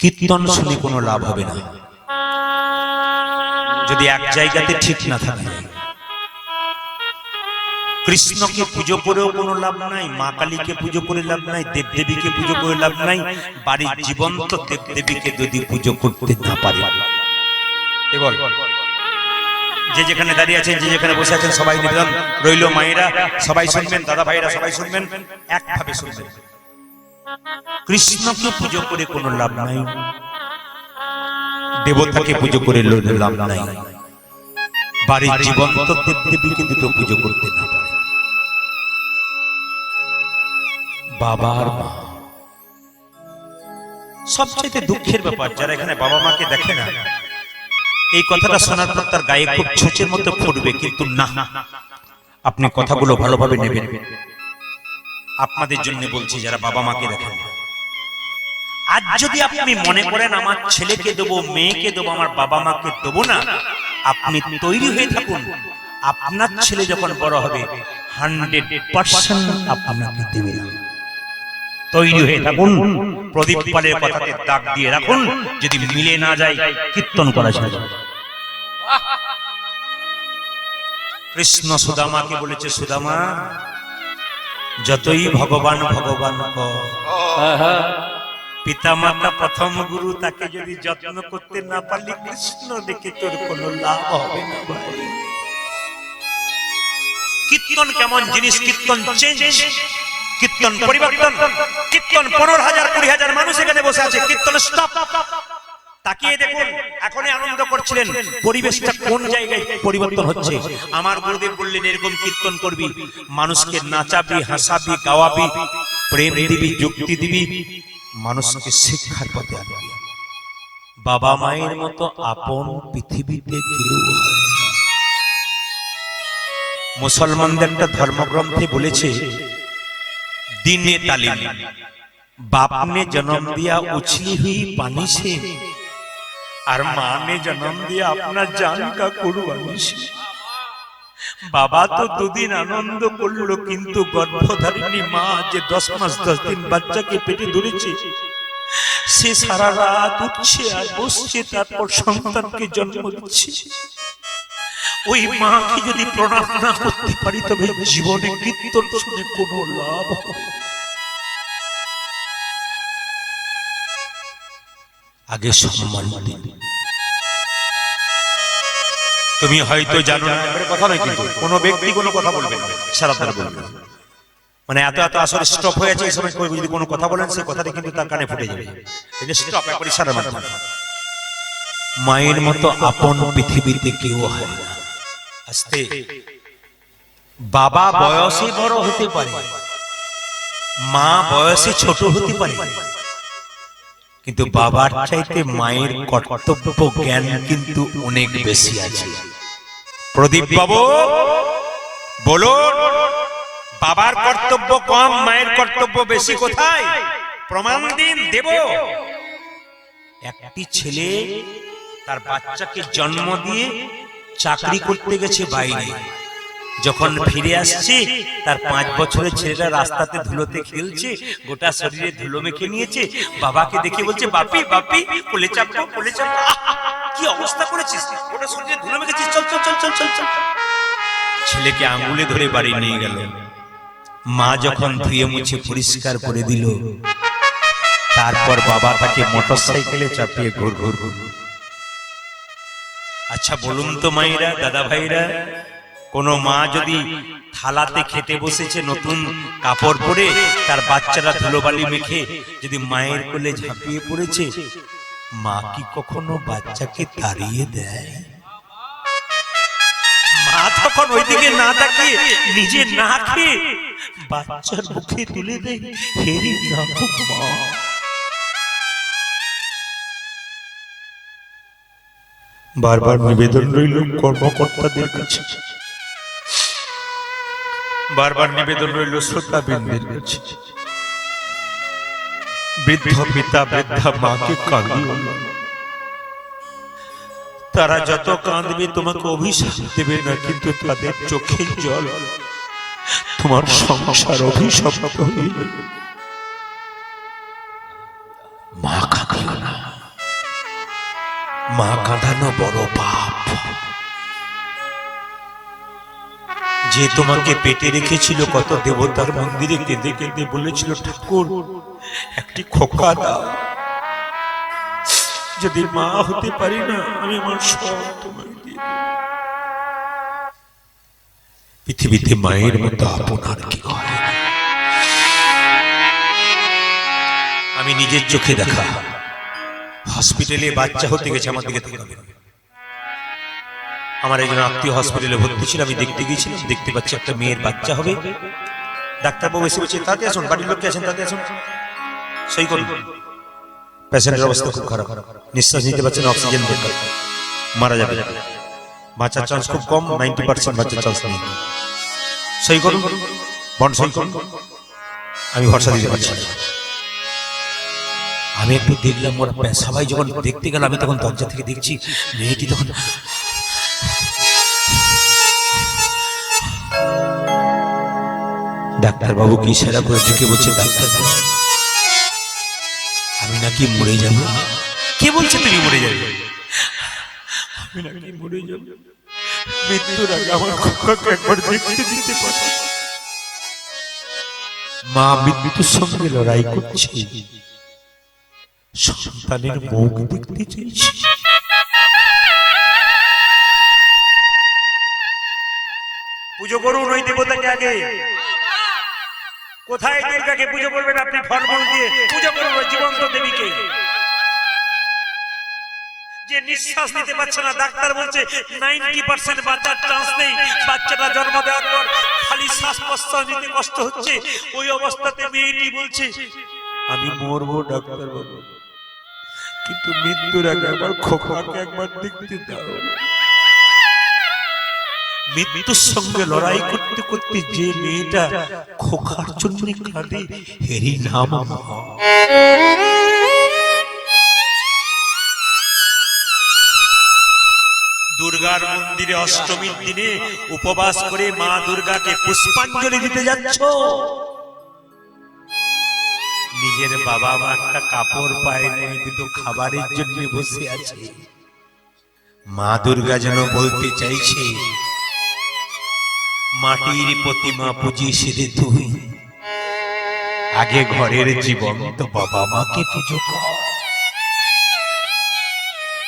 কীর্তন শুনে কোনো লাভ হবে না যদি এক জায়গাতে ঠিক না থাকে। কৃষ্ণকে পুজো করেও কোনো লাভ নাই, মা কালীকে পুজো করে লাভ নাই, দেবদেবীকে পুজো করে লাভ নাই, বাড়ির জীবন্ত দেবদেবীকে যদি পুজো করতে না পারে। যে যেখানে দাঁড়িয়ে আছেন, যে যেখানে বসে আছেন, সবাই নিবেদন রইল, মায়েরা সবাই শুনবেন, দাদা ভাইরা সবাই শুনবেন, একভাবে শুনবেন। কৃষ্ণকে পুজো করে কোনো লাভ নাই, দেবতাকে পুজো করে লাভ নাই, বাড়ির জীবন্ত দেবদেবীকে দুটো পুজো করতে না পারে। বাবার মা সবচেয়ে দুঃখের ব্যাপার, যারা এখানে বাবা মাকে দেখে না, এই কথাটা শোনার পর তার গায়ে খুব ছুঁচের মতো ফুটবে, কিন্তু না, আপনি কথাগুলো ভালোভাবে নেবেন। আপনাদের জন্য বলছি যারা বাবা মাকে দেখেন, আজ যদি আপনি মনে করেন আমার ছেলেকে দেবো, মেয়েকে দেবো, আমার বাবা মাকে দেবো না, আপনি তৈরি হয়ে থাকুন। আপনার ছেলে যখন বড় হবে 100% আপনাকে দেবে। তৈরি হয়ে থাকুন, প্রদীপ পালের কথাতে দাগ দিয়ে রাখুন, যদি মিলে না যায় কীর্তন করা যায়। কৃষ্ণ সুদামাকে বলেছে, সুদামা যতই ভগবান ভগবান পিতা মাতা প্রথম গুরু, তাকে যদি যত্ন করতে না পারলি কৃষ্ণ দেখে তোর কোনো লাভ হবে না ভাই। কীর্তন কেমন জিনিস, কীর্তন চেঞ্জ, কীর্তন পরিবর্তন, কীর্তন 15,000 20,000 মানুষ এখানে বসে আছে, কীর্তন স্টপ। তাকিয়ে দেখুন, এখনই আনন্দ করছিলেন, পরিবেশটা কোন জায়গায় পরিবর্তন হচ্ছে। আমার গুরুদেব বললেন এরকম কীর্তন করবি, মানুষকে নাচাবি, হাসাবি, গাওয়াবি, প্রেম দিবি, যুক্তি দিবি, মানুষকে শিক্ষার পথে আনবি। বাবা মায়ের মতো আপন পৃথিবীতে কেউ হয় না। মুসলমানদের একটা ধর্মগ্রন্থে বলেছে, দিনে তালিম बाप ने जन्म दिया उछली हुई पानी से और माँ ने जन्म दिया अपना जान का कुर्बानी से। बाबा तो 2 दिन आनंद करलो, किन्तु गर्भधारिणी माँ जे 10 मास 10 दिन बच्चा के पेटे धरेছে, সে সারা রাত উঠছে আর বসছে, তারপর সন্তানকে জন্ম দিচ্ছে। ওই মাকে যদি প্রণাম না করতে পারি, তবে জীবনে কীর্তন শুনে কোনো লাভ হবে না। আগে সম্মান দিন। তুমি হয়তো জানো না, কথা নয় কিন্তু কোনো ব্যক্তি কোনো কথা বলবেন না, সারাদার বলবেন, মানে এত এত আসলে স্টপ হয়ে আছে, এই সময় যদি কোনো কথা বলেন সেই কথাটা কিন্তু তার কানে ফুটে যাবে। এই যে স্টপ একবার ইশারার মাধ্যমে। মায়ের মতো আপন পৃথিবীতে কেউ হয় না। আস্তে, বাবা বয়সে বড় হতে পারে, মা বয়সে ছোট হতে পারে, কিন্তু বাবার চাইতে মায়ের কর্তব্য জ্ঞান কিন্তু অনেক বেশি আছে। প্রদীপ বাবু বলুন, বাবার কর্তব্য কম, মায়ের কর্তব্য বেশি কোথায়? প্রমাণ দিন, দেব। একটি ছেলে তার বাচ্চাকে জন্ম দিয়ে চাকরি করতে গেছে বাইরে, যখন ফিরে আসছে তার 5 বছরের ছেলেটা রাস্তাতে ধুলোতে খেলছে, গোটা শরীরে ধুলো মেখে নিয়েছে, বাবাকে দেখে বলছে, বাপি বাপি কোলে চাপো, কোলে চাপো। কি অবস্থা করেছিস, গোটা শরীরে ধুলো মেখেছিস, চল চল চল চল চল চল। ছেলেকে আঙ্গুলে ধরে বাড়ি নিয়ে গেল। মা যখন ধুয়ে মুছে পরিষ্কার করে দিল, তারপর বাবা তাকে মোটরসাইকেলে চাপিয়ে ঘুর ঘুর ঘুর। আচ্ছা বলুন তো মায়েরা, দাদা ভাইরা, কোন মা যদি থালাতে খেতে বসেছে, নতুন কাপড় পরে, তার বাচ্চারা ধুলোবালি মেখে যদি মায়ের কোলে ঝাঁপিয়ে পড়েছে, মা কি কখনো বাচ্চাকে তাড়িয়ে দেয়? মা তখন ওইদিকে না তাকিয়ে নিজে না খেয়ে বাচ্চার মুখে তুলে দেয়, হেরি রাখো মা। বারবার নিবেদন রইল কর্মকর্তাদের কাছে, বারবার নিবেদন রইল শ্রোতাবৃন্দের কাছে, বৃদ্ধ পিতা বৃদ্ধা মাকে কাঁদিও না। তারা যত কাঁদবে তোমাকে অভিশাপ দেবে না, কিন্তু তাদের চোখের জল তোমার সংসার অভিশপ্ত হয়ে যাবে। মা কাঁদিও না। মা কাঁদানো বড় পাপ। যে তোমাকে পেটে রেখেছিল কত দেবতার মন্দিরে কেঁদে কেঁদে বলেছিল, ঠাকুর একটি খোকা দাও, যদি মা হতে পারি না আমি আমার সব তোমাকে দিয়ে দেব। পৃথিবীতে মায়ের মতো আপন আর কি হয়। আমি নিজের চোখে দেখা, হসপিটালে বাচ্চা হতে গেছে, আমার দিকে তাকাবে না। আমার একজন আত্মীয় হসপিটালে ভর্তি ছিল, আমি দেখতে গিয়েছিলাম, দেখতে পাচ্ছি একটা মেয়ের বাচ্চা হবে। ডাক্তারবাবু এসে বলছে, তাতে আসুন, বাড়ির লোককে আছেন, তাতে আসুন, সই করুন। পেশেন্টের অবস্থা খুব খারাপ, নিঃশ্বাস নিতে পারছেন, অক্সিজেন দরকার, মারা যাবে, বাঁচার চান্স খুব কম, 90% বাঁচার চান্স নেই, সই করুন, বন্ড সই করুন। আমি ভরসা দিতে পারছি না। আমি একটু দেখলাম, ওরা সবাই যখন দেখতে গেল, আমি তখন দরজা থেকে দেখছি মেয়েটি তখন ডাক্তারবাবু কি সেরা করে ঢুকে বলছে, ডাক্তার আমি নাকি মরে যাব। কে বলছে তুমি মরে যাবে? আমি নাকি মরে যাব, মৃত্যুর আগে আমার খোকাকে একবার দেখতে দিতে পারো। মা মৃত্যুর সঙ্গে লড়াই করছে, সন্তানের মুখ দেখতে চাইছে। পুজো করুন ওই দেবতাকে আগে। কোথায় দুর্গাকে পুজো করবেন আপনি? ফলমূল দিয়ে পুজো করুন ওই জীবন্ত দেবীকে। যে নিঃশ্বাস নিতে পারছে না, ডাক্তার বলছে 90% বাচ্চার চান্স নেই, বাচ্চাটা জন্ম দেওয়ার পর খালি শ্বাস প্রশ্বাস নিতে কষ্ট হচ্ছে, ওই অবস্থাতে মেয়েটি বলছে আমি মরবো ডাক্তার বাবু, কিন্তু মৃত্যুর আগে আমার খোকাকে একবার দেখতে দাও। মৃত্যুর সঙ্গে লড়াই করতে করতে যে মেয়েটা খোকার জন্য কাঁদে, হেরি নাম দুর্গার মন্দিরে অষ্টমীর দিনে উপবাস করে মা দুর্গাকে পুষ্পাঞ্জলি দিতে যাচ্ছ। নিজের বাবা মা একটা কাপড় পায় নাই, দুটো খাবারের জন্য বসে আছে। মা দুর্গা যেন বলতে চাইছে, মাটির প্রতিমা পুজিস রে তুই, আগে ঘরের জীবন্ত বাবা মাকে পুজো কর,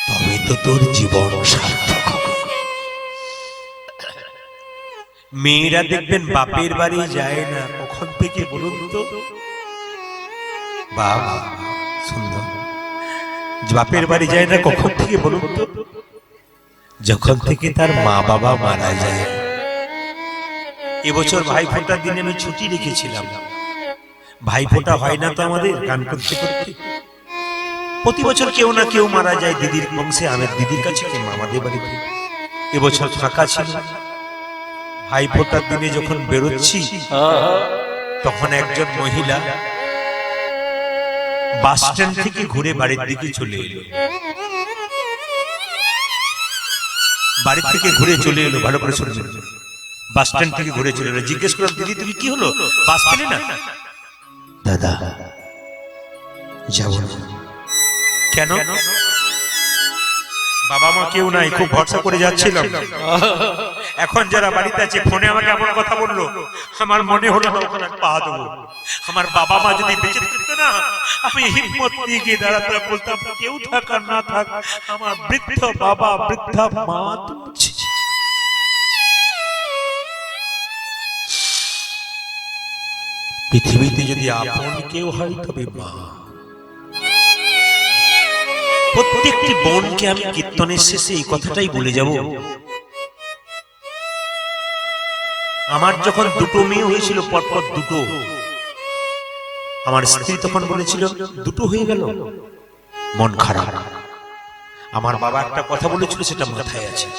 তবে তো তোর জীবন সার্থক হবে। মেয়েরা দেখবেন বাপের বাড়ি যায় না কখন থেকে বলুন তো? বাবা সুন্দর, বাপের বাড়ি যায় না কখন থেকে বলুন তো? যখন থেকে তার মা বাবা মারা যায়। এবছর ভাইফোঁটার দিনে আমি ছুটি রেখেছিলাম। ভাইফোঁটা হয় না তো আমাদের গান করতে করতে, প্রতি বছর কেউ না কেউ মারা যায় দিদির বংশে, আমার দিদির কাছে কিংবা আমাদের বাড়িতে। এবছর ফাঁকা ছিল। ভাইফোঁটার দিনে যখন বেরোচ্ছি, তখন একজন মহিলা বাস স্ট্যান্ড থেকে ঘুরে বাড়ির দিকে চলে এলো। বাড়ি থেকে ঘুরে চলে এলো, ভালো করে শুনে, বাস স্ট্যান্ড থেকে ঘুরে চলে এলো। জিজ্ঞেস করলাম, দিদি তুমি কি হলো, বাস পেলে না? দাদা যাব না। কেন? বাবা মা কেউ নাই, খুব ভরসা করে যাচ্ছিলাম। এখন যারা বাড়িতে আছে ফোনে আমাকে এমন কথা বললো, আমার মনে হলো না ওখানে পা দেবো। আমার বাবা মা যদি বেঁচে থাকতো না, আমি হিম্মত নিয়ে গিয়ে দাঁড়াতে বলতাম, কেউ থাক আর না থাক, আমার বৃদ্ধ বাবা বৃদ্ধা মা তুমি। পৃথিবীতে যদি আপন কেউ হয় তবে মা। প্রত্যেকটি বোনকে আমি কীর্তনের শেষে এই কথাটাই বলে যাব। আমার যখন দুটো মেয়ে হয়েছিল, পরপর দুটো, আমার স্ত্রী তখন বলেছিল দুটো হয়ে গেল, মন খারাপ। আমার বাবা একটা কথা বলেছিল, সেটা মাথায় আছে,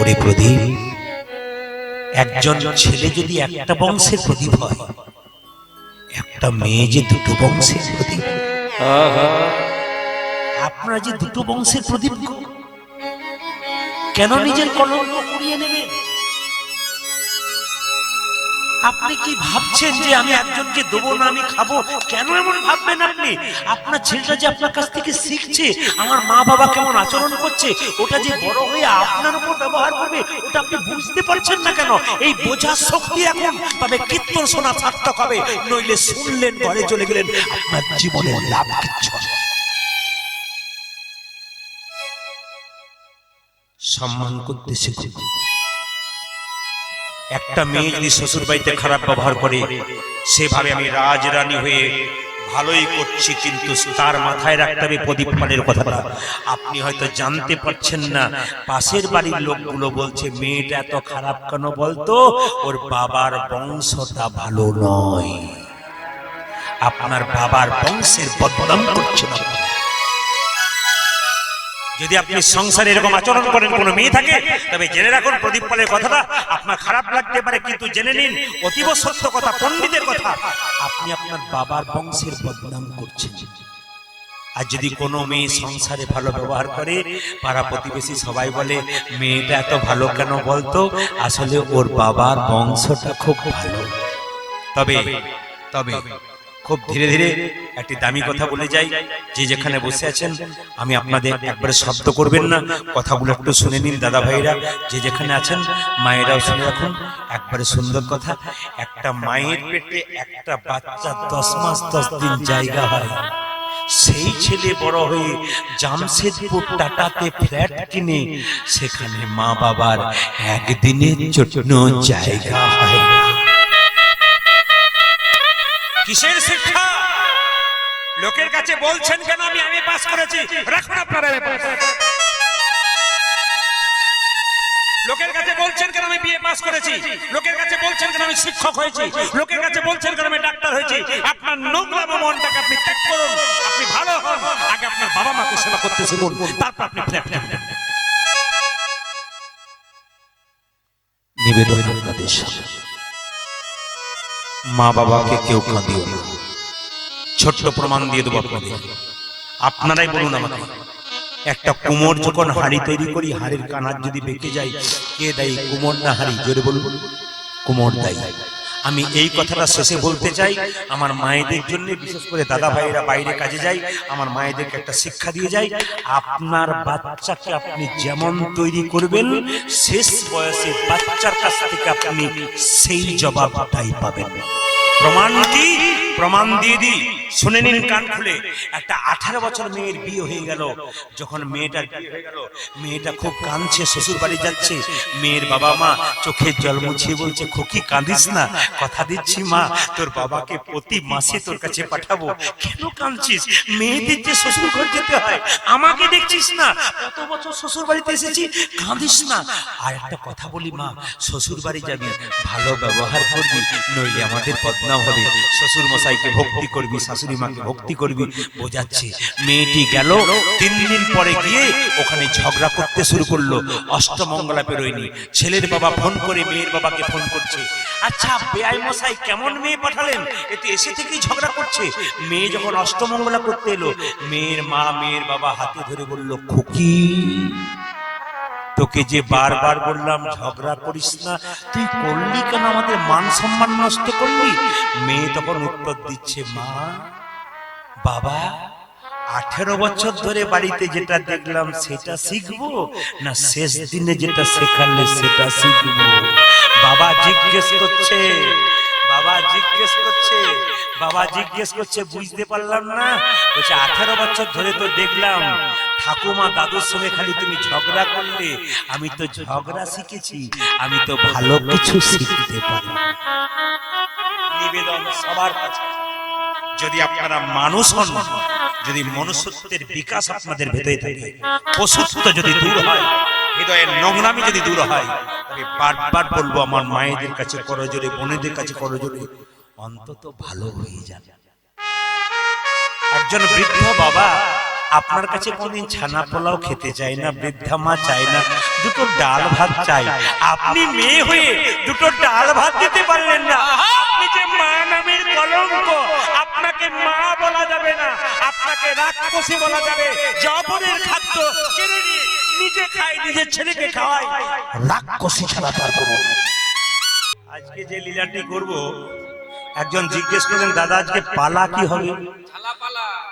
ওরে প্রদীপ, একজন ছেলে যদি একটা বংশের প্রদীপ হয়, একটা মেয়ে যে দুটো বংশের প্রদীপ। আপনারা যে দুটো বংশের প্রদীপ, কেন নিজের কলঙ্ক কুড়িয়ে নেবেন? আপনি কি ভাবছেন যে আমি একজনকে দেবো না, আমি খাবো? কেন এমন ভাববেন আপনি? আপনার ছেলেটা যে আপনার কাছ থেকে শিখছে, আমার মা বাবা কেমন আচরণ করছে, ওটা যে বড় হয়ে আপনার উপর ব্যবহার করবে, ওটা আপনি বুঝতে পারছেন না কেন? এই বোঝার শক্তি এখন, তবে কীর্তন শোনা সার্থক হবে, নইলে শুনলেন ঘরে চলে গেলেন, আপনার জীবনের লাভ কিচ্ছু হবে না। সম্মান করতে শিখুন। একটা মেয়ে যদি শ্বশুর বাড়িতে খারাপ ব্যবহার করে, সেভাবে আমি রাজরানী হয়ে ভালোই করছি, কিন্তু তার মাথায় রাখতে হবে প্রদীপ পালের কথাটা। আপনি হয়তো জানতে পারছেন না, পাশের বাড়ির লোকগুলো বলছে মেয়েটা এত খারাপ কেন বলতো, ওর বাবার বংশটা ভালো নয়, আপনার বাবার বংশের বদনাম করছেন। যদি আপনি সংসারে এরকম আচরণ করেন, কোনো মেয়ে থাকে, তবে জেনে রাখুন প্রদীপ পালের কথাটা আপনার খারাপ লাগতে পারে, কিন্তু জেনে নিন অতীব সত্য কথা, পণ্ডিতের কথা, আপনি আপনার বাবার বংশের বদনাম করছেন। আর যদি কোনো মেয়ে সংসারে ভালো ব্যবহার করে, পাড়া প্রতিবেশী সবাই বলে মেয়েটা এত ভালো কেন বলতো, আসলে ওর বাবার বংশটা খুব ভালো। তবে তবে খুব ধীরে ধীরে একটি দামি কথা বলে যাই, যে যেখানে বসে আছেন, আমি আপনাদের একবারে শব্দ করবেন না, কথাগুলো একটু শুনে নিন দাদা ভাইরা, যে যেখানে আছেন মায়েরাও শুনে রাখুন। একবারে সুন্দর কথা, একটা মায়ের পেটে একটা বাচ্চা 10 মাস 10 দিন জায়গা হয়, সেই ছেলে বড় হয়ে জামশেদপুর টাটাতে ফ্ল্যাট কিনে, সেখানে মা বাবার একদিনের জন্য জায়গা হয়। কিসের শিক্ষা? লোকের কাছে বলছেন কেন আমি এমএ পাস করেছি? রাখুন আপনারা এমএ পাস। লোকের কাছে বলছেন কেন আমি বিএ পাস করেছি? লোকের কাছে বলছেন কেন আমি শিক্ষক হয়েছি? লোকের কাছে বলছেন কেন আমি ডাক্তার হয়েছি? আপনার নোংরা মনটাকে আপনি ত্যাগ করুন, আপনি ভালো হন, আগে আপনার বাবা মাকে সেবা করতে শিখুন, তারপর আপনি ফ্ল্যাট কিনবেন। নিবেদন আপনাদের সামনে, মা বাবাকে কেউ কাঁদিও না। ছোট্ট প্রমাণ দিয়ে দেবো আপনাদের, আপনারাই বলুন আমাকে, একটা কুমোর যখন হাড়ি তৈরি করি, হাড়ির কানার যদি বেঁকে যায়, কে দায়ী? কুমোর না হাড়ি? জোরে বলুন। কুমোর দায়ী। আমি এই কথাটা শেষে বলতে চাই আমার মায়েদের জন্য, বিশেষ করে দাদা ভাইরা বাইরে কাজে যায়, আমার মায়েদেরকে একটা শিক্ষা দিয়ে যায়, আপনার বাচ্চাকে আপনি যেমন তৈরি করবেন, শেষ বয়সে বাচ্চার কাছ থেকে আপনি সেই জবাবটাই পাবেন। প্রমাণ কি? প্রমাণ দিয়ে দিই, শুনে নিন কান খুলে। একটা 18 বছর মেয়ের বিয়ে হয়ে গেল। যখন মেয়েটার বিয়ে হয়ে গেল, মেয়েটা খুব কাঁদছে, শ্বশুর বাড়ি যাচ্ছে। মেয়ের বাবা মা চোখের জল মুছিয়ে বলছে, খোকি কাঁদিস না, কথা দিচ্ছি মা তোর বাবাকে প্রতি মাসে তোর কাছে পাঠাবো। কেন কাঁদছিস? মেয়েদের যে শ্বশুর ঘর যেতে হয়, আমাকে দেখছিস না? কত বছর শ্বশুর বাড়িতে এসেছি, কাঁদিস না। আর একটা কথা বলি মা, শ্বশুর বাড়ি যাবি, ভালো ব্যবহার করবি, নইলে আমাদের বদনাম হবে। শ্বশুর মশাইকে ভক্তি করবি, শাশুড়ি মাকে ভক্তি করবি। বোঝাচ্ছে। মেয়েটি গেল, 3 দিন পরে গিয়ে ওখানে ঝগড়া করতে শুরু করলো। অষ্টমঙ্গলা পেরোয়নি, ছেলের বাবা ফোন করে মেয়ের বাবাকে ফোন করছে, আচ্ছা বেআই মশাই কেমন মেয়ে পাঠালেন, এতে এসে থেকেই ঝগড়া করছে। মেয়ে যখন অষ্টমঙ্গলা করতে এলো, মেয়ের মা মেয়ের বাবা হাতে ধরে বলল, খুকি তোকে যে বারবার বললাম ঝগড়া করিস না, তুই করলি কেন? আমাদের মান সম্মান নষ্ট করলি। মেয়ে তখন উত্তর দিচ্ছে, মা বাবা 18 বছর ধরে বাড়িতে যেটা দেখলাম সেটা শিখবো, না শেষ দিনে যেটা শেখালে সেটা শিখবো? বাবা জিজ্ঞেস করছে, বাবা জিজ্ঞেস করছে, বাবা জিজ্ঞেস করছে, বুঝতে পারলাম না। বলছে 18 বছর ধরে তো দেখলাম ঠাকুমা দাদুর সঙ্গে খালি তুমি ঝগড়া করলে, আমি তো ঝগড়া শিখেছি, আমি তো ভালো কিছু শিখতে পারি। নিবেদন সবার কাছে, যদি আপনারা মানুষ হন, যদি মনুষ্যত্বের বিকাশ আপনাদের ভেতরে থাকে, পশুত্ব যদি দূর হয়, হৃদয়ের নোংরামি যদি দূর হয়, তবে বারবার বলবো আমার মায়েদের কাছে করজোরে, বোনেদের কাছে করজোরে, অন্তত ভালো হয়ে যাবে। একজন বৃদ্ধ বাবা আপনার কাছে কোনদিন ছানা পোলাও খেতে চায় না, বৃদ্ধা মা চায় না, দুটো ডাল ভাত চাই। আপনি মেয়ে হয়ে দুটো ডাল ভাত দিতে পারলেন না। আপনি যে মা নামের কলঙ্ক, আপনাকে মা বলা যাবে না, আপনাকে রাক্ষসী বলা যাবে। জবরের খাদ্য কেড়ে নিয়ে নিজে খায়, নিজের ছেলেকে খাওয়ায়, রাক্ষসী ছাড়া তার কোনো। আজকে যে লীলাটি করব, একজন জিজ্ঞেস করলেন দাদা আজকে পালা কি হবে?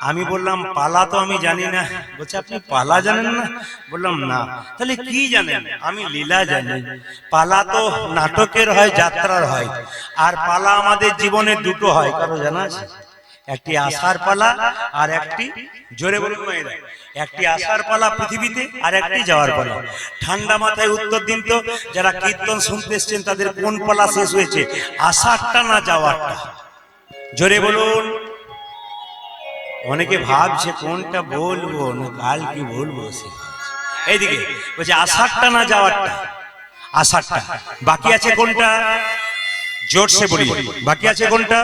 আমি বললাম পালা তো আমি জানি না। বলছে আপনি পালা জানেন না? বললাম না। তাহলে কি জানেন? আমি লীলা জানি। পালা তো নাটকের হয়, যাত্রার হয়, আর পালা আমাদের জীবনে দুটো হয়, কারো জানা আছে? একটি আসার পালা আর একটি, জোরে বলুন মায়েরা, একটি আসার পালা পৃথিবীতে আর একটি যাওয়ার পালা। ঠান্ডা মাথায় উত্তর দিন তো, যারা কীর্তন শুনতে এসছেন তাদের কোন পালা শেষ হয়েছে, আসারটা না যাওয়ারটা? জোরে বলুন। অনেকে ভাবছে কোনটা বলবো না কাল কি বলবো। এইদিকে বলছে আসারটা না যাওয়ারটা? আসারটা। বাকি আছে কোনটা? জোরসে বলি, বাকি আছে কোনটা?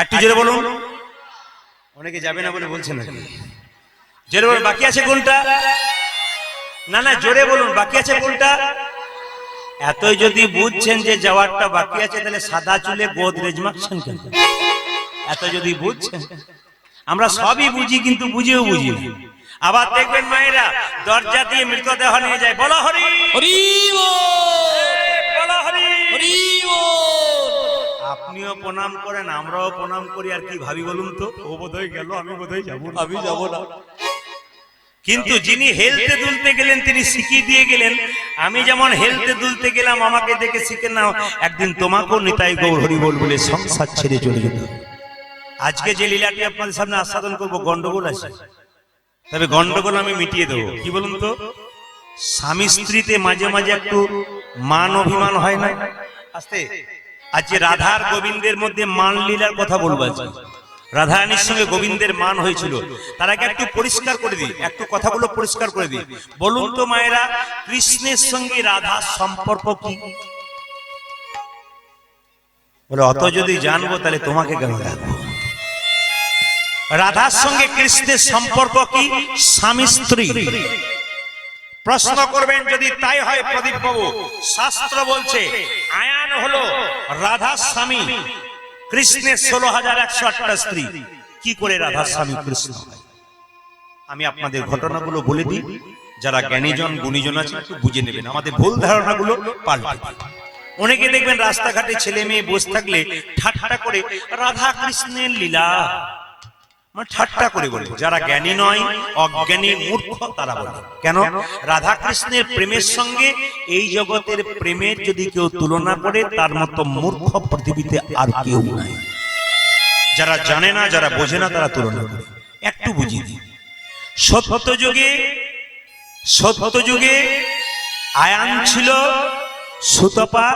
একটু জোরে বলুন। অনেকে যাবে না বলে বলছে নাকি? জোরে বলুন, বাকি আছে কোনটা? না না, জোরে বলুন, বাকি আছে কোনটা? এতই যদি বুঝছেন যে যাওয়ারটা বাকি আছে, তাহলে সাদা চুলে গোদরেজ মাখছেন কেন? এত যদি বুঝছেন, আমরা সবই বুঝি কিন্তু বুঝেও বুঝি না। আবার দেখবেন মায়েরা দরজা দিয়ে মৃতদেহ নিয়ে যায়, বলো হরি হরি বলো হরি হরি। আপনিও প্রণাম করেন, আমরাও প্রণাম করি, আর কি ভাবি বলুন তো? ও বোধহয় গেল, আমি বোধহয় যাবো, আমি যাবো না। কিন্তু যিনি হেলতে দুলতে গেলেন তিনি শিখিয়ে দিয়ে গেলেন, আমি যেমন হেলতে দুলতে গেলাম আমাকে দেখে শিখে নাও, একদিন তোমাকেও নিতাই গৌর হরি বল বলে সংসার ছেড়ে চলে যেত। আজকে যে লীলাটি আপনাদের সামনে আস্বাদন করবো, গন্ডগোল আছে, তবে গন্ডগোল আমি মিটিয়ে দেবো। কি বলুন তো? স্বামী স্ত্রীতে মাঝে মাঝে একটু মান অভিমান হয় না? আস্তে। আজকে রাধার গোবিন্দের মধ্যে মান লীলার কথা বলবো। আজকে রাধারানীর সঙ্গে গোবিন্দের মান হয়েছিল, তারাকে একটু পরিষ্কার করে দিই, একটু কথাগুলো পরিষ্কার করে দিই। বলুন তো মায়েরা, কৃষ্ণের সঙ্গে রাধার সম্পর্ক কি? বলে অত যদি জানবো তাহলে তোমাকে কেন রাখবো? রাধার সঙ্গে কৃষ্ণের সম্পর্ক কি? স্বামী স্ত্রী। প্রশ্ন করবেন যদি তাই হয় প্রদীপ বাবু, শাস্ত্র বলছে আয়ান হলো রাধার স্বামী, কৃষ্ণের 16,108টা স্ত্রী। কি করে রাধার স্বামী কৃষ্ণ? আমি আপনাদের ঘটনাগুলো বলে দিই, যারা জ্ঞানীজন গুণীজন আছে একটু বুঝে নেবেন, আমাদের ভুল ধারণাগুলো পাল্টে। অনেকে দেখবেন রাস্তাঘাটে ছেলে মেয়ে বসে থাকলে ঠাট্টা করে রাধা কৃষ্ণের লীলা, মানে ঠাট্টা করে বলে। যারা জ্ঞানী নয়, অজ্ঞানী মূর্খ তারা বলে। কেন? রাধা কৃষ্ণের প্রেমের সঙ্গে এই জগতের প্রেমের যদি কেউ তুলনা করে, তার মতো মূর্খ পৃথিবীতে আর কেউ নাই। যারা জানে না, যারা বোঝে না, তারা তুলনা করে। একটু বুঝিয়ে দিই। সত্য যুগে আয়ান ছিল সুতপা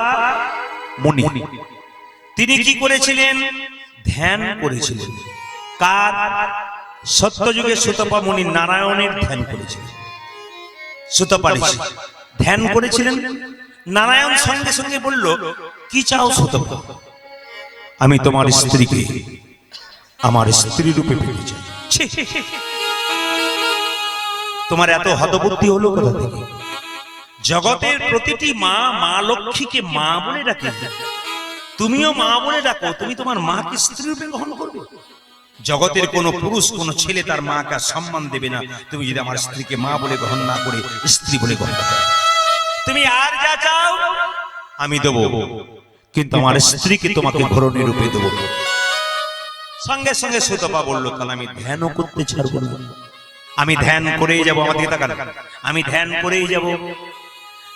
মুনি। তিনি কি করেছিলেন? ধ্যান করেছিলেন। কার? সত্যযুগে সুতপা মুনি নারায়ণের ধ্যান করেছিলেন। সুতপা ঋষি ধ্যান করেছিলেন। নারায়ণ সঙ্গে সঙ্গে বলল, কি চাও সুতপা? আমি তোমার স্ত্রীকে আমার স্ত্রী রূপে পেতে চাই। তোমার এত হতবুদ্ধি হলো কোথা থেকে? জগতের প্রতিটি মা মা লক্ষ্মীকে মা বলে ডাকে, তুমিও মা বলে ডাকো। তুমি তোমার মাকে স্ত্রী রূপে গ্রহণ করবে? জগতের কোন পুরুষ, কোন ছেলে তার মাকে সম্মান দেবে না তুমি যদি আমার স্ত্রীকে মা বলে গ্রহণ না করে স্ত্রী বলে গ্রহণ করো। তুমি আর যা চাও আমি দেবো, কিন্তু আমার স্ত্রীকে তোমাকে ঘরণী রূপে দেবো। সঙ্গে সঙ্গে সুতপা বলল, তাহলে আমি ধ্যানও করতে ছাড়বো না, আমি ধ্যান করেই যাবো। আমাদের তাকান, আমি ধ্যান করেই যাব।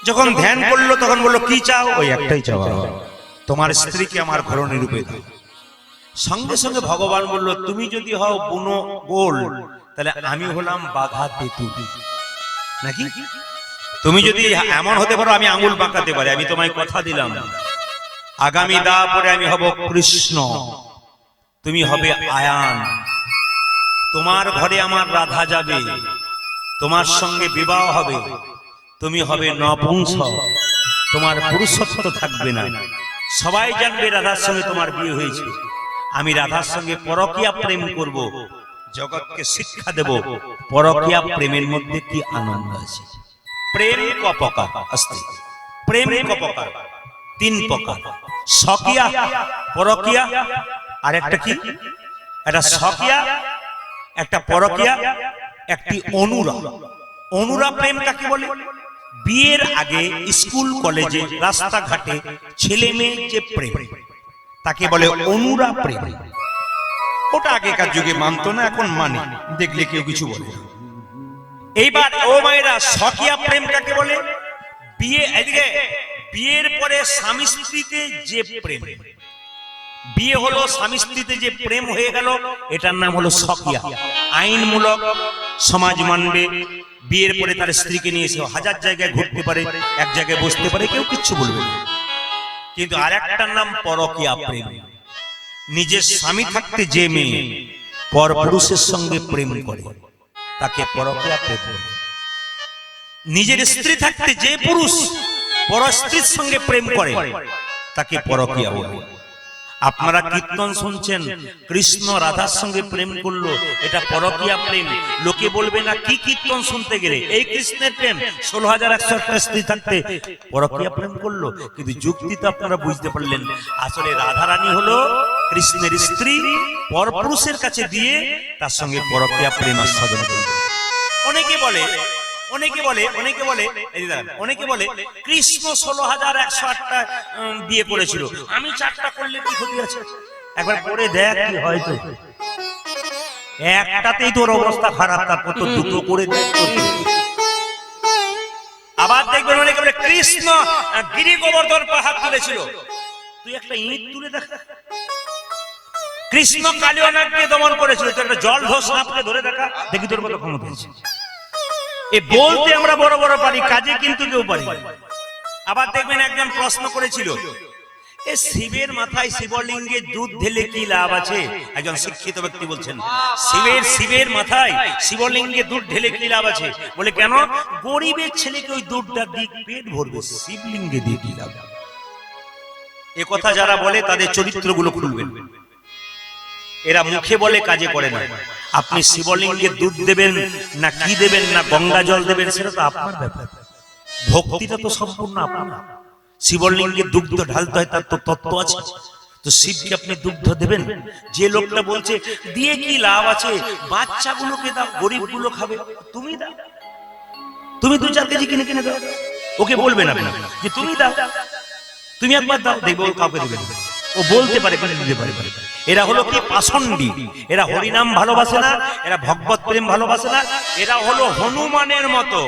যখন ধ্যান করলো তখন বললো, কি চাও? ওই একটাই চাওয়া, তোমার স্ত্রীকে আমার ঘরণী রূপে দাও। সঙ্গে সঙ্গে ভগবান বলল, তুমি যদি হও বুনো গোল, তাহলে আমি হলাম বাঘা তেঁতুল। নাকি তুমি যদি এমন হতে পারো আমি আঙুল বাঁকাতে পারি, আমি তোমায় কথা দিলাম আগামী দা পরে আমি হব কৃষ্ণ, তুমি হবে আয়ান। তোমার ঘরে আমার রাধা যাবে, তোমার সঙ্গে বিবাহ হবে, তুমি হবে নপুংসক, তোমার পুরুষত্ব থাকবে না। সবাই জানবে রাধার সঙ্গে তোমার বিয়ে হয়েছে। আমি রাধার সঙ্গে পরকীয়া প্রেম করব, জগৎকে শিক্ষা দেব পরকীয়া প্রেমের মধ্যে কি আনন্দ আছে। প্রেম ক প্রকার? আস্তে। প্রেম ক প্রকার? 3 প্রকার। সকিয়া, পরকীয়া, আর একটা কি? একটা সকিয়া, একটা পরকীয়া, একটি অনুরা। অনুরা প্রেম কাকে বলে? বিয়ের আগে স্কুল কলেজে রাস্তাঘাটে ছেলে মেয়ে যে প্রেম তাকে বলে অনুরা প্রেম। ওটা আগেকার যুগে মানতো না, এখন মানে, দেখলে কেউ কিছু বলে। এইবার ও মায়েরা সখিয়া প্রেম কাকে বলে? বিয়ের পরে স্বামী স্ত্রীতে যে প্রেম, বিয়ে হলো স্বামী স্ত্রীতে যে প্রেম হয়ে গেল, এটার নাম হলো সখিয়া। আইনমূলক, সমাজ মানবে। বিয়ের পরে তার স্ত্রীকে নিয়ে এসে হাজার জায়গায় ঘুরতে পারে, এক জায়গায় বসতে পারে, কেউ কিচ্ছু বলবে না। কিন্তু আর একটার নাম পরকীয়া প্রেম। নিজের স্বামী থাকতে যে মেয়ে পরপুরুষের সঙ্গে প্রেম করে তাকে পরকীয়া প্রেম বলে। নিজের স্ত্রী থাকতে যে পুরুষ পর স্ত্রীর সঙ্গে প্রেম করে তাকে পরকীয়া বলে। আপনারা কীর্তন শুনছেন, কৃষ্ণ রাধার সঙ্গে প্রেম করলো, এটা পরকীয়া প্রেম। লোকে বলবে না কি কীর্তন শুনতে গেলে এই কৃষ্ণের প্রেম 16,100 স্ত্রী থাকতে পরকীয়া প্রেম করলো। কিন্তু যুক্তি তো আপনারা বুঝতে পারলেন, আসলে রাধারানী হলো কৃষ্ণের স্ত্রী, পরপুরুষের কাছে দিয়ে তার সঙ্গে পরকীয়া প্রেম আস্বাদন করলো। অনেকে বলে কৃষ্ণ 16,108টা বিয়ে করেছিল, আমি 4টা করলে কি ক্ষতি আছে? একবার করে দেখ কি হয়তো একটাতেই তোর অবস্থা খারাপ, তারপর তো দুটো করে দেখ। আবার দেখবেন অনেকে বলে কৃষ্ণ গিরি গোবর্ধন পাহাড় তুলেছিল, তুই একটা ইট তুলে দেখ। কৃষ্ণ কালিয়ানাগকে দমন করেছিল, তুই একটা জল ঢোস সাপকে ধরে দেখা, দেখি তোর কত ক্ষমতা আছে। এ বলতে আমরা বড় বড় পারি, কাজে কিন্তু কেউ পারি। আবার দেখবেন একজন প্রশ্ন করেছিল, এ শিবের মাথায় শিবলিঙ্গে দুধ ঢেলে কি লাভ আছে? একজন শিক্ষিত ব্যক্তি বলছেন শিবের মাথায় শিবলিঙ্গে দুধ ঢেলে কি লাভ আছে? বলে কেন? গরিবের ছেলেকে ওই দুধটা দিক পেট ভরবে, শিবলিঙ্গে দিয়ে কি লাভ? এ কথা যারা বলে তাদের চরিত্রগুলো খুলবেন। এরা মুখে বলে কাজে করে না। আপনি শিবলিঙ্গে দুধ দেবেন না কি দেবেন না গঙ্গা জল দেবেন সেটা তো আপনার ব্যাপার, ভক্তিটা তো সম্পূর্ণ আপনার। শিবলিঙ্গে দুগ্ধ ঢালতে হয়, তার তো তত্ত্ব আছে। তো শিবকে আপনি দুগ্ধ দেবেন? যে লোকটা বলছে দিয়ে কি লাভ আছে, বাচ্চাগুলোকে দাও, গরিবগুলো খাবে, তুমি দাও, তুমি 2-4 কেজি কিনে কিনে দাও, ওকে বলবেন আপনি যে তুমি দাও, তুমি একবার দাও, দেখবো কাউকে দেবে না। ও বলতে পারে, দিতে পারে। এরা হলো কি পাষণ্ডী, এরা হরিনাম ভালোবাসে না, এরা ভগবত প্রেম ভালোবাসে না। এরা হলো হনুমানের মতো।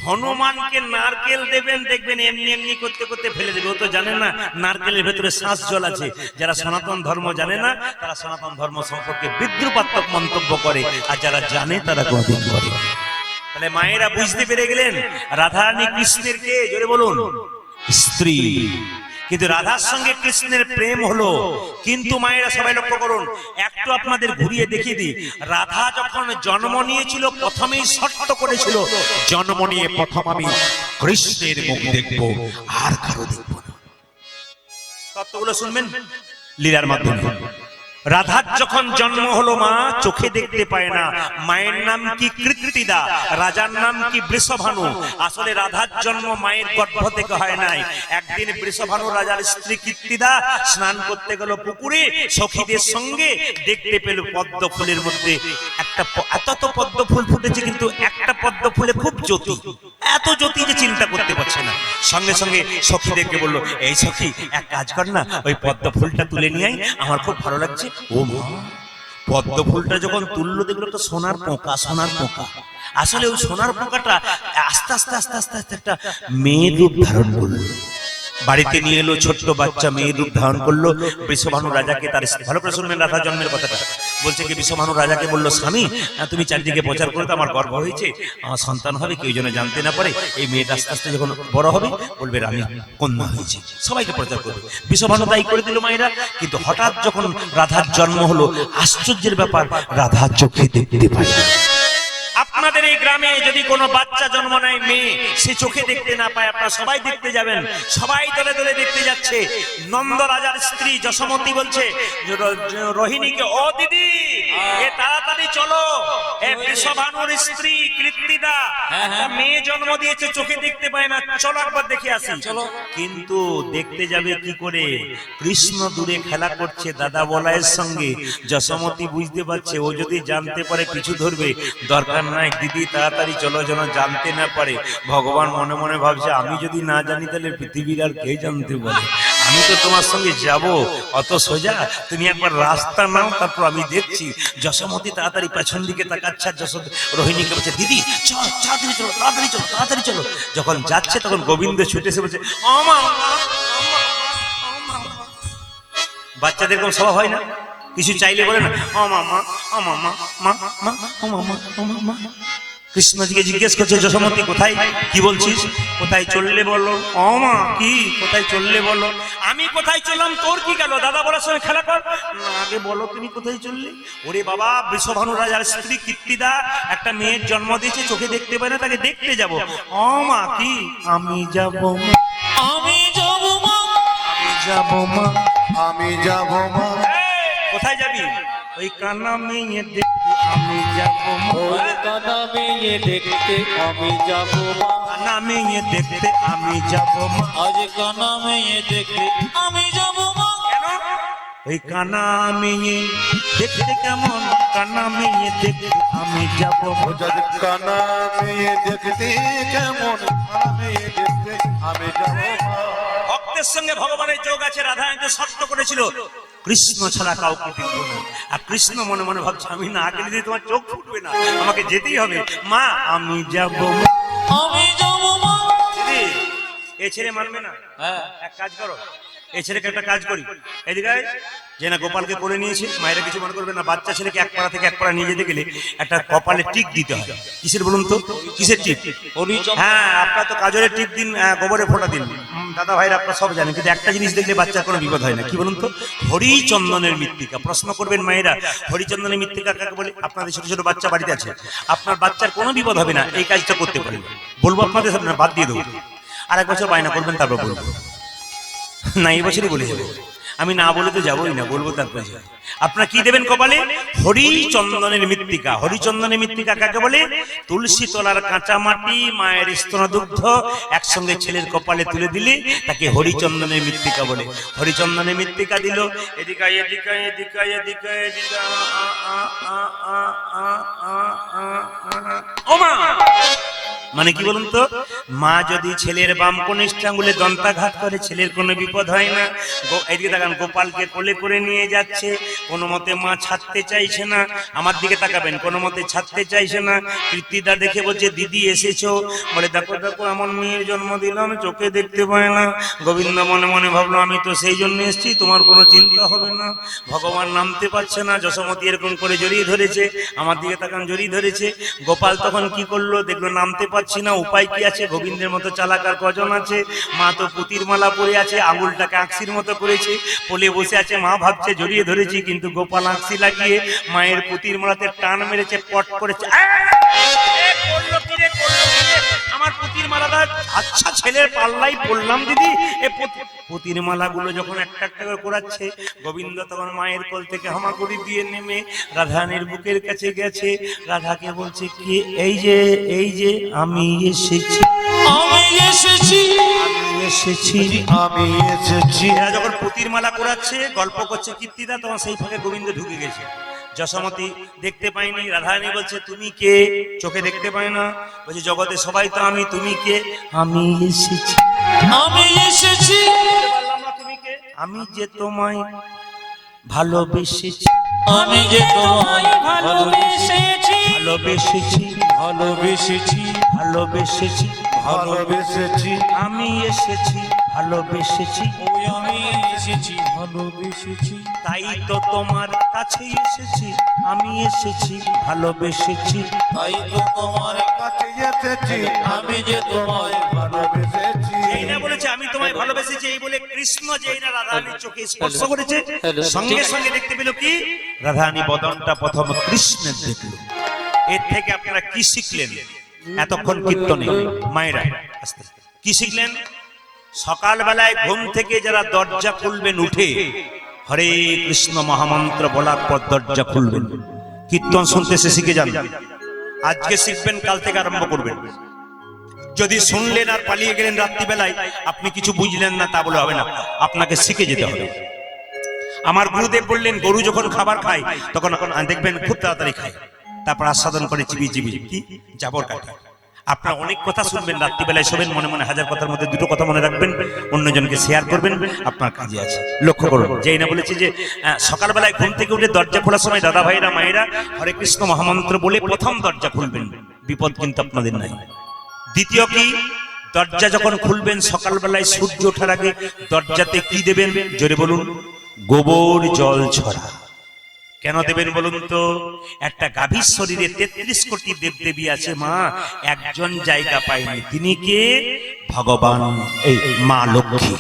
হনুমানকে নারকেল দেবেন, দেখবেন এমনি এমনি করতে করতে ফেলে দেবে, ও তো জানে না নারকেলের ভেতরে শ্বাস জল আছে। যারা সনাতন ধর্ম জানে না তারা সনাতন ধর্ম সম্পর্কে বিদ্রুপাত্মক মন্তব্য করে, আর যারা জানে তারা গর্ব করে। তাহলে মায়েরা বুঝতে পেরে গেলেন রাধারানী কৃষ্ণের কে? জোরে বলুন, স্ত্রী। কিন্তু রাধার সঙ্গে কৃষ্ণের প্রেম হলো। কিন্তু মায়েরা সবাই লক্ষ্য করুন, একটু আপনাদের ঘুরিয়ে দেখিয়ে দিই। রাধা যখন জন্ম নিয়েছিল প্রথমেই শর্ত করেছিল, জন্ম নিয়ে প্রথম আমি কৃষ্ণের মুখ দেখবো, আর কারো দেখবো না। তত্ত্বগুলো শুনবেন লীলার মাধ্যমে। রাধার যখন জন্ম হলো মা চোখে দেখতে পায় না, মায়ের নাম কি কৃত্তিদা, রাজার নাম কি বৃষভানু। আসলে রাধার জন্ম মায়ের গর্ভ থেকে হয় নাই। একদিন বৃষভানু রাজার স্ত্রী কৃত্তিদা স্নান করতে গেল পুকুরে, সখীদের সঙ্গে দেখতে পেল পদ্ম ফুলের মধ্যে একটা, এত তো পদ্ম ফুল ফুটেছে কিন্তু একটা পদ্ম ফুলে খুব জ্যোতি, এত জ্যোতি যে চিন্তা করতে পারছে না। সঙ্গে সঙ্গে সখীদেরকে বললো, এই সখী এক কাজ কর না, ওই পদ্ম ফুলটা তুলে নিয়ে আয়, আমার খুব ভালো লাগছে। ও মা, পদ্ম ফুলটা যখন তুললো দেখলো তো সোনার পোকা, সোনার পোকা। আসলে ওই সোনার পোকাটা আস্তে আস্তে আস্তে আস্তে আস্তে একটা মেয়ের রূপ ধারণ করলো। বাড়িতে নিয়ে এলো, ছোট্ট বাচ্চা মেয়ের রূপ ধারণ করলো। বৃষভানু রাজাকে, তার ভালো করে শুনবেন রাধা জন্মের কথাটা, বলছে কি বৃষভানু রাজাকে বললো, স্বামী তুমি চারিদিকে প্রচার করে তো আমার গর্ভ হয়েছে, আমার সন্তান হবে, কেউ যেন জানতে না পারে। এই মেয়েটা আস্তে আস্তে যখন বড় হবে বলবে আমি কন্যা হয়েছে, সবাইকে প্রচার করবে। বৃষভানু তাই করে দিল মায়েরা। কিন্তু হঠাৎ যখন রাধার জন্ম হলো, আশ্চর্যের ব্যাপার, রাধা চোখে দেখতে পায় না। আপনাদের এই গ্রামে যদি কোনো বাচ্চা জন্ম নেয় মেয়ে, সে চোখে দেখতে না পায়, আপনারা সবাই দেখতে যাবেন, সবাই দলে দলে দেখতে যাচ্ছে। নন্দ রাজার স্ত্রী যশোমতী বলছে রোহিণীকে, ও দিদি এ তাড়াতাড়ি চলো, এ বৃষভানুর স্ত্রী কৃত্তিদা একটা মেয়ে জন্ম দিয়েছে, চোখে দেখতে পায় না, চলো একবার দেখে আসি। কিন্তু দেখতে যাবে কি করে? কৃষ্ণ দূরে খেলা করছে দাদা বলায়ের সঙ্গে। যশোমতী বুঝতে পারছে ও যদি জানতে পারে পিছু ধরবে, দরকার নাই দিদি তাড়াতাড়ি চলো, যেন জানতে না পারে। ভগবান মনে মনে ভাবছে আমি যদি না জানি তাহলে পৃথিবীর আর কে জানতে পারে। আমি তো তোমার সঙ্গে যাব, অত সোজা। তুমি একবার রাস্তা নাও, তারপর আমি দেখছি। যশোমতি তাড়াতাড়ি পেছন দিকে তাকাচ্ছে, রোহিণীকে বলছে দিদি চল, তাড়াতাড়ি চলো, তাড়াতাড়ি চলো, তাড়াতাড়ি চলো। যখন যাচ্ছে তখন গোবিন্দ ছুটে এসে বলছে ও মা। বাচ্চাদের কোনো স্বভাব হয় না, কিছু চাইলে বলে না ও মামা, ও মামা, মা মা, ও মামা, ও মামা। কৃষ্ণজিকে জিজ্ঞেস করছে যশোমতি কোথায়, কি বলছিস, কোথায় চললে বলো। ও মা কি, কোথায় চললে বলো। আমি কোথায় চললাম তোর কি গেল, দাদা বলার সঙ্গে খেলা কর না, আগে বলো তুমি কোথায় চললে। ওরে বাবা, বৃষভানু রাজার স্ত্রী কীর্তিদা একটা মেয়ের জন্ম দিয়েছে, চোখে দেখতে পায় না, তাকে দেখতে যাব। ও মা কি, আমি যাব মা, আমি যাব মা, আমি যাব মা, আমি যাব মা। কোথায় যাবি, ওই কানা মেয়ে দেখতে আমি যাব মা, ওই কানা মেয়ে দেখতে আমি যাব মা, কানা মেয়ে দেখতে আমি যাব মা। আজ কানা মেয়ে দেখতে আমি যাব মা। ওই কানা মেয়ে দেখতে কেমন, কানা মেয়ে দেখতে আমি যাব মা। যদি কানা মেয়ে দেখতে কেমন, কানা মেয়ে দেখতে আমি যাব মা। ভক্তের সঙ্গে ভগবানের যোগ আছে, রাধা এতে শর্ত করেছিল কৃষ্ণ ছাড়া কাউকে দেখবো না। আর কৃষ্ণ মনে মনে ভাবছে আমি না গেলে তোমার চোখ ফুটবে না, আমাকে যেতেই হবে। মা আমি যাব মা, আমি যাব মা। দিদি এ ছেলে মানবে না, হ্যাঁ, এক কাজ করো, এই ছেলেকে একটা কাজ করি, এদিকে আয়। যে না গোপালকে করে নিয়েছে, মায়েরা কিছু মনে করবে না। বাচ্চা ছেলেকে এক পাড়া থেকে এক পাড়া নিয়ে যেতে গেলে একটা কপালে টিক দিতে হয়। কিসের বলুন তো, কিসের টিক? হরিচন্দ্র। হ্যাঁ, আপনার তো কাজলের টিপ দিন, গোবরে ফোঁটা দিন। দাদা ভাইরা আপনারা সব জানেন, কিন্তু একটা জিনিস দেখলে বাচ্চার কোনো বিপদ হয় না। কি বলুন তো, হরিচন্দনের মৃত্তিকা। প্রশ্ন করবেন মায়েরা, হরিচন্দনের মৃত্তিকা কাকে বলে? আপনাদের ছোট ছোট বাচ্চা বাড়িতে আছে, আপনার বাচ্চার কোনো বিপদ হবে না, এই কাজটা করতে পারেন। বলবো আপনাদের সামনে, বাদ দিয়ে দেবো। আর এক বছর বায়না করবেন, তারপর বলবো না, এই বছরই বলে যাবো। আমি না বলে তো যাবোই না, বলবো তারপরে যাবো। আপনারা কি দেবেন কপালে? হরিচন্দনের মৃত্তিকা। হরিচন্দনের মৃত্তিকা কাকে বলে? তুলসী তলার কাঁচা মাটি, মায়ের স্তনদুগ্ধ একসঙ্গে ছেলের কপালে তুলে দিলে তাকে হরিচন্দনের মৃত্তিকা বলে। হরিচন্দনের মৃত্তিকা দিল, এদিকে এদিকে এদিকে এদিকে এদিকে ও মা। মানে কি বলুন তো, মা যদি ছেলের বাম কনিষ্ঠ আঙ্গুলে দন্তাঘাত করে, ছেলের কোনো বিপদ হয় না। এদিকে তাকান, গোপালকে কোলে করে নিয়ে যাচ্ছে, কোনো মতে মা ছাড়তে চাইছে না। আমার দিকে তাকাবেন, কোনো মতে ছাড়তে চাইছে না। কীর্তিদা দেখে বলছে দিদি এসেছো, বলে দেখো দেখো এমন মেয়ের জন্ম দিলাম, চোখে দেখতে পায় না। গোবিন্দ মনে মনে ভাবলো আমি তো সেই জন্য এসেছি, তোমার কোনো চিন্তা হবে না। ভগবান নামতে পারছে না, যশোমতি এরকম করে জড়িয়ে ধরেছে। আমার দিকে তাকান, জড়িয়ে ধরেছে। গোপাল তখন কি করলো, দেখলো নামতে পারছি না, উপায় কি আছে? গোবিন্দের মতো চালাক আর কজন আছে? মা তো পুতির মালা পরে আছে, আঙুলটাকে আঁকসির মতো করেছে, কোলে বসে আছে। মা ভাবছে জড়িয়ে ধরেছি, কিন্তু গোপাল আঁকসি লাগিয়ে মায়ের পুতির মালাতে টান মেরেছে, পট করেছে। আমার পুতির মালাটা, আচ্ছা ছেলের পাল্লাই পড়লাম দিদি। এ পুতির মালাগুলো যখন একটা একটা করে করাচ্ছে, গোবিন্দ তখন মায়ের কোল থেকে হামাগুড়ি দিয়ে নেমে রাধারানীর বুকের কাছে গেছে। রাধাকে বলছে কি, এই যে এই যে আমি এসেছি, আমি এসেছি, আমি এসেছি, আমি এসেছি। এরা যখন পুতির মালা করাচ্ছে, গল্প করছে কীর্তিদা, তখন সেই ফাঁকে গোবিন্দ ঢুকে গেছে। যশোমতি দেখতে পাইনি। রাধারানী বলছে তুমি কে? চোখে দেখতে পায় না। বলছে জগতে সবাই তো আমি, তুমি কে? আমি এসেছি, আমি এসেছি, আমি যে তোমায় ভালোবেসেছি, আমি যে তোমায় ভালোবেসেছি, ভালোবেসেছি, ভালোবেসেছি, ভালোবেসেছি, ভালোবেসেছি। আমি এসেছি, ভালোবেসেছি, ওই আমি এসেছি, ভালোবেসেছি। তাই তো তোমার কাছে এসেছি, আমি এসেছি, ভালোবেসেছি। তাই তো তোমার কাছে এসেছি, আমি যে তোমায় ভালোবেসেছি। এই না বলেছে আমি তোমায় ভালোবেসেছি, এই বলে কৃষ্ণ যেই না রাধারানীর চোখে স্পর্শ করেছে, সঙ্গে সঙ্গে দেখতে পেল কি, রাধারানী বদনটা প্রথম কৃষ্ণের দেখল। এর থেকে আপনারা কি শিখলেন এতক্ষণ কীর্তনে মায়েরা? আস্তে কি শিখলেন? সকালবেলায় ঘুম থেকে যারা দরজা খুলবেন উঠে, হরে কৃষ্ণ মহামন্ত্র বলার পর দরজা খুলবেন। কীর্তন শুনতে সে শিখে যান। আজকে শিখবেন, কাল থেকে আরম্ভ করবেন। যদি শুনলেন আর পালিয়ে গেলেন রাত্রিবেলায়, আপনি কিছু বুঝলেন না, তা বলে হবে না, আপনাকে শিখে যেতে হবে। আমার গুরুদেব বললেন, গরু যখন খাবার খায় তখন দেখবেন খুব তাড়াতাড়ি খায়। তারপর আস্বাদন করে চিবিয়ে চিবিয়ে কি জাবর কাটা। আপনারা অনেক কথা শুনবেন, রাত্রিবেলায় শোবেন, মনে মনে হাজার কথার মধ্যে দুটো কথা মনে রাখবেন, অন্যজনকে শেয়ার করবেন, আপনার কাজে আছে। লক্ষ্য করুন, যেই না বলেছি যে সকালবেলায় ঘুম থেকে উঠে দরজা খোলার সময় দাদা ভাইরা মায়েরা হরে কৃষ্ণ মহামন্ত্র বলে প্রথম দরজা খুলবেন, বিপদ কিন্তু আপনাদের নাই। দ্বিতীয় কি, দরজা যখন খুলবেন সকালবেলায় সূর্য ওঠার আগে দরজাতে কি দেবেন, জোরে বলুন, গোবর জল ছড়া। কেন দেবেন বলুন তো? একটা গাভীর শরীরে 33 কোটি দেবদেবী আছে মা, একজন জায়গা পায়নি, তিনি কে? ভগবান, এই মা লক্ষ্মী।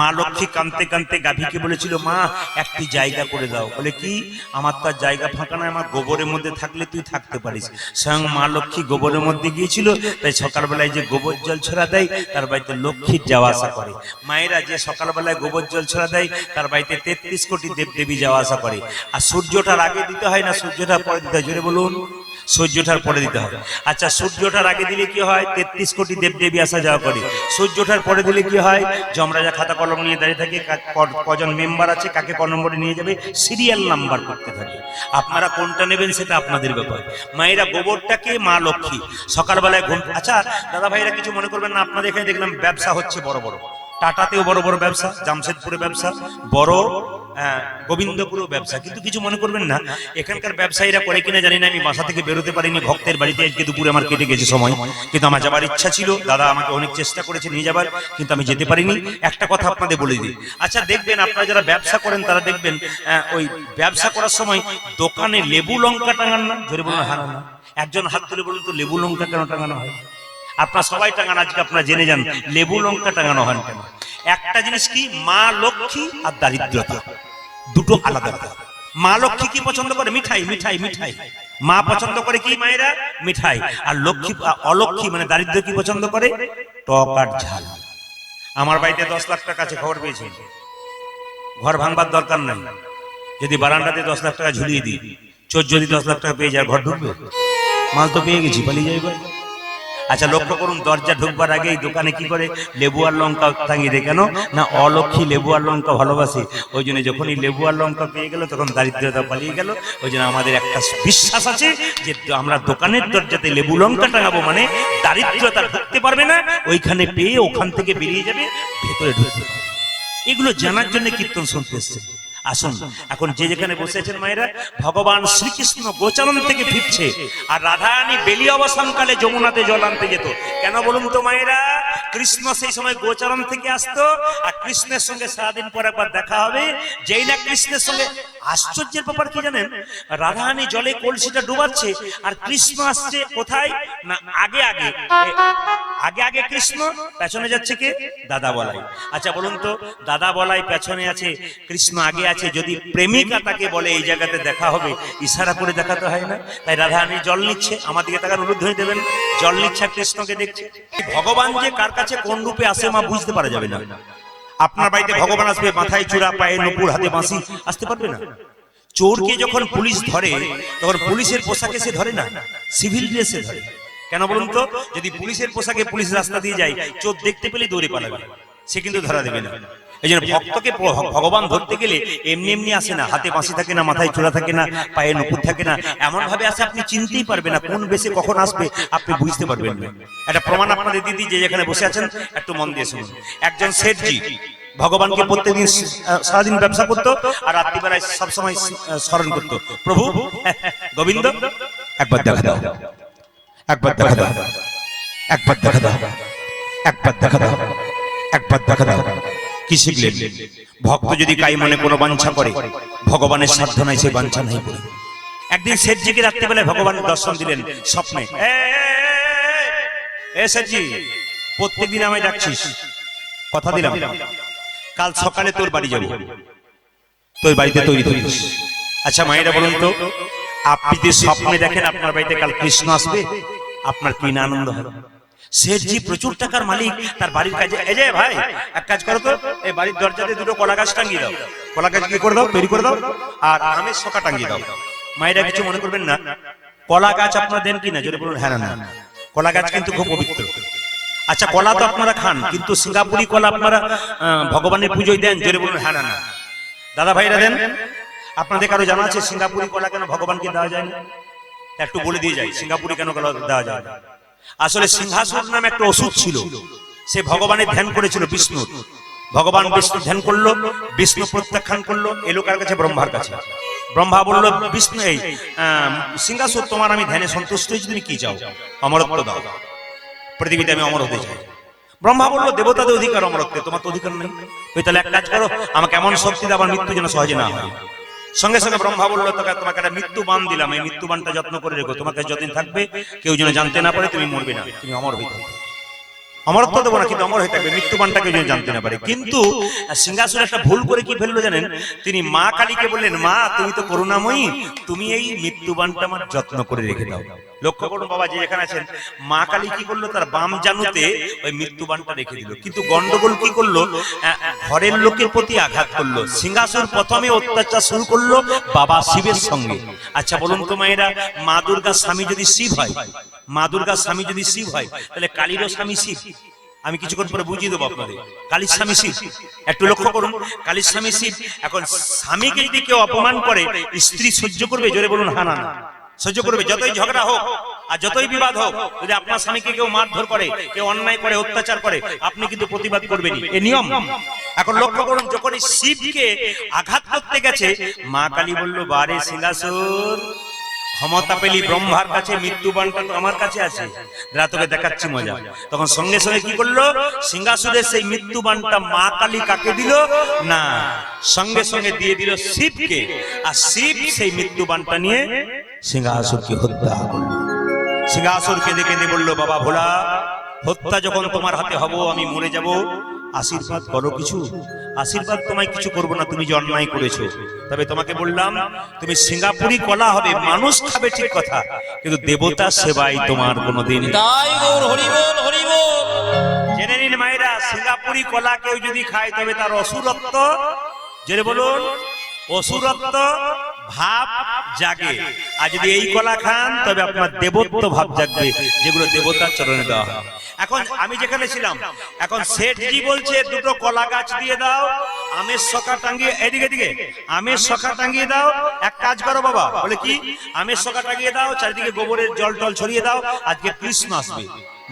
মা লক্ষ্মী কাঁদতে কাঁদতে গাভীকে বলেছিল, মা একটি জায়গা করে দাও। বলে কি, আমার তো আর জায়গা ফাঁকা নয়, আমার গোবরের মধ্যে থাকলে তুই থাকতে পারিস। স্বয়ং মা লক্ষ্মী গোবরের মধ্যে গিয়েছিল, তাই সকালবেলায় যে গোবর জল ছড়া দেয় তার বাড়িতে লক্ষ্মীর যাওয়া আসা করে। মায়েরা যে সকালবেলায় গোবর জল ছড়া দেয় তার বাড়িতে 33 কোটি দেবদেবী যাওয়া আসা করে। আর সূর্যটার আগে দিতে হয় না সূর্যটার পরে দিতে হয়? জোরে বলুন, সূর্যটার পরে দিতে হয়। আচ্ছা, সূর্যটার আগে দিলে কি হয়? 33 কোটি দেবদেবী আসা যাওয়া করে। সূর্যটার পরে দিলে কি হয়? যমরাজা খাতা কলম নিয়ে দাঁড়িয়ে থাকে, কজন মেম্বার আছে, কাকে ক নম্বরে নিয়ে যাবে, সিরিয়াল নাম্বার করতে থাকে। আপনারা কোনটা নেবেন সেটা আপনাদের ব্যাপার। মায়েরা গোবরটাকে মা লক্ষ্মী সকালবেলায় ঘুম। আচ্ছা দাদা ভাইরা কিছু মনে করবেন না, আপনাদের এখানে দেখলাম ব্যবসা হচ্ছে বড় বড়, টাটাতেও বড় বড় ব্যবসা, জামশেদপুরে ব্যবসা, বড় গোবিন্দপুরেও ব্যবসা, কিন্তু কিছু মনে করবেন না, এখানকার ব্যবসায়ীরা করে কিনা জানি না, আমি বাসা থেকে বেরোতে পারিনি, ভক্তের বাড়িতে আজকে দুপুরে আমার কেটে গেছে সময়, কিন্তু আমার যাবার ইচ্ছা ছিল, দাদা আমাকে অনেক চেষ্টা করেছে নিয়ে যাবার, কিন্তু আমি যেতে পারিনি। একটা কথা আপনাদের বলে দিই, আচ্ছা দেখবেন আপনারা যারা ব্যবসা করেন তারা দেখবেন ওই ব্যবসা করার সময় দোকানে লেবু লঙ্কা টাঙান না? জোরে বলুন হ্যাঁ না। একজন হাত তুলে বলুন তো, লেবু লঙ্কা কেন টাঙানো হয়? আপনারা সবাই টাঙান, আজকে আপনারা জেনে যান লেবু লঙ্কা টাঙানো হয় কেন। একটা জিনিস কি, মা লক্ষ্মী আর দারিদ্রতা দুটো আলাদা। মা লক্ষ্মী কি পছন্দ করে? মিঠাই, মিঠাই, মিঠাই। মা পছন্দ করে কি মায়েরা? মিঠাই। আর লক্ষ্মী অলক্ষ্মী মানে দারিদ্র কি পছন্দ করে? টক আর ঝাল। আমার বাড়িতে 10 লাখ টাকা আছে, খবর পেয়েছি, ঘর ভাঙবার দরকার নাই, যদি বারান্দাতে 10 লাখ টাকা ঝুলিয়ে দিই, চোর যদি 10 লাখ টাকা পেয়ে যায় ঘর ঢুকবে? মাল তো পেয়ে গেছি, পালিয়ে যাইবে। আচ্ছা লক্ষ্য করুন, দরজা ঢুকবার আগে এই দোকানে কি করে? লেবু আর লঙ্কা টাঙিয়ে দেয়। কেন না? অলক্ষ্মী লেবু আর লঙ্কা ভালোবাসে, ওই জন্য যখনই লেবু আর লঙ্কা পেয়ে গেল তখন দারিদ্রতা পালিয়ে গেল। ওই জন্য আমাদের একটা বিশ্বাস আছে যে আমরা দোকানের দরজাতে লেবু লঙ্কা টাঙাবো মানে দারিদ্রতা ঢুকতে পারবে না, ওইখানে পেয়ে ওখান থেকে বেরিয়ে যাবে, ভেতরে ঢুকতে পারবে। এগুলো জানার জন্য কীর্তন শুনতে এসছে। আসুন এখন যে যেখানে বসে আছেন মায়েরা, ভগবান শ্রীকৃষ্ণ গোচারণ থেকে ফিরছে, আর রাধারানী বেলি অবসানকালে যমুনাতে জল আনতে যেত। কেন বলুন তো মায়েরা? কৃষ্ণ সেই সময় গোচারণ থেকে আসতো, আর কৃষ্ণের সঙ্গে সারাদিন পর একবার দেখা হবে। যেই না কৃষ্ণের সঙ্গে, আশ্চর্যের ব্যাপার কি জানেন, রাধারানী জলে কলসিটা ডুবাচ্ছে আর কৃষ্ণ আসছে কোথায় না আগে আগে, আগে আগে কৃষ্ণ, পেছনে যাচ্ছে কে? দাদা বলাই। আচ্ছা বলুন তো, দাদা বলাই পেছনে আছে, কৃষ্ণ আগে আছে। যদি প্রেমিকা তাকে বলে এই জায়গাতে দেখা হবে, ইশারা করে দেখাতে হয় না? তাই রাধারানী জল নিচ্ছে, আমার দিকে তাকান, অনুরোধ হয়ে দেবেন, জল নিচ্ছে, কৃষ্ণকে দেখছে। ভগবান যে কার কাছে কোন রূপে আসে মা বুঝতে পারা যাবে না। আপনার বাড়িতে ভগবান আসবে মাথায় চূড়া, পায়ে নুপুর, হাতে বাঁশি, আসতে পারবে না। চোরকে যখন পুলিশ ধরে তখন পুলিশের পোশাকে সে ধরে না, সিভিল ড্রেসে ধরে। কেন বলুন তো? যদি পুলিশের পোশাকে পুলিশ রাস্তা দিয়ে যায়, চোর দেখতে পেলে দৌড়ে পালাবে, সে কিন্তু ধরা দেবে না। এই জন্য ভক্তকে ভগবান ধরতে গেলে এমনি এমনি আসে না, হাতে বাঁশি থাকে না, মাথায় চূড়া থাকে না, পায়ে নুপুর থাকে না, এমন ভাবে আসে আপনি চিনতেই পারবেন না কোন বেশে কখন আসবে, আপনি বুঝতে পারবেন না। একটা প্রমাণ আপনাদের দিদি যে যেখানে বসে আছেন একটু মন দিয়ে শুনুন। একজন শেঠজি ভগবানকে প্রত্যেকদিন সারাদিন ব্যবসা করতো, আর রাত্রিবেলায় সবসময় স্মরণ করতো, প্রভু গোবিন্দ একবার দেখা দাও, একবার দেখা দাও, একবার দেখা দাও, একবার দেখা দাও, একবার দেখা দাও। কি শিখলেন? ভক্ত যদি কাই মনে কোনো বাঞ্ছা করে, ভগবানের সাধ্য নাই সেই বাঞ্ছা নাই বলে। একদিন শেঠজিকে রাত্রিবেলায় ভগবান দর্শন দিলেন স্বপ্নে। শেঠজি, প্রত্যেকদিন আমায় ডাকছিস, কথা দিলাম কাল সকালে তোর বাড়ি যাবো, তোর বাড়িতে তৈরি করিস। আচ্ছা মায়েরা বলুন তো, আপনি যে স্বপ্নে দেখেন আপনার বাড়িতে কাল কৃষ্ণ আসবে, আপনার কি না আনন্দ হয়? শেঠজি প্রচুর টাকার মালিক, তার বাড়ির কাজে, এই যে ভাই এক কাজ করো তো, এই বাড়ির দরজাতে দুটো কলা গাছ টাঙ্গিয়ে দাও, কলা গাছ কি করে দাও, তৈরি করে দাও, আর আমের শোকা টাঙ্গিয়ে দাও। মায়েরা কিছু মনে করবেন না, কলা গাছ আপনারা দেন কিনা? যদি বলুন হ্যাঁ না, কলা গাছ কিন্তু খুব পবিত্র। আচ্ছা কলা তো আপনারা খান, কিন্তু সিঙ্গাপুরি কলা আপনারা ভগবানের পুজোয় দেন? যদি বলুন হ্যাঁ না। দাদা ভাইরা দেন? আপনাদের কারো জানা আছে সিঙ্গাপুরি কলা কেন ভগবানকে দেওয়া যায় না? তা একটু বলে দিয়ে যাই সিঙ্গাপুরি কেন দেওয়া যায় না। আসলে সিংহাসন নামে একটা ওষুধ ছিল, সে ভগবানের ধ্যান করেছিল বিষ্ণুর। ভগবান বিষ্ণু ধ্যান করলো, বিষ্ণু প্রত্যাখ্যান করলো, এলো কার কাছে? ব্রহ্মার কাছে। ব্রহ্মা বললো বিষ্ণু এই সিংহাসন তোমার আমি ধ্যানে সন্তুষ্ট হয়েছি, তুমি কি চাও? অমরত্ব দাও, পৃথিবীতে আমি অমর হতে চাই। ব্রহ্মা বললো দেবতাদের অধিকার অমরত্বে, তোমার তো অধিকার নেই। ওই তাহলে এক কাজ করো, আমাকে এমন শক্তি দাও আমার মৃত্যু যেন সহজে না হয়। সঙ্গে সঙ্গে ব্রহ্মা বললো তোমাকে একটা মৃত্যু বান দিলাম, এই মৃত্যু বানটা যত্ন করে রেখো, তোমাকে যতদিন থাকবে কেউ যেন জানতে না পারে তুমি মরবে না, তুমি অমর হয়ে থাকবে। অমরত্ব দেবো না, কিন্তু অমর হয়ে থাকবে, মৃত্যুবানটা কেউ যেন জানতে না পারে। কিন্তু সিংহাসন একটা ভুল করে কি ফেললো জানেন? তিনি মা কালীকে বললেন, মা তুমি তো করুণাময়ী, তুমি এই মৃত্যুবানটা আমার যত্ন করে রেখে দাও। লক্ষ্য করুন বাবা, যে এখানে আছেন, মা কালী কি করলো? তার বাম জানুতে ওই মৃত্যুবানটা রেখে দিল। কিন্তু গন্ডগোল কি করলো? ঘরের লোকের প্রতি আঘাত করলো। সিংহাসন প্রথমে অত্যাচার শুরু করলো বাবা শিবের সঙ্গে। আচ্ছা বলুন তো মায়েরা, মা দুর্গার স্বামী যদি শিব হয়, মা দুর্গার স্বামী যদি শিব হয়, তাহলে কালীরও স্বামী শিব। আমি কিছুক্ষণ পরে বুঝিয়ে দেবো আপনাদের, কালীর স্বামী শিব। একটু লক্ষ্য করুন, কালীর স্বামী শিব। এখন স্বামীকে যদি কেউ অপমান করে, স্ত্রী সহ্য করবে? জোরে বলুন হা না। সহ্য করবে, যতই ঝগড়া হোক আর যতই বিবাদ হোক। যদি আপনার স্বামীকে কেউ মারধর করে, কেউ অন্যায় করে, অত্যাচার করে, আপনি কিন্তু প্রতিবাদ করবেনই, এ নিয়ম। এখন লক্ষ্য করুন, যখন শিবকে আঘাত করতে গেছে, মা কালী বলল, বারে সিংহাসন, ক্ষমতা পেলি ব্রহ্মার কাছে, মৃত্যুবানটা তো আমার কাছে আছে, তোকে দেখাচ্ছি মজা। তখন সঙ্গে সঙ্গে কি করলো? সিংহাসনের সেই মৃত্যুবানটা মা কালী কাকে দিল না, সঙ্গে সঙ্গে দিয়ে দিল শিবকে। আর শিব সেই মৃত্যুবানটা নিয়ে সিংহাসনকে হত্যা করলো। সিংহাসনকে দেখে বললো, বাবা ভোলা, হত্যা যখন তোমার হাতে হব, আমি মরে যাব, আশীর্বাদ করো কিছু। আশীর্বাদ তোমায় কিছু করবো না, তুমি যে অন্যায় করেছো। তবে তোমাকে বললাম, তুমি সিঙ্গাপুরি কলা হবে, মানুষ খাবে ঠিক কথা, কিন্তু দেবতা সেবাই তোমার কোনোদিন। তাই গৌর হরি বল, হরি বল। জেনে নিন মায়েরা, সিঙ্গাপুরি কলা কেউ যদি খায়, তবে তার অসুরত্ব, জেনে বলুন, অসুরত্ব ভাব জাগে। আর যদি এই কলা খান, তবে আপনার দেবত্ব ভাব জাগবে, যেগুলো দেবতার চরণে দেওয়া হয়। এখন আমি যেখানে ছিলাম, এখন শেঠজি বলছে দুটো কলা গাছ দিয়ে দাও, আমের শখা টাঙ্গিয়ে, এদিকে দিকে আমের শখা টাঙ্গিয়ে দাও। এক কাজ করো বাবা, বলে কি? আমের শখা টাঙ্গিয়ে দাও, চারিদিকে গোবরের জল টল ছড়িয়ে দাও, আজকে কৃষ্ণ আসবে।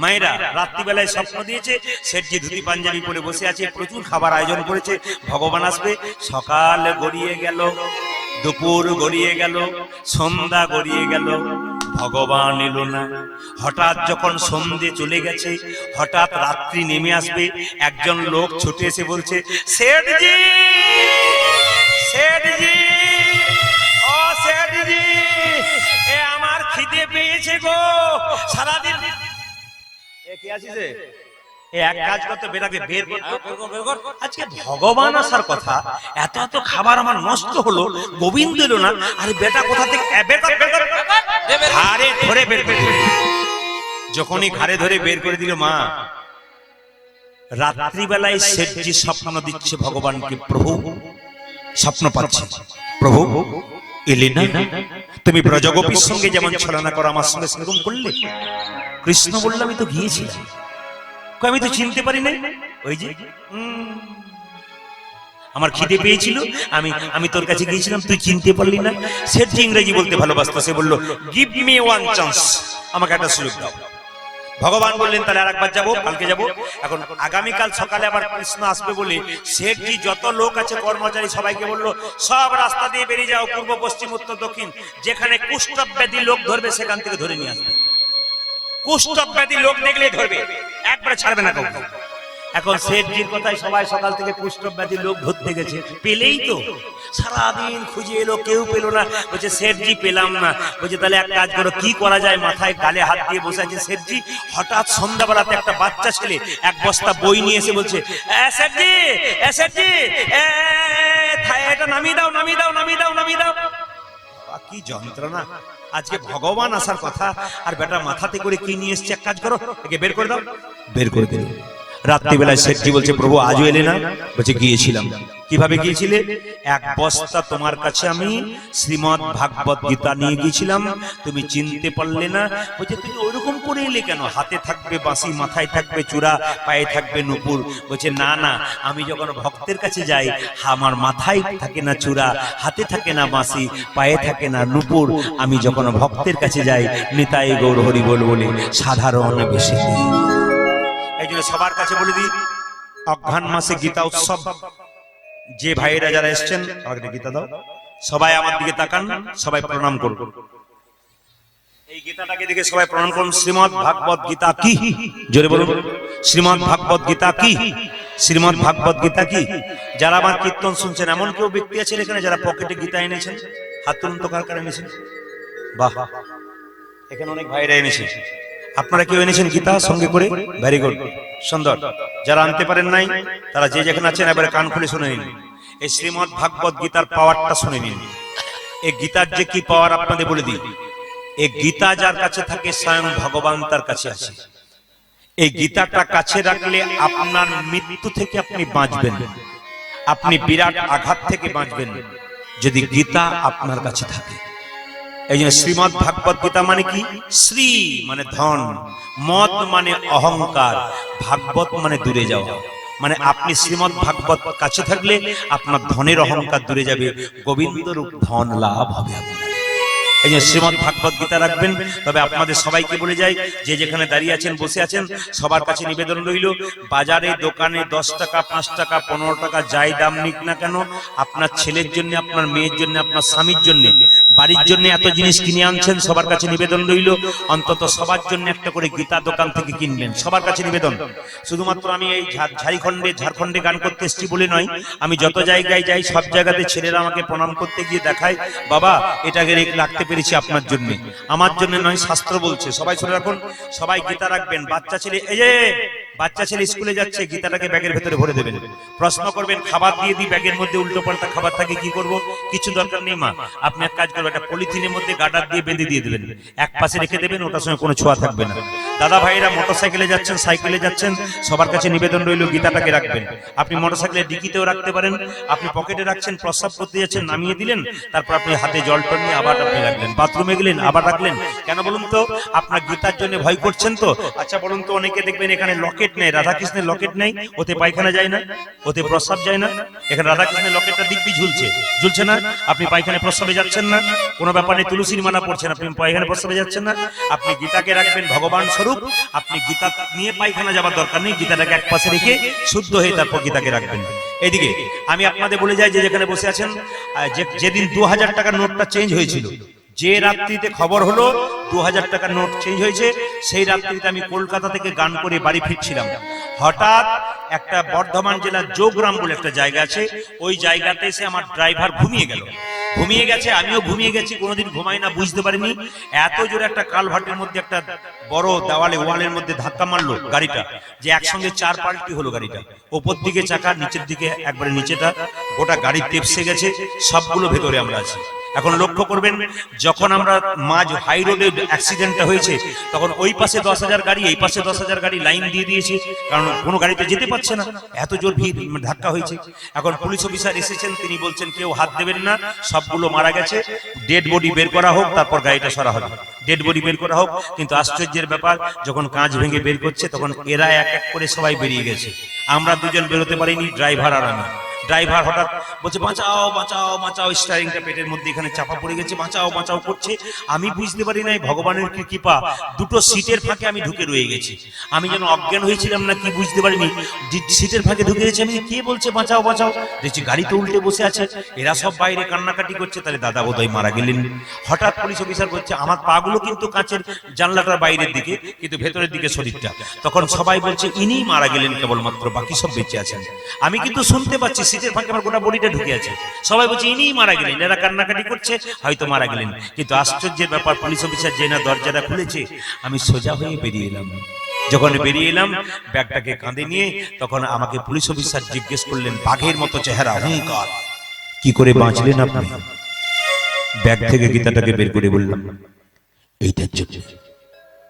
মায়েরা রাত্রিবেলায় স্বপ্ন দিয়েছে, শেঠজি ধুতি পাঞ্জাবি পরে বসে আছে, প্রচুর খাবার আয়োজন করেছে, ভগবান আসবে। সকাল গড়িয়ে গেল, দুপুর গড়িয়ে গেল, সন্ধ্যা গড়িয়ে গেল, ভগবান এলো না। হঠাৎ যখন সন্ধে চলে গেছে, হঠাৎ রাত্রি নেমে আসবে, একজন লোক ছুটে এসে বলছে, শেঠজি, শেঠজি, ও শেঠজি, এ আমার খিদে পেয়েছে গো, সারাদিন কি আছিস রে? এক কাজ করতে বেরাকে বের কর। আজকে ভগবান আসার কথা, এত এত খাবার আমার নষ্ট হলো, গোবিন্দ এলো না, আরে বেটা কোথা থেকে? ঘাড়ে ধরে বের করে, যখনই ঘাড়ে ধরে বের করে দিল, মা রাত্রিবেলায় শেঠজি স্বপ্ন দিচ্ছে ভগবানকে, প্রভু স্বপ্ন পাচ্ছে, প্রভু এলে না, তুমি ব্রজগোপীর সঙ্গে যেমন ছলনা করো, আমার সঙ্গে সেরকম করলে। কৃষ্ণ বলল, আমি তো গিয়েছিলাম, আমি তো চিনতে পারি নাই, ওই যে আমার খিদে পেয়েছিল, আমি তোর কাছে গিয়েছিলাম, তুই চিনতে পারলি না। শেঠজি ইংরেজি বলতে ভালোবাসতো, সে বলল, গিভ মি ওয়ান চান্স, আমাকে একটা সুযোগ দাও। ভগবান বললেন, তাহলে আরেকবার যাবো, কালকে যাবো। এখন আগামীকাল সকালে আবার কৃষ্ণ আসবে বলে শেঠজি যত লোক আছে কর্মচারী সবাইকে বললো, সব রাস্তা দিয়ে বেরিয়ে যাও, পূর্ব পশ্চিম উত্তর দক্ষিণ, যেখানে কুষ্ঠব্যাধি লোক ধরবে সেখান থেকে ধরে নিয়ে আসবে। কুষ্ঠব্যাধি লোক দেখলে ধরবে, একবারে ছাড়বে না কাউকে। এখন শেঠজির কথায় সবাই সকাল থেকে কুষ্ঠব্যাধি লোক ধরতে গেছে, পেলেই তো, সারাদিন খুঁজে এলো, কেউ পেলো না। বলছে শেঠজি পেলাম না। বলছে তাহলে এক কাজ করো, কি করা যায়? মাথায় গালে হাত দিয়ে বসে আছে শেঠজি। হঠাৎ সন্ধ্যাবেলাতে একটা বাচ্চা ছেলে এক বস্তা বই নিয়ে এসে বলছে, শেঠজি, শেঠজি, এটা নামিয়ে দাও, নামিয়ে দাও, নামিয়ে দাও, নামিয়ে দাও। কি যন্ত্রণা! আজকে ভগবান আসার কথা, আর বেটা মাথাতে করে কি নিয়ে এসছে? এক কাজ করো, একে বের করে দাও। বের করে দিল। রাত্রিবেলায় শেঠজি বলছে প্রভু আজও এলে না? বলছে গিয়েছিলাম। কিভাবে গিয়েছিলে? এক বস্তা তোমার কাছে আমি শ্রীমদ্ ভাগবত গীতা নিয়ে গিয়েছিলাম, তুমি চিনতে পারলে না। বলছে তুমি ওইরকম করে এলে কেন? হাতে থাকবে বাঁশি, মাথায় থাকবে চূড়া, পায়ে থাকবে নুপুর। বলছে না না, আমি যখন ভক্তের কাছে যাই আমার মাথায় থাকে না চূড়া, হাতে থাকে না বাঁশি, পায়ে থাকে না নুপুর। আমি যখন ভক্তের কাছে যাই নিতাই গৌর হরি বল বলে সাধারণ বেশি। এই জন্য সবার কাছে বলে দিই, অঘ্রাণ মাসে গীতা উৎসব, যে ভাইয়েরা যারা এসছেন আমাকে গীতা দাও, সবাই আমার দিকে তাকান, সবাই প্রণাম করুন। এই গীতাটাকে দেখে সবাই প্রণাম করুন। শ্রীমদ্ ভাগবত গীতা কি? জোরে বলুন, শ্রীমদ্ ভাগবত গীতা কি? শ্রীমদ্ ভাগবত গীতা কি? যারা আমার কীর্তন শুনছেন, এমন কেউ ব্যক্তি আছেন এখানে যারা পকেটে গীতা এনেছেন? হাত তুলুন তো, কার কার এনেছেন? বাহ, এখানে অনেক ভাইরা এনেছেন। আপনারা কেউ এনেছেন গীতা সঙ্গে করে? ভেরি গুড, সুন্দর। যারা আনতে পারেন নাই তারা যে যেখানে আছেন এবারে কান খুলে শুনে নিন। এই শ্রীমদ্ ভাগবত গীতার পাওয়ারটা শুনে নিন। এই গীতার যে কি পাওয়ার আপনাদের বলে দিই। এই গীতা যার কাছে থাকে স্বয়ং ভগবান তার কাছে আছে। এই গীতাটা কাছে রাখলে আপনার মৃত্যু থেকে আপনি বাঁচবেন, আপনি বিরাট আঘাত থেকে বাঁচবেন যদি গীতা আপনার কাছে থাকে। এই জন্য শ্রীমদ্ ভাগবত গীতা মানে কি? শ্রী মানে ধন, মদ মানে অহংকার, ভাগবত মানে দূরে যাওয়া। মানে আপনি শ্রীমদ্ ভাগবত কাছে থাকলে আপনার ধনের অহংকার দূরে যাবে, গোবিন্দ রূপ ধন লাভ হবে আপনার। এই যে শ্রীমদ্ ভাগবত গীতা রাখবেন। তবে আপনাদের সবাইকে বলে যাই, যে যেখানে দাঁড়িয়ে আছেন বসে আছেন সবার কাছে নিবেদন রইল, বাজারে দোকানে 10 টাকা 5 টাকা 15 টাকা যাই দাম নিক না কেন, আপনার ছেলের জন্য, আপনার মেয়ের জন্য, আপনার স্বামীর জন্য, বাড়ির জন্য এত জিনিস কিনে আনছেন, সবার কাছে নিবেদন রইল অন্তত সবার জন্য একটা করে গীতা দোকান থেকে কিনবেন, সবার কাছে নিবেদন। শুধুমাত্র আমি এই ঝাড়খণ্ডে গান করতে এসেছি বলে নয়, আমি যত জায়গায় যাই সব জায়গাতে ছেলেরা আমাকে প্রণাম করতে গিয়ে দেখায়, বাবা এটাকে রাখতে পেরেছি আপনার জন্য, আমার জন্য নয়, শাস্ত্র বলছে। সবাই শুনে রাখুন, সবাই গীতা রাখবেন। বাচ্চা ছেলে, এই যে বাচ্চা ছেলে স্কুলে যাচ্ছে, গীতাটাকে ব্যাগের ভেতরে ভরে দেবেন। প্রশ্ন করবেন, খাবার দিয়ে দিই ব্যাগের মধ্যে, উল্টো পাল্টা খাবার থাকে কি করব? কিছু দরকার নেই মা, আপনি এক কাজ করবেন, একটা পলিথিনের মধ্যে গার্ডার দিয়ে বেঁধে দিয়ে দেবেন, এক পাশে রেখে দেবেন, ওটার সঙ্গে কোনো ছোঁয়া থাকবে না। দাদা ভাইরা মোটরসাইকেলে যাচ্ছেন, সাইকেলে যাচ্ছেন, সবার কাছে নিবেদন রইল গীতাটাকে রাখবেন। আপনি মোটরসাইকেলের ডিকিতেও রাখতে পারেন, আপনি পকেটে রাখছেন, প্রস্রাব করতে যাচ্ছেন নামিয়ে দিলেন, তারপর আপনি হাতে জল টল নিয়ে আবার আপনি রাখলেন, বাথরুমে গেলেন আবার রাখলেন। কেন বলুন তো? আপনার গীতার জন্য ভয় করছেন তো? আচ্ছা বলুন তো, অনেকে দেখবেন এখানে লকেট নেই, রাধাকৃষ্ণের লকেট নেই, ওতে পায়খানা যায় না, ওতে প্রস্রাব যায় না। এখানে রাধাকৃষ্ণের লকেটটা দিব্যি ঝুলছে না, আপনি পায়খানে প্রস্রাবে যাচ্ছেন না, কোনো ব্যাপার নেই, তুলসীর মালা পড়ছেন, আপনি পায়খানে প্রস্রাবে যাচ্ছেন না। আপনি গীতাকে রাখবেন ভগবান স্বরূপ, আপনি গীতা নিয়ে পায়খানা যাবার দরকার নেই, গীতাটাকে এক পাশে রেখে শুদ্ধ হয়ে তারপর গীতাকে রাখবেন। এদিকে আমি আপনাদের বলে যাই, যে যেখানে বসে আছেন, যেদিন 2000 টাকার নোটটা চেঞ্জ হয়েছিল, যে রাত্রিতে খবর হলো 2000 টাকার নোট চেঞ্জ হয়েছে, সেই রাত্রিতে আমি কলকাতা থেকে গান করে বাড়ি ফিরছিলাম। হঠাৎ একটা বর্ধমান জেলার যোগগ্রাম বলে একটা জায়গা আছে, ওই জায়গাতে এসে আমার ড্রাইভার ঘুমিয়ে গেছে, আমিও ঘুমিয়ে গেছি, কোনোদিন ঘুমাই না, বুঝতে পারিনি। এত জোরে একটা কালভার্টের মধ্যে একটা বড় ওয়ালের মধ্যে ধাক্কা মারলো গাড়িটা, যে একসঙ্গে 4 পাল্টি হলো গাড়িটা। ওপর দিকে চাকা, নিচের দিকে একবারে নিচেটা, গোটা গাড়ি তেপসে গেছে, সবগুলো ভেতরে আমরা আছি। এখন লক্ষ্য করবেন, যখন আমরা মাঝ হাই রোডে অ্যাক্সিডেন্টটা হয়েছে, তখন ওই পাশে 10,000 গাড়ি, এই পাশে 10,000 গাড়ি লাইন দিয়ে দিয়েছে, কারণ কোনো গাড়িতে যেতে পারছে না, এত জোর ভিড় ধাক্কা হয়েছে। এখন পুলিশ অফিসার এসেছেন, তিনি বলছেন কেউ হাত দেবেন না, সবগুলো মারা গেছে, ডেড বডি বের করা হোক, তারপর গাড়িটা সরা হবে, ডেড বডি বের করা হোক। কিন্তু আশ্চর্যের ব্যাপার, যখন কাঁচ ভেঙে বের করছে, তখন এরা এক এক করে সবাই বেরিয়ে গেছে, আমরা দুজন বেরোতে পারিনি, ড্রাইভার আর আমি। ড্রাইভার হঠাৎ বলছে বাঁচাও বাঁচাও বাঁচাও, স্টারিংটা পেটের মধ্যে এখানে চাপা পড়ে গেছে, বাঁচাও বাঁচাও করছে। আমি বুঝতে পারি নাই, ভগবানের কি কৃপা, দুটো সিটের ফাঁকে আমি ঢুকে রয়ে গেছি। আমি যেন অজ্ঞান হয়েছিলাম না কি বুঝতে পারিনি, সিটের ফাঁকে ঢুকে গেছি। আমি কে বলছে বাঁচাও বাঁচাও, দেখছি গাড়ি তো উল্টে বসে আছে, এরা সব বাইরে কান্নাকাটি করছে, তাহলে দাদা বোধহয় মারা গেলেন। হঠাৎ পুলিশ অফিসার বলছে, আমার পাগুলো কিন্তু কাঁচের জানলাটার বাইরের দিকে, কিন্তু ভেতরের দিকে শরীরটা। তখন সবাই বলছে ইনিই মারা গেলেন কেবলমাত্র, বাকি সব বেঁচে আছেন। আমি কিন্তু শুনতে পাচ্ছি সিটের ফাঁকে আমার গোটা বডিটা ঢুকে আছে, সবাই বলছে ইনিই মারা গেলেন, এরা কান্নাকাটি করছে, হয়তো মারা গেলেন। কিন্তু আশ্চর্যের ব্যাপার, পুলিশ অফিসার যে না দরজাটা খুলেছে, আমি সোজা হয়ে বেরিয়ে এলাম। যখন বেরিয়ে এলাম ব্যাগটাকে কাঁধে নিয়ে, তখন আমাকে পুলিশ অফিসার জিজ্ঞেস করলেন, বাঘের মতো চেহারা, অহংকার, কি করে বাঁচলেন আপনি? ব্যাগ থেকে গীতাটাকে বের করে বললাম, এইটার জন্য।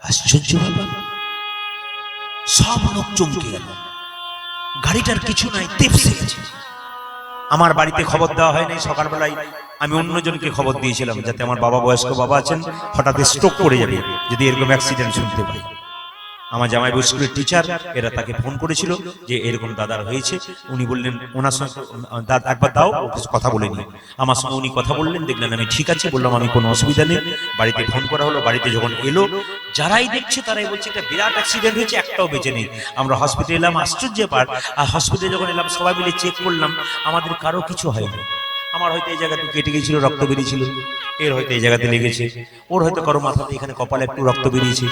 আশ্চর্য ব্যাপার, সব লোক চমকে গেল। গাড়িটার কিছু নাই, তেপসে গেছে। আমার বাড়িতে খবর দেওয়া হয়নি, সকালবেলায় আমি অন্যজনকে খবর দিয়েছিলাম, যাতে আমার বাবা, বয়স্ক বাবা আছেন, হঠাৎ স্ট্রোক করে যাবে যদি এরকম অ্যাক্সিডেন্ট শুনতে পাই। আমার জামাই স্কুলের টিচার, এরা তাকে ফোন করেছিল যে এরকম দাদার হয়েছে। উনি বললেন ওনার সঙ্গে দাদা একবার দাও, কথা বলে নি। আমার সঙ্গে উনি কথা বললেন, দেখলেন আমি ঠিক আছে, বললাম আমি কোনো অসুবিধা নেই। বাড়িতে ফোন করা হলো, বাড়িতে যখন এলো যারাই দেখছে তারাই বলছে এটা বিরাট অ্যাক্সিডেন্ট হয়েছে, একটাও বেঁচে নেই। আমরা হসপিটালে এলাম, আশ্চর্য ব্যাপার। আর হসপিটালে যখন এলাম সবাই মিলে চেক করলাম, আমাদের কারো কিছু হয়নি। আমার হয়তো এই জায়গাতে কেটে গিয়েছিল, রক্ত বেরিয়েছিল, এর হয়তো এই জায়গাতে লেগেছে, ওর হয়তো কারো মাথাতে এখানে কপালে একটু রক্ত বেরিয়েছে,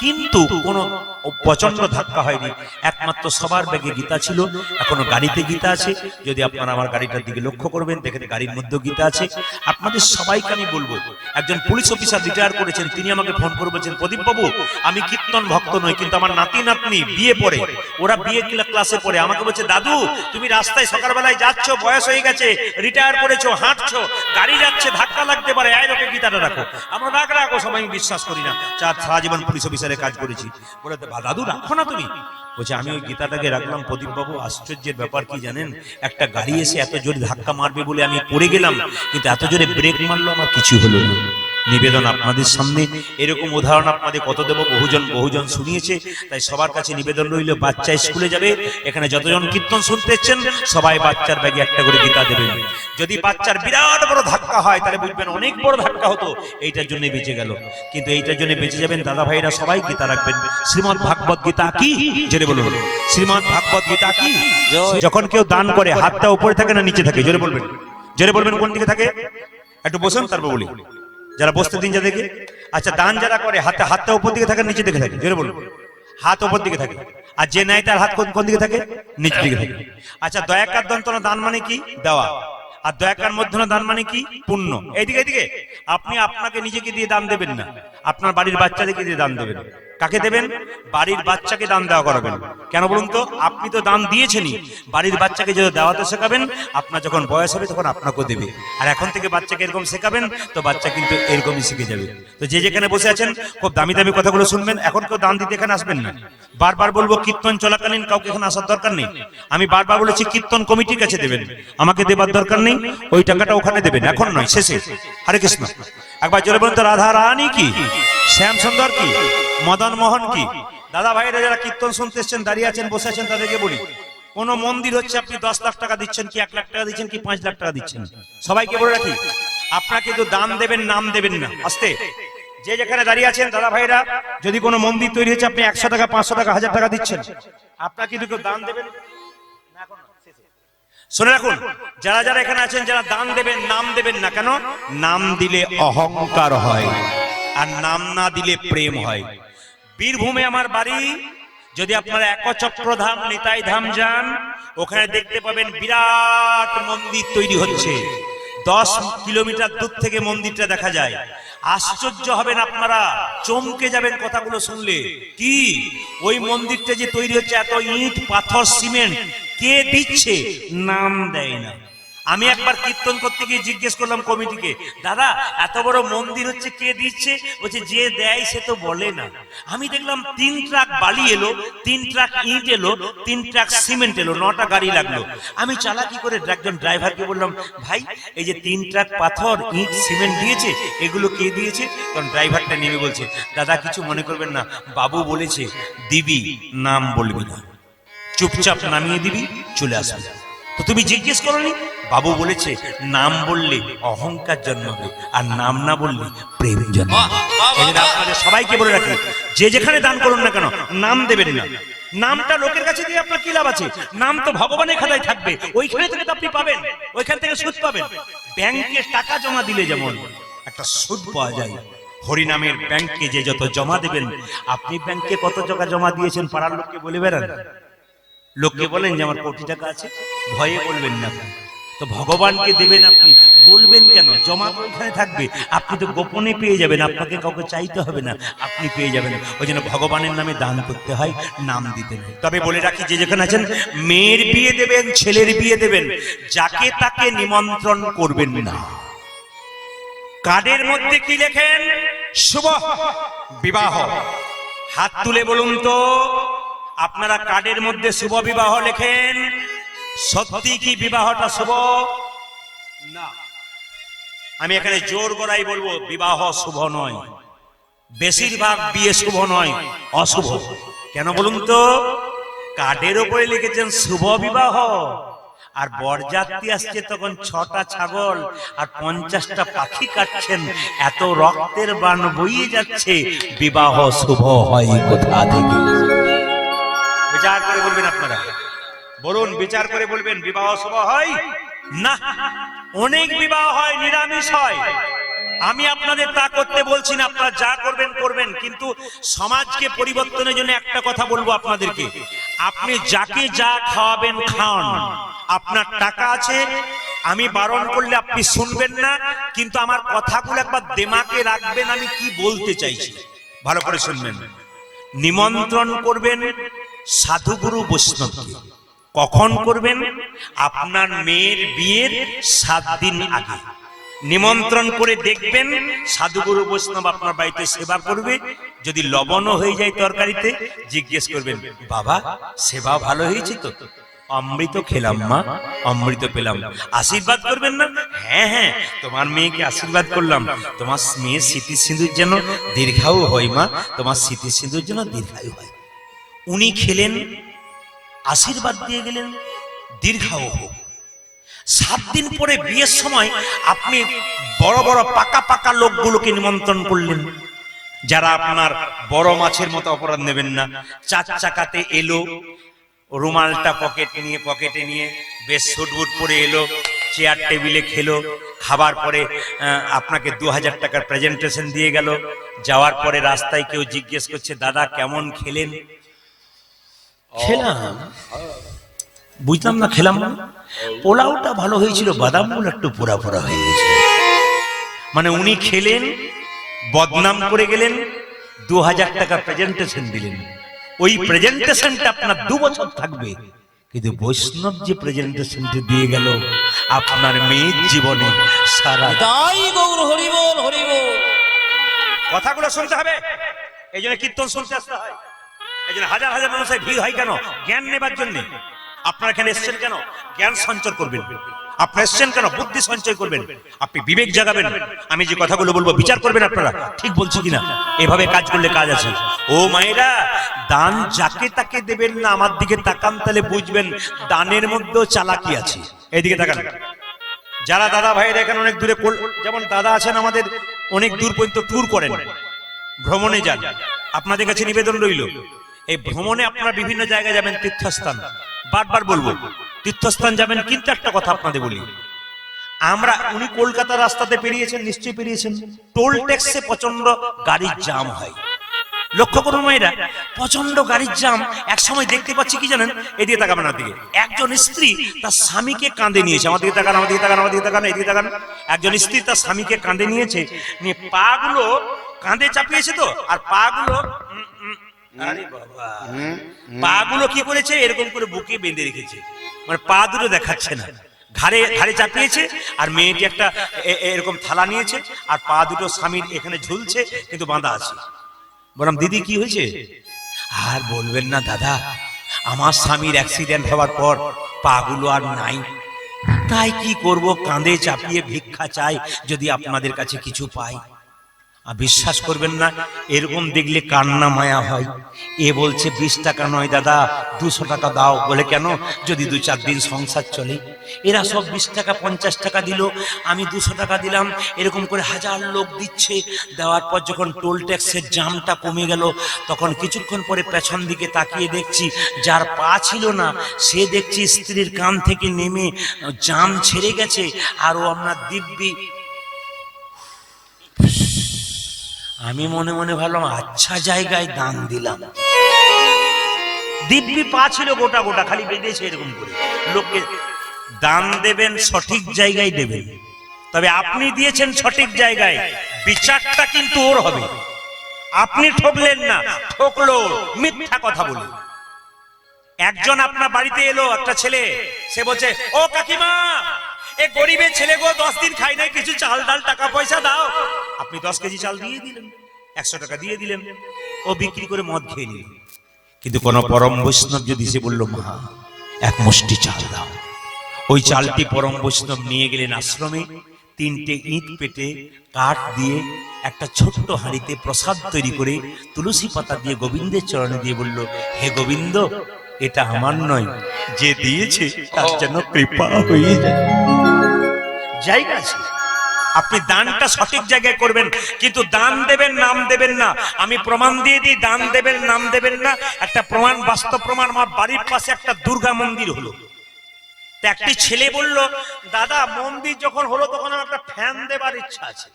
কিন্তু কোনো প্রচন্ড ধাক্কা হয়নি। একমাত্র সবার ব্যাগে গীতা ছিল, এখনো গাড়িতে গীতা আছে। যদি আপনারা আমার গাড়িটার দিকে লক্ষ্য করবেন, দেখেন গাড়ির মধ্যেও গীতা আছে। আপনাদের সবাইকে আমি বলবো, একজন পুলিশ অফিসার রিটায়ার করেছেন, তিনি আমাকে ফোন করে বলছেন, প্রদীপ বাবু আমি কীর্তন ভক্ত নই, কিন্তু আমার নাতি নাতনি বিয়ে পড়ে, ওরা বিয়ে ক্লাসে পড়ে, আমাকে বলছে দাদু তুমি রাস্তায় সকালবেলায় যাচ্ছ, বয়স হয়ে গেছে, রিটায়ার করেছো, হাঁটছো, গাড়ি যাচ্ছে, ধাক্কা লাগতে পারে, আয় লোকে গীতাটা রাখো। আমরা রাখো, সবাই বিশ্বাস করি না, সারা জীবন পুলিশ অফিসারে কাজ করেছি। বলে দাদু রাখো না তুমি। বলছে আমি ওই গীতাটাকে রাখলাম। প্রদীপ বাবু আশ্চর্যের ব্যাপার কি জানেন, একটা গাড়ি এসে এত জোরে ধাক্কা মারবে বলে আমি পড়ে গেলাম, কিন্তু এত জোরে ব্রেক মারলো, আমার কিছু হলো না। নিবেদন আপনাদের সামনে, এরকম উদাহরণ আপনাদের কত দেব, বহুজন শুনিয়েছে। তাই সবার কাছে নিবেদন রইল, বাচ্চা স্কুলে যাবে, এখানে যতজন কীর্তন শুনতে এসেছেন সবাই বাচ্চার ব্যাগে একটা করে গীতা দেবেন। যদি বাচ্চার বিরাট বড় ধাক্কা হয় তাহলে বুঝবেন অনেক বড় ধাক্কা হতো, এইটার জন্য বেঁচে গেল। কিন্তু এইটার জন্য বেঁচে যাবেন দাদা ভাইরা, সবাই গীতা রাখবেন। শ্রীমদ্ ভাগবত গীতা কি, জোরে বলুন, শ্রীমদ্ ভাগবত গীতা কি। যখন কেউ দান করে হাতটা উপরে থাকে না নিচে থাকে, জোরে বলবেন কোন দিকে থাকে, একটু বসুন তারপর বলি। যারা বসতে দিন যা দেখে, আচ্ছা দান যারা করে হাতটা উপর দিকে থাকে নিচে দিকে থাকে, জোরে বলুন। হাত উপর দিকে থাকে, আর যে নেয় তার হাত কোন দিকে থাকে, নিচের দিকে থাকে। আচ্ছা দয়াকার দন্তন দান মানে কি, দেওয়া, আর দয়াকার মধ্যনা দান মানে কি, পুণ্য। এইদিকে আপনি আপনাকে নিজেকে দিয়ে দান দেবেন না, আপনার বাড়ির বাচ্চাদেরকে দিয়ে দান দেবেন। কাকে দেবেন, বাড়ির বাচ্চাকে দান দেওয়া করাবেন। কেন বলুন তো, আপনি তো দান দিয়েছেনই, বাড়ির বাচ্চাকে যদি দেওয়াতে শেখাবেন, আপনার যখন বয়স হবে তখন আপনাকেও দেবে। আর এখন থেকে বাচ্চাকে এরকম শেখাবেন তো বাচ্চা কিন্তু এরকমই শিখে যাবে। তো যে যেখানে বসে আছেন খুব দামি দামি কথাগুলো শুনবেন। এখন কেউ দান দিতে এখানে আসবেন না। বারবার বলবো, কীর্তন চলাকালীন কাউকে এখানে আসার দরকার নেই। আমি বারবার বলেছি কীর্তন কমিটির কাছে দেবেন, আমাকে দেবার দরকার নেই। ওই টাকাটা ওখানে দেবেন, এখন নয়, শেষে। হরে কৃষ্ণ। একবার জোরে বলুন তো, রাধা রানী কি, শ্যাম সুন্দর কি, মদন মোহন কি। দাদা ভাইরা যারা কীর্তন শুনতে এসছেন, দাঁড়িয়ে আছেন, বসে আছেন, তাদেরকে বলি, কোন মন্দির হচ্ছে আপনি 10 লাখ টাকা দিচ্ছেন কি 1 লাখ টাকা দিচ্ছেন কি 5 লাখ টাকা দিচ্ছেন, সবাইকে বলে রাখি, আপনাকে তো দান দেবেন, নাম দেবেন না। আস্তে, যে যেখানে দাঁড়িয়ে আছেন দাদা ভাইরা, যদি কোনো মন্দির তৈরি হচ্ছে আপনি 100 টাকা 500 টাকা 1000 টাকা দিচ্ছেন, আপনাকে কিন্তু কেউ দান দেবেন না। শুনে রাখুন, যারা যারা এখানে আছেন, যারা দান দেবেন, নাম দেবেন না। কেন? নাম দিলে অহংকার হয়, আর নাম না দিলে প্রেম হয়। বীরভূমে আমার বাড়ি, যদি আপনারা একচক্রধাম নিতাই ধাম যান, ওখানে দেখতে পাবেন বিরাট মন্দির তৈরি হচ্ছে। 10 কিলোমিটার দূর থেকে মন্দিরটা দেখা যায়। আশ্চর্য হবেন আপনারা, চমকে যাবেন কথাগুলো শুনলে। কি ওই মন্দিরটা যে তৈরি হচ্ছে, এত ইট পাথর সিমেন্ট কে দিচ্ছে? নাম দেয় না। আমি একবার কীর্তন করতে গিয়ে জিজ্ঞেস করলাম কমিটিকে, দাদা এত বড় মন্দির হচ্ছে কে দিচ্ছে? বলছে যে দেয় সে তো বলে না। আমি দেখলাম 3 ট্রাক বালি এলো, 3 ট্রাক ইট এলো, 3 ট্রাক সিমেন্ট এলো, 9টা গাড়ি লাগলো। আমি চালাকি করে একজন ড্রাইভারকে বললাম, ভাই এই যে 3 ট্রাক পাথর ইট সিমেন্ট দিয়েছে, এগুলো কে দিয়েছে? তখন ড্রাইভারটা নেমে বলছে, দাদা কিছু মনে করবেন না, বাবু বলেছে দিবি, নাম বলবি না, চুপচাপ নামিয়ে দিবি, চলে আসবি। তো তুমি জিজ্ঞেস করনি? বাবু বলেছে নাম বললে অহংকার জন্মাবে, আর নাম না বললে প্রেম জন্মাবে। আপনাদের সবাইকে বলে রাখি, যে যেখানে দান করুন না কেন, নাম দেবেন না। নামটা লোকের কাছে দিয়ে আপনার কি লাভ আছে? নাম তো ভগবানের খাতায় থাকবে, ওইখানে থেকে তো আপনি পাবেন, ওইখান থেকে সুদ পাবেন। ব্যাংকে টাকা জমা দিলে যেমন একটা সুদ পাওয়া যায়, হরিনামের ব্যাংকে যে যত জমা দেবেন, আপনি ব্যাংকে কত টাকা জমা দিয়েছেন পাড়ার লোককে বলে বেড়ান। লোককে বলেন যে আমার কোটি টাকা আছে, ভয়ে বলবেন না। তো ভগবানকে দেবেন আপনি, বলবেন কেন? জমা তো ওইখানে থাকবে, আপনি তো গোপনে পেয়ে যাবেন, আপনাকে কাউকে চাইতে হবে না, আপনি পেয়ে যাবেন। ওই জন্য ভগবানের নামে দান করতে হয়, নাম দিতে হয়। তবে বলে রাখি, যে যেখানে আছেন, মেয়ের বিয়ে দেবেন, ছেলের বিয়ে দেবেন, যাকে তাকে নিমন্ত্রণ করবেন না। কার্ডের মধ্যে কি লেখেন? শুভ বিবাহ। হাত তুলে বলুন তো, আপনারা কার্ডের মধ্যে শুভ বিবাহ লেখেন। সত্যি কি বিবাহটা শুভ? না, আমি এখানে জোর গলায় বলবো বিবাহ শুভ নয়। বেশিরভাগ বিয়ে শুভ নয়, অশুভ। কেন বলুন তো? কার্ডের উপরে লিখেছেন শুভ বিবাহ, আর বরযাত্রী আসছে তখন 6টা ছাগল আর 50টা পাখি কাটছেন, এত রক্তের বান বইয়ে যাচ্ছে, বিবাহ শুভ হয় কোথা থেকে? বিচার করে বলবেন আপনারা, বলুন বিচার করে বলবেন বিবাহ শুভ হয় না? অনেক বিবাহ হয় নিরামিষ হয়, আমি আপনাদের তা করতে বলছি না, আপনারা যা করবেন করবেন, কিন্তু সমাজকে পরিবর্তনের জন্য একটা কথা বলবো আপনাদেরকে, আপনি যাকে যা খাওয়াবেন খাওয়ান, আপনার টাকা আছে, আমি বারণ করলে আপনি শুনবেন না, কিন্তু আমার কথাগুলো একবার দিমাগে রাখবেন আমি কি বলতে চাইছি, ভালো করে শুনবেন। নিমন্ত্রণ করবেন সাধুগুরু বৈষ্ণবকে। কখন করবেন? আপনার মেয়ের বিয়ের 7 দিন আগে নিমন্ত্রণ করে দেখবেন সাধুগুরু বৈষ্ণব আপনার বাড়িতে সেবা করবে। যদি লবণ হয়ে যায় তরকারিতে, জিজ্ঞেস করবেন বাবা সেবা ভালো হয়েছে তো? অমৃত খেলাম মা, অমৃত পেলাম। আশীর্বাদ করবেন না? হ্যাঁ হ্যাঁ, তোমার মেয়েকে আশীর্বাদ করলাম, তোমার মেয়ের স্মৃতি সিঁদুর যেন দীর্ঘায়ু হয় মা, তোমার স্মৃতি সিঁদুর যেন দীর্ঘায়ু হয়। উনি খেলেন, আশীর্বাদ দিয়ে গেলেন, দীর্ঘায়ু হোক। 7 দিন পরে বিয়ের সময় আপনি বড় বড় পাকা পাকা লোকগুলোকে নিমন্ত্রণ করলেন, যারা আপনার বড় মাছের মতো অপরাধ নেবেন না। 4 চাকাতে এলো, রুমালটা পকেটে নিয়ে বেশ সুটবুট পরে এলো, চেয়ার টেবিলে খেলো, খাবার পরে আপনাকে 2000 টাকার প্রেজেন্টেশন দিয়ে গেল। যাওয়ার পরে রাস্তায় কেউ জিজ্ঞেস করছে দাদা কেমন খেলেন? খেলাম, বুঝলাম না খেলাম না, পোলাওটা ভালো হয়েছিল, বাদামগুলো একটু পোড়া পোড়া হয়ে গেছে। মানে উনি খেলেন, বদনাম করে গেলেন, 2000 টাকা প্রেজেন্টেশন দিলেন। ওই প্রেজেন্টেশনটা আপনার 2 বছর থাকবে, কিন্তু বৈষ্ণব যে প্রেজেন্টেশনটা দিয়ে গেল আপনার মেয়ের জীবনে সারা। তাই গৌর হরিবল হরিবল। কথাগুলো শুনতে হবে, এই জন্য কীর্তন শুনতে আসতে হয়, এই জন্য হাজার হাজার মানুষের ভিড় হয় কেন? জ্ঞান নেবার জন্য। আপনারা এখানে এসছেন কেন? জ্ঞান সঞ্চয় করবেন। আপনি এসছেন কেন? বুদ্ধি সঞ্চয় করবেন, আপনি বিবেক জাগাবেন। আমি যে কথাগুলো বলবো বিচার করবেন আপনারা, ঠিক বলছি কিনা। এভাবে কাজ করলে কাজ আছে। ও মায়েরা, দান যাকে তাকে দেবেন না, আমার দিকে তাকান, তাহলে বুঝবেন দানের মধ্যেও চালাকি আছে। এইদিকে তাকান। যারা দাদা ভাইয়েরা এখানে অনেক দূরে, যেমন দাদা আছেন আমাদের, অনেক দূর পর্যন্ত ট্যুর করেন, ভ্রমণে যান, আপনাদের কাছে নিবেদন রইল, এই ভ্রমণে আপনারা বিভিন্ন জায়গায় যাবেন, তীর্থস্থান, বারবার বলবো তীর্থস্থান যাবেন, কিন্তু একটা কথা আপনাদের বলি, উনি কলকাতা রাস্তাতে পেরিয়েছেন, নিশ্চয়ই পেরিয়েছেন, টোল ট্যাক্সে প্রচন্ড গাড়ির জাম হয়। লক্ষ্য করুন মায়েরা, প্রচন্ড গাড়ির জাম। এক সময় দেখতে পাচ্ছি কি জানেন, এদিকে তাকাবেন, দিকে একজন স্ত্রী তার স্বামীকে কাঁধে নিয়েছে, আমার দিকে তাকান, আমার দিকে তাকান, আমার দিকে তাকান, এদিকে তাকান। একজন স্ত্রী তার স্বামীকে কাঁধে নিয়েছে, নিয়ে পা গুলো কাঁধে চাপিয়েছে তো, আর পা গুলো পা গুলো কি করেছে, এরকম করে বুকে বেঁধে রেখেছে, মানে পা দুটো দেখাচ্ছে না, ঘাড়ে চাপিয়েছে, আর মেয়েটি একটা এরকম থালা নিয়েছে, আর পা দুটো স্বামীর এখানে ঝুলছে, কিন্তু বাঁধা আছে। বললাম দিদি কি হয়েছে? আর বলবেন না দাদা, আমার স্বামীর অ্যাক্সিডেন্ট হওয়ার পর পা গুলো আর নাই, তাই কি করব, কাঁধে চাপিয়ে ভিক্ষা চাই, যদি আপনাদের কাছে কিছু পাই। আর বিশ্বাস করবেন না, এরকম দেখলে কান্না মায়া হয়। এ বলছে 20 টাকা নয় দাদা, 200 টাকা দাও। বলে কেন? যদি 2-4 দিন সংসার চলে। এরা সব 20 টাকা 50 টাকা দিল, আমি 200 টাকা দিলাম, এরকম করে হাজার লোক দিচ্ছে। দেওয়ার পর যখন টোল ট্যাক্সের জামটা কমে গেল, তখন কিছুক্ষণ পরে পেছন দিকে তাকিয়ে দেখছি, যার পা ছিল না সে দেখছি স্ত্রীর কান থেকে নেমে জাম ছেড়ে গেছে, আর ও আপনার দিব্যি। আমি মনে মনে ভাবলাম আচ্ছা জায়গায় দান দিলাম। দিব্যি পা ছিল গোটা গোটা, খালি বেঁধেছে এরকম করে। লোককে দান দেবেন, সঠিক জায়গায় দেবেন, তবে আপনি দিয়েছেন সঠিক জায়গায়, বিচারটা কিন্তু ওর হবে। আপনি ঠকলেন না, ঠকলো মিথ্যা কথা বলে। একজন আপনার বাড়িতে এলো, একটা ছেলে, সে বলছে ও কাকিমা, এ গরিবের ছেলে গো, 10 দিন খাই নাই, কিছু চাল ডাল টাকা পয়সা দাও। আপনি 10 কেজি চাল দিয়ে দিলেন, 100 টাকা দিয়ে দিলেন, ও বিক্রি করে মদ খেয়ে নিল। কিন্তু কোন পরম বৈষ্ণব যদি সে বলল মা এক মুষ্টি চাল দাও, ওই চালটি পরম বৈষ্ণব নিয়ে গেলেন আশ্রমে, 3টে ইট পেটে কাঠ দিয়ে একটা ছোট্ট হাঁড়িতে প্রসাদ তৈরি করে তুলসী পাতা দিয়ে গোবিন্দের চরণে দিয়ে বলল, হে গোবিন্দ, এটা আমার নয়, যে দিয়েছে তার যেন কৃপা হয়ে যায়। জায়গা আছে, আপনি দানটা সঠিক জায়গায় করবেন, কিন্তু দান দেবেন নাম দেবেন না। আমি প্রমাণ দিয়ে দিই, দান দেবেন নাম দেবেন না। একটা প্রমাণ, বাস্তব প্রমাণ, আমার বাড়ির পাশে একটা দুর্গা মন্দির হলো। একটি ছেলে বলল, দাদা মন্দির যখন হলো তখন আমার একটা ফ্যান দেবার ইচ্ছা আছে।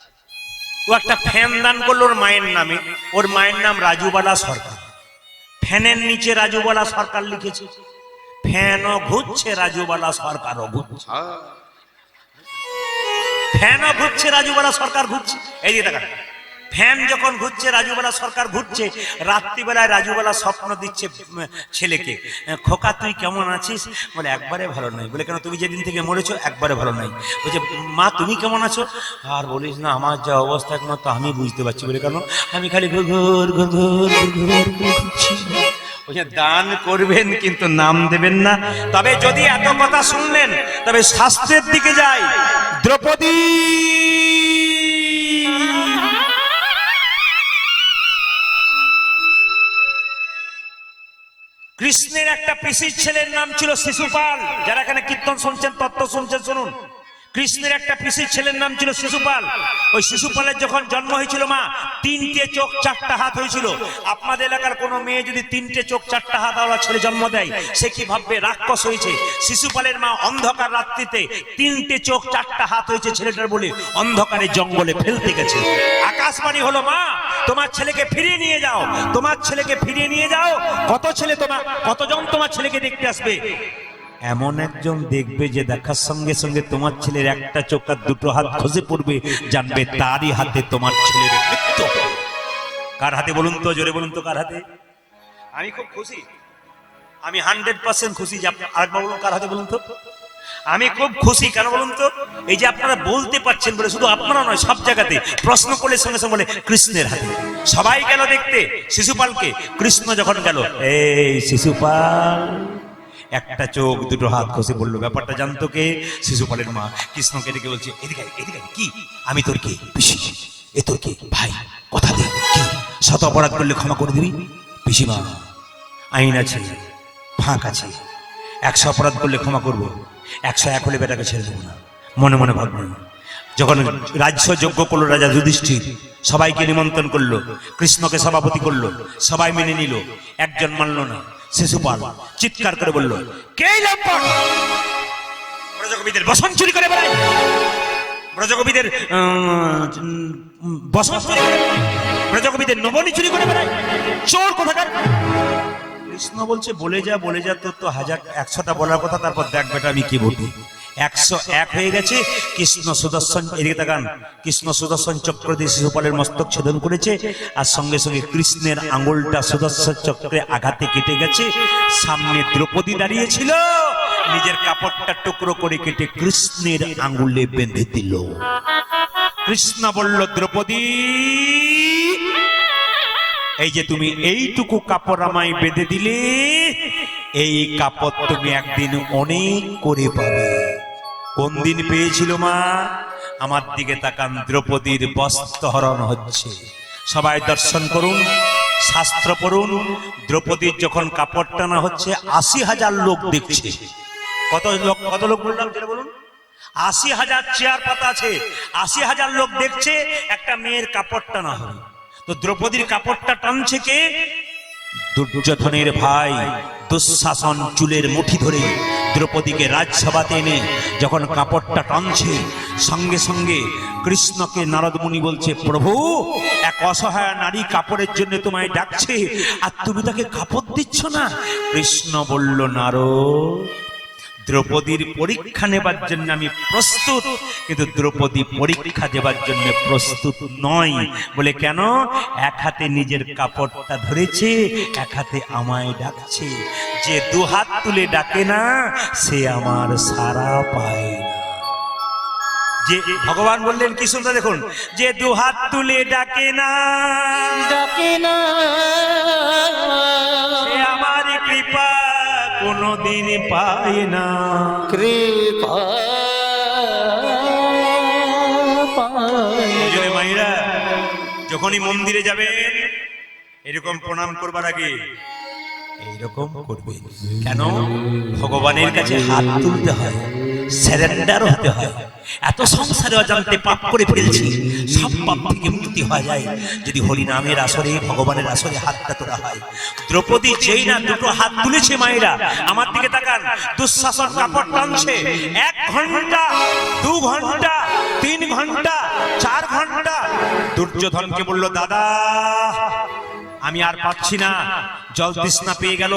ও একটা ফ্যান দান করলো ওর মায়ের নামে। ওর মায়ের নাম রাজুবালা সরকার। ফ্যানের নিচে রাজুবালা সরকার লিখেছে। ফ্যানও ঘুরছে, রাজুবালা সরকারও ঘুরছে। ফ্যানও ঘুরছে, রাজুবালা সরকার ঘুরছে। এই যে দেখা, ফ্যান যখন ঘুরছে, রাজুবালা সরকার ঘুরছে। রাত্রিবেলায় রাজুবালা স্বপ্ন দিচ্ছে ছেলেকে, খোকা তুই কেমন আছিস? বলে একবারে ভালো নাই। বলে কেন, তুমি যেদিন থেকে মরেছো একবারে ভালো নাই। বলছে মা তুমি কেমন আছো? আর বলিস না, আমার যা অবস্থা একমাত্র আমি বুঝতে পারছি। বলে কেন? আমি খালি ঘুর ঘুর ঘুর ঘুর ঘুর ঘুরছি। দান করবেন কিন্তু নাম দেবেন না। তবে যদি এত কথা শুনলেন, তবে শাস্ত্রের দিকে যাই। দ্রৌপদী কৃষ্ণের একটা পিসির ছেলের নাম ছিল শিশুপাল। যারা এখানে কীর্তন শুনছেন, তত্ত্ব শুনছেন, শুনুন। কৃষ্ণের একটা পিসির ছেলের নাম ছিল শিশুপাল। ওই শিশুপালের যখন জন্ম হয়েছিল মা, 3টে চোখ 4টা হাত হয়েছিল। আপনাদের এলাকার কোনো মেয়ে যদি 3টে চোখ 4টা হাত ওরা ছেলে জন্ম দেয়, সে কি ভাববে রাক্ষস হয়েছে? শিশুপালের মা অন্ধকার রাত্রিতে 3টে চোখ 4টা হাত হয়েছে ছেলেটার বলে অন্ধকারে জঙ্গলে ফেলতে গেছে। আকাশবাণী হলো, মা তোমার ছেলেকে ফিরিয়ে নিয়ে যাও, তোমার ছেলেকে ফিরিয়ে নিয়ে যাও। কতজন তোমার ছেলেকে দেখতে আসবে? এমন একজন দেখবে যে দেখার সঙ্গে সঙ্গে তোমার ছেলের একটা চোখ আর 2টো হাত খসে পড়বে, জানবে তারই হাতে তোমার ছেলের মৃত্যু। কার হাতে বলুন তো, জোরে বলুন তো, কার হাতে? আমি খুব খুশি, আমি 100% খুশি। আরেকবার বলুন, কার হাতে বলুন তো? আমি খুব খুশি। কেন বলুন তো? এই যে আপনারা বলতে পারছেন বলে, শুধু আপনারা নয়, সব জায়গাতে প্রশ্ন করলে সঙ্গে সঙ্গে বলে কৃষ্ণের হাতে। সবাই গেল দেখতে শিশুপালকে। কৃষ্ণ যখন গেল, এই শিশুপাল, একটা চোখ 2টো হাত খসে বললো। ব্যাপারটা জানতো কে? শিশুপালের মা। কৃষ্ণকে ডেকে বলছে, এদিকে এদিকে। কি? আমি তোর কে? পিসি। এ তোর কে? ভাই। কথা দে, কি শত অপরাধ করলে ক্ষমা করে দিবি? পিসিমা, আইন আছে, ফাঁক আছে, 100 অপরাধ করলে ক্ষমা করবো, 101 হলে বেটাকে ছেড়ে দেবো না। মনে মনে ভাবলেন। যখন রাজ্য যজ্ঞ করলো রাজা যুধিষ্ঠির, সবাইকে নিমন্ত্রণ করলো, কৃষ্ণকে সভাপতি করলো, সবাই মেনে নিল, একজন মানল না। শিশুপাল চিৎকার করে বলল, কে লম্পট? ব্রজকবিদের বসন চুরি করে বেড়ায়, ব্রজকবিদের বসন চুরি করে বেড়ায়, ব্রজকবিদের নবনী চুরি করে বেড়ায়, চোর কোথাকার। কৃষ্ণ বলছে, বলে যা বলে যা, তোর তো 100টা বলার কথা, তারপর দেখ বেটা আমি কি বলি। 101 হয়ে গেছে। কৃষ্ণ সুদর্শন, এদিকে তাকান, কৃষ্ণ সুদর্শন চক্র দিয়ে শিশুপালের মস্তক ছেদন করেছে, আর সঙ্গে সঙ্গে কৃষ্ণের আঙুলটা সুদর্শন চক্রে আঘাতে কেটে গেছে। সামনে দ্রৌপদী দাঁড়িয়েছিল, নিজের কাপড়টা টুকরো করে কেটে কৃষ্ণের আঙুলে বেঁধে দিল। কৃষ্ণ বলল, দ্রৌপদী, এই যে তুমি এইটুকু কাপড় আমায় বেঁধে দিলে, এই কাপড় তুমি একদিন অনেক করে পাবে। কোন দিন পেয়েছিল মা? আমার দিকে তাকান, দ্রৌপদীর বস্ত্রহরণ হচ্ছে। সবাই দর্শন করুন, শাস্ত্র পড়ুন। দ্রৌপদীর যখন কাপড় টানা হচ্ছে, 80,000 লোক দেখছে। কত লোক বললাম যেটা বলুন? 80,000 চেয়ার পাতা আছে, 80,000 লোক দেখছে একটা মেয়ের কাপড় টানা হয়। তো দ্রৌপদীর কাপড়টা টানছে কে? দুর্যোধনের ভাই দুঃশাসন চুলের মুঠি ধরে দ্রৌপদীকে রাজসভাতে এনে যখন কাপড়টা টানছে, সঙ্গে সঙ্গে কৃষ্ণকে নারদ মুনি বলছে, প্রভু, এক অসহায় নারী কাপড়ের জন্য তোমায় ডাকছে, আর তুমি তাকে কাপড় দিচ্ছ না। কৃষ্ণ বলল, নারদ, দ্রৌপদীর পরীক্ষা নেবার জন্য আমি প্রস্তুত, কিন্তু দ্রৌপদী পরীক্ষা দেবার জন্য প্রস্তুত নয়। বলে কেন? এক হাতে নিজের কাপড়টা ধরেছে, এক হাতে আমায় ডাকছে। যে 2 হাত তুলে ডাকে না, সে আমার সারা পায় না। যে ভগবান বললেন কি সুন্দর দেখুন, যে 2 হাত তুলে ডাকে না, ডাকে না, সে আমার কোনোদিন পায় না। কৃপা এই জন্য মায়েরা যখনই মন্দিরে যাবেন এরকম প্রণাম করবার আগে এইরকম করবে। কেন? ভগবানের কাছে হাত তুলতে হয়, সারেন্ডার হতে হয়। এত সংসারে অজান্তে পাপ করে ফেলছি, সব পাপ থেকে মুক্তি হয়ে যায় যদি হরি নামের আসরে, ভগবানের আসরে হাতটা তোলা হয়। দ্রৌপদী যেই না দুটো হাত তুলেছে, মায়েরা আমার দিকে তাকান, দুঃশাসন কাপড় টানছে। 1 ঘন্টা, 2 ঘন্টা, 3 ঘন্টা, 4 ঘন্টা দুর্যোধনকে বলল, দাদা আমি আর পাচ্ছি না, জল তৃষ্ণা পেয়ে গেল,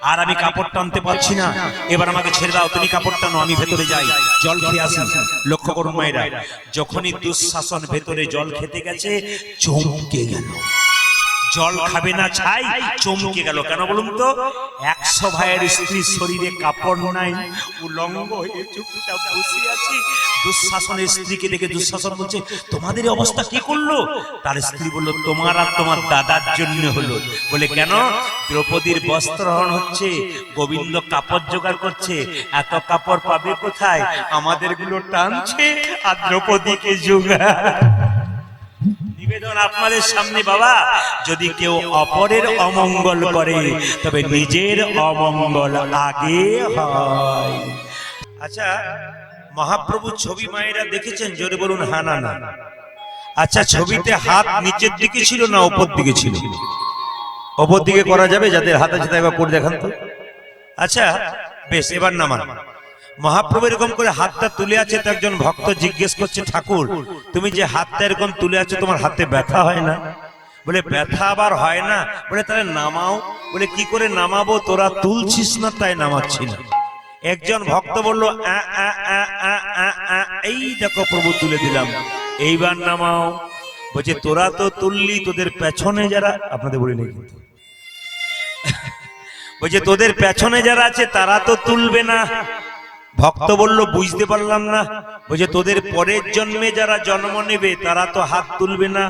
আর আমি কাপড় টানতে পারছি না, এবার আমাকে ছেড়ে দাও, তুমি কাপড় টানো, আমি ভেতরে যাই জল খেয়ে আসি। লক্ষ্য করুন মায়েরা, যখনই দুঃশাসন ভেতরে জল খেতে গেছে চমকে গেল। জল খাবে না ছাই, চমকে গেল। কেন বলুন তো? 100 ভাইয়ের স্ত্রীর শরীরে কাপড় নাই, উলঙ্গ হয়ে চুপচাপ বসে আছি। দুঃশাসনের স্ত্রীকে দেখে দুঃশাসন বলছে, তোমাদের অবস্থা কি করলো? তার স্ত্রী বলল, তোমার আর তোমার দাদার জন্য হলো। বলে কেন? দ্রৌপদীর বস্ত্রহরণ হচ্ছে, গোবিন্দ কাপড় জোগাড় করছে, এত কাপড় পাবে কোথায়? আমাদের গুলো টানছে আর দ্রৌপদীকে জোগাড়। নিবেদন আপনাদের সামনে বাবা, যদি কেউ অপরের অমঙ্গল করে তবে নিজের অমঙ্গল আগে হয়। আচ্ছা, মহাপ্রভু ছবি মায়েরা দেখেছেন? জোরে বলুন হ্যাঁ না না। আচ্ছা, ছবিতে হাত নিচের দিকে ছিল না উপর দিকে ছিল? উপর দিকে করা যাবে? যাদের হাত আছে একবার করে দেখান তো। আচ্ছা বেশ, এবার নামান। মহাপ্রভু এরকম করে হাতটা তুলে আছে, তো একজন ভক্ত জিজ্ঞেস করছে, ঠাকুর তুমি যে হাতটা এরকম তুলে আছো, তোমার হাতে ব্যথা হয় না? বলে ব্যথা আবার হয় না? বলে তাহলে নামাও। বলে কি করে নামাবো? তোরা তুলছিস না তাই নামাচ্ছি না। একজন ভক্ত বলল, এই দেখো প্রভু তুলে দিলাম, এইবার নামাও। বলছে তোরা তো তুললি, তোদের পেছনে যারা, আপনাদের বলি নেই কিন্তু, বলছে তোদের পেছনে যারা আছে তারা তো তুলবে না। ভক্ত বলল, বুঝতে পারলাম না। বলছে তোদের পরের জন্মে যারা জন্ম নেবে তারা তো হাত তুলবে না।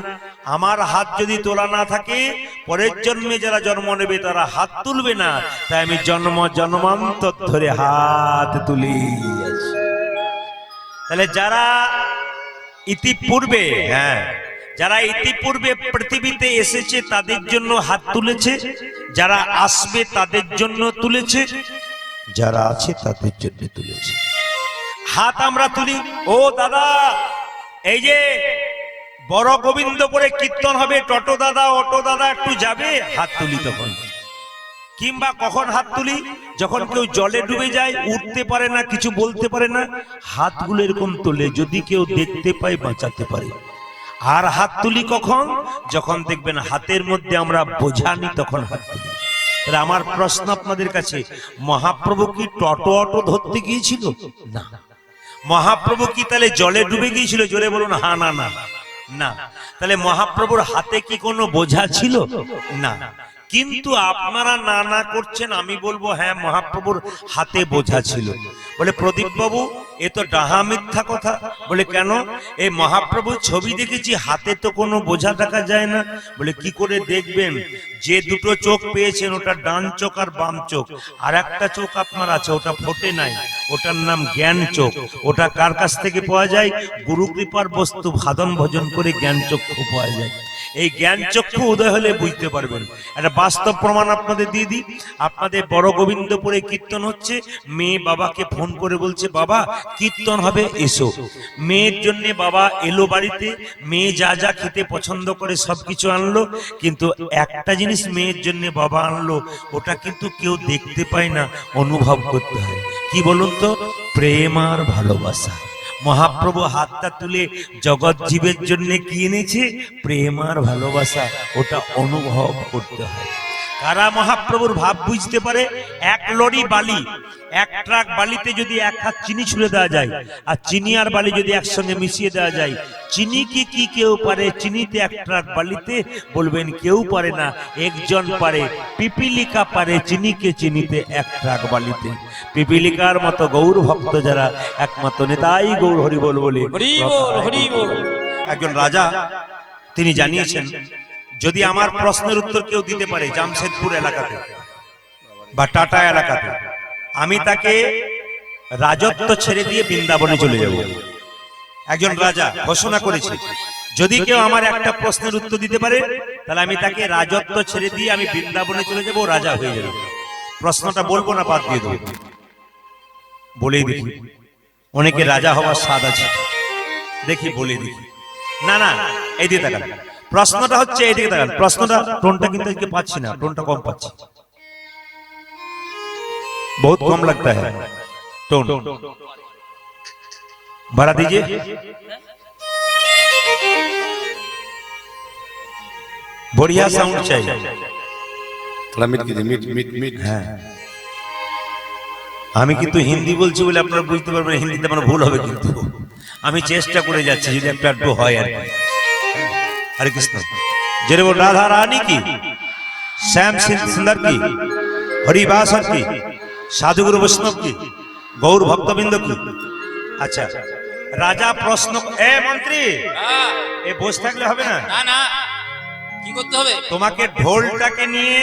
আমার হাত যদি তোলা না থাকে, পরের জন্মে যারা জন্ম নেবে তারা হাত তুলবে না, তাই আমি জন্ম জন্মান্তর ধরে হাত তুলি। তাহলে যারা ইতিপূর্বে, হ্যাঁ যারা ইতিপূর্বে পৃথিবীতে এসেছে তাদের জন্য হাত তুলেছে, যারা আসবে তাদের জন্য তুলেছে, যারা আছে তাদের জন্য তুলেছে। হাত আমরা তুলি। ও দাদা, এই যে বড় গোবিন্দপুরে কীর্তন হবে, টোটো দাদা অটো দাদা একটু যাবে, হাত তুলি তখন। কিংবা কখন হাত তুলি? যখন কেউ জলে ডুবে যায়, উঠতে পারে না, কিছু বলতে পারে না, হাতগুলো এরকম তোলে, যদি কেউ দেখতে পায় বাঁচাতে পারে। আর হাত তুলি কখন? যখন দেখবেন হাতের মধ্যে আমরা বোঝা নি, তখন হাত তুলি। তাহলে আমার প্রশ্ন আপনাদের কাছে, মহাপ্রভু কি টোটো অটো ধরতে গিয়েছিল? না। মহাপ্রভু কি তাহলে জলে ডুবে গিয়েছিল? জোরে বলুন হ্যাঁ না না না। তাহলে মহাপ্রভুর হাতে কি কোনো বোঝা ছিল? না। কিন্তু আপনারা না না করছেন, আমি বলবো হ্যাঁ মহাপ্রভুর হাতে বোঝা ছিল। বলে প্রদীপ বাবু এ তো ডাহা মিথ্যা কথা। বলে কেন? এই মহাপ্রভুর ছবি দেখেছি, হাতে তো কোনো বোঝা দেখা যায় না। বলে কি করে দেখবেন? যে দুটো চোখ পেয়েছেন ওটা ডান চোখ আর বাম চোখ, আর একটা চোখ আপনার আছে ওটা ফোটে নাই, ওটার নাম জ্ঞান চোখ। ওটা কার কাছ থেকে পাওয়া যায়? গুরু কৃপার বস্তু সাধন ভজন করে জ্ঞান চক্ষু পাওয়া যায়। এই জ্ঞান চক্ষু উদয় হলে বুঝতে পারবেন। একটা বাস্তব প্রমাণ আপনাদের দিয়ে দিই। আপনাদের বড় গোবিন্দপুরে কীর্তন হচ্ছে, মেয়ে বাবাকে ফোন করে বলছে, বাবা কীর্তন হবে এসো। মেয়ের জন্য বাবা এলো বাড়িতে, মেয়ে যা যা খেতে পছন্দ করে সবকিছু আনলো, কিন্তু একটা জিনিস মেয়ের জন্য বাবা আনলো, ওটা কিন্তু কেউ দেখতে পায় না, অনুভব করতে হয়। কি বলুন তো? প্রেম আর ভালোবাসা। মহাপ্রভু হাতটা তুলে জগৎ জীবের জন্য কি এনেছে? প্রেম আর ভালোবাসা। ওটা অনুভব করতে হয়। কারা মহাপ্রভুর ভাব বুঝতে পারে? 1 লরি বালি, 1 ট্রাক বালিতে যদি 1 হাত চিনি ছুঁড়ে দেওয়া যায়, আর চিনি আর বালি যদি একসঙ্গে মিশিয়ে দেওয়া যায়, চিনি কি কেউ পারে? চিনিতে 1 ট্রাক বালিতে? বলবেন কেউ পারে না। একজন পারে, পিপিলিকা পারে চিনিকে চিনিতে 1 ট্রাক বালিতে। পিপিলিকার মতো গৌর ভক্ত যারা, একমাত্র নেতাই গৌর হরি বল বলে। হরি বল, হরি বল। একজন রাজা তিনি জানিয়েছেন, যদি আমার প্রশ্নের উত্তর কেউ দিতে পারে জামশেদপুর এলাকাতে বা টাটা এলাকাতে, আমি তাকে রাজত্ব ছেড়ে দিয়ে বৃন্দাবনে চলে যাব। একজন রাজা ঘোষণা করেছে, যদি কেউ আমার একটা প্রশ্নের উত্তর দিতে পারে তাহলে আমি তাকে রাজত্ব ছেড়ে দিয়ে আমি বৃন্দাবনে চলে যাব, রাজা হয়ে যাবে। প্রশ্নটা বলবো না বাদ দিয়ে দেবো? বলেই দেখি, অনেকে রাজা হওয়ার স্বাদ আছে, দেখি বলে দেখি। না না, এই দিকে তাকান, প্রশ্নটা হচ্ছে এইদিকে তাকান। প্রশ্নটা টোনটা কিন্তু আজকে পাচ্ছি না, টোনটা কম পাচ্ছি, बहुत कम लगता है टोन, बढ़ा दीजिए। बढ़िया साउंड चाहिए। थोड़ा मीट कीजिए, मीट मीट मीट। হ্যাঁ, আমি কিন্তু হিন্দি বলছি বলে আপনারা বুঝতে পারবেন, হিন্দিতে আমার ভুল হবে, কিন্তু আমি চেষ্টা করে যাচ্ছি যদি একটা একটু হয় আর কি। हरे कृष्ण। जय वो राधा रानी की, श्याम सुंदर की, हरिवासर की, साधुगुरु वैष्णव की, गौर भक्तबिंद की। अच्छा, राजा प्रश्न, ए मंत्री এ বসে থাকলে হবে না, না না, কি করতে হবে? তোমাকে ঢোলটাকে নিয়ে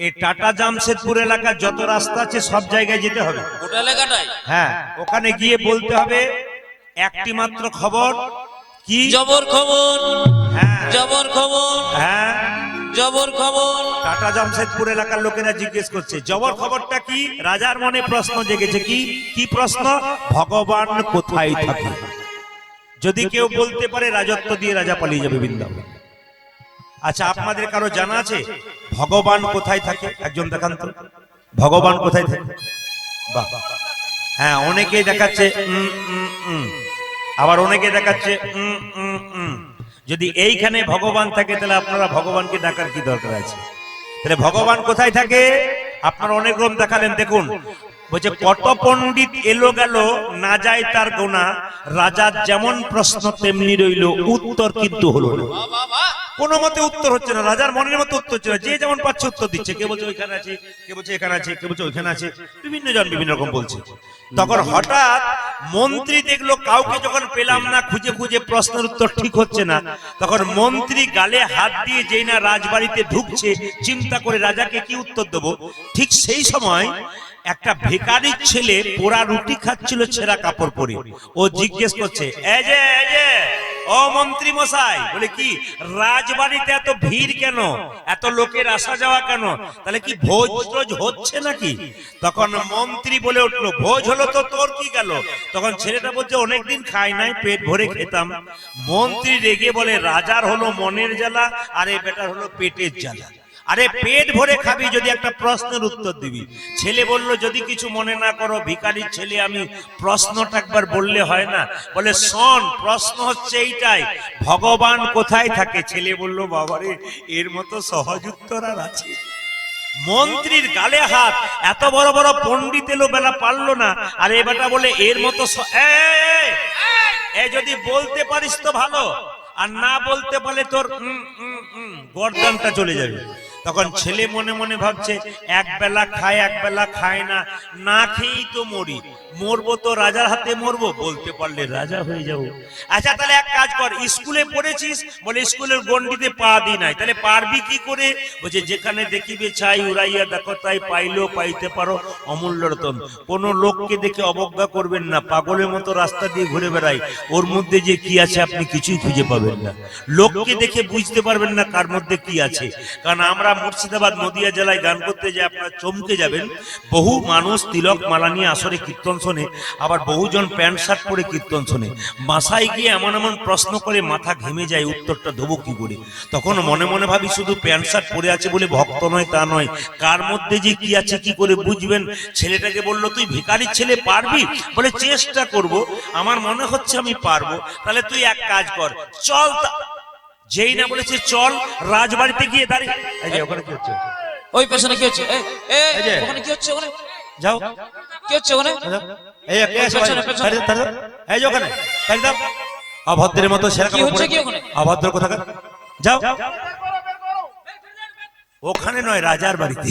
এই টাটা জামশেদপুর এলাকার যত রাস্তা আছে সব জায়গায় যেতে হবে। গোটা এলাকাটাই? হ্যাঁ, ওখানে গিয়ে বলতে হবে একটি মাত্র খবর কি, জবর খবর, হ্যাঁ জবর খবর, হ্যাঁ, জবর খবর। টাটা জামশেদপুর এলাকার লোকেরা জিজ্ঞেস করছে জবর খবরটা কি। রাজার মনে প্রশ্ন জেগেছে, কি কি প্রশ্ন? ভগবান কোথায় থাকে। যদি কেউ বলতে পারে রাজত্ব দিয়ে রাজা পালিয়ে যাবে বৃন্দাবন। আচ্ছা, আপনাদের কারো জানা আছে ভগবান কোথায় থাকে? একজন দেখান তো, ভগবান কোথায় থাকে? বাহ, হ্যাঁ, অনেকেই দেখাচ্ছে আবার অনেকে দেখাচ্ছে যদি এইখানে ভগবান থাকে তাহলে আপনারা ভগবানকে ডাকার কি দরকার আছে? তাহলে ভগবান কোথায় থাকে? আপনারা অনেক রকম দেখালেন, দেখুন বলছে কত পণ্ডিত এলো গেল না যায় তার গোনা, রাজার যেমন প্রশ্ন তেমনি রইল, উত্তর কিন্তু হলো না। কোনো মতে উত্তর হচ্ছে না, রাজার মনের মতো উত্তর হচ্ছে না, যে যেমন পাচ্ছে উত্তর দিচ্ছে। কে বলছে ওইখানে আছে, কে বলছে এখানে আছে, কে বলছে ওইখানে আছে, বিভিন্ন জন বিভিন্ন রকম বলছে। তখন হঠাৎ মন্ত্রী দেখলো কাউকে যখন পেলাম না, খুঁজে খুঁজে প্রশ্নের উত্তর ঠিক হচ্ছে না, তখন মন্ত্রী গালে হাত দিয়ে যেই না রাজবাড়িতে ঢুকছে, চিন্তা করে রাজাকে কি উত্তর দেবো। ঠিক সেই সময় একটা ভিখারির ছেলে পোড়া রুটি খাচ্ছিল ছেঁড়া কাপড় পরে। ও জিজ্ঞেস করছে, এই যে ও মন্ত্রী মশাই, বলে কি রাজবাড়িতে এত ভিড় কেন, এত লোকের আসা যাওয়া কেন, তাহলে কি ভোজ টোজ হচ্ছে নাকি? তখন মন্ত্রী বলে উঠলো, ভোজ হলো তো তোর কি গেল? তখন ছেলেটা বলছে অনেকদিন খাই নাই, পেট ভরে খেতাম। মন্ত্রী রেগে বলে, রাজার হলো মনের জ্বালা আর এ বেটার হলো পেটের জ্বালা। আরে পেট ভরে খাবি যদি একটা প্রশ্নের উত্তর দিবি। ছেলে বলল, যদি কিছু মনে না করো ভিখারির ছেলে, আমি প্রশ্নটা একবার বললে হয় না? বলে শোন, প্রশ্ন হচ্ছে এইটাই, ভগবান কোথায় থাকে? ছেলে বলল, বাবারে এর মতো সহজ উত্তর আর আছে? মন্ত্রীর গালে হাত, এত বড় বড় পণ্ডিত এলো বেলা পারলো না, আর এ বেটা বলে এর মতো যদি বলতে পারিস তো ভালো, আর না বলতে পারলে তোর গর্দানটা চলে যাবে। তখন ছেলে মনে মনে ভাবছে, এক বেলা খায় এক বেলা খায় না, না খেয়েই তো মরি, মরবো তো রাজার হাতে মরবো, বলতে পারলে রাজা হয়ে যাবো। আচ্ছা তাহলে এক কাজ কর, স্কুলে পড়েছিস? বলে স্কুলের গন্ডিতে পা দি নাই। তাহলে পারবি কি করে? বলছে যেখানে দেখিবে ছাই উড়াইয়া দেখো তাই, পাইলেও পাইতে পারো অমূল্য রতন। কোন লোককে দেখে অবজ্ঞা করবেন না, পাগলের মতো রাস্তা দিয়ে ঘুরে বেড়াই, ওর মধ্যে যে কি আছে আপনি কিছুই খুঁজে পাবেন না। লোককে দেখে বুঝতে পারবেন না কার মধ্যে কি আছে। কারণ আমরা মুর্শিদাবাদ নদিয়া জেলায় গান করতে যে আপনারা চমকে যাবেন, বহু মানুষ তিলক মালা নিয়ে আসরে কীর্তন শোনে, আবার বহুজন প্যান্ট শার্ট পরে কীর্তন শোনে। বাসায় গিয়ে এমন এমন প্রশ্ন করে মাথা ঘেমে যায়, উত্তরটা দেবো কি করে। তখন মনে মনে ভাবি শুধু প্যান্ট শার্ট পরে আছে বলে ভক্ত নয় তা নয়, কার মধ্যে যে কি আছে কি করে বুঝবেন। ছেলেটাকে বললো, তুই ভিখারির ছেলে, পারবি? বলে চেষ্টা করব, আমার মনে হচ্ছে আমি পারবো। তাহলে তুই এক কাজ কর, চল। যেই না বলেছে চল, রাজবাড়িতে গিয়ে দাঁড়িয়ে, ওখানে কি হচ্ছে? ওই পেছনে কি হচ্ছে? এই যে ওখানে কি হচ্ছে? ওখানে যাও, কি হচ্ছে? ওখানে অভদ্রের মতো অভদ্র কোথাকার, যাও। ওখানে নয়, রাজার বাড়িতে।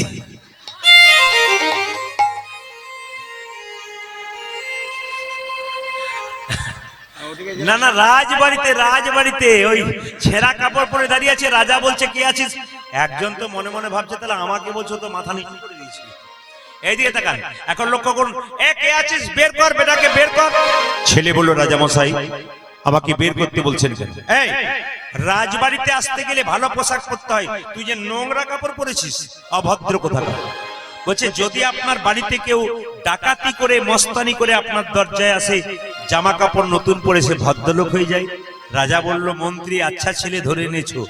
না না, রাজবাড়িতে, রাজবাড়িতে ওই ছেঁড়া কাপড় পরে দাঁড়িয়ে আছে। রাজা বলছে কে আছিস? একজন তো মনে মনে ভাবছে, তাহলে আমাকে বলছো তো মাথা নিচু করে দিয়েছি। এইদিকে তাকান, এখন লক্ষ্য করুন, এ কে আছিস, বের কর বেটাকে, বের কর। ছেলে বলল, রাজা মশাই আমাকে বের করতে বলছেন কেন? এই রাজবাড়িতে আসতে গেলে ভালো পোশাক পরতে হয়, তুই যে নোংরা কাপড় পরেছিস, অভদ্র কোথাকার। বলছে যদি আপনার বাড়িতে কেউ ডাকাতি করে মস্তানি করে আপনার দরজায় আসে, জামা কাপড় নতুন পরে সে ভদ্রলোক হয়ে যায়? রাজা বলল, মন্ত্রী আচ্ছা ছেলে ধরে এনেছো,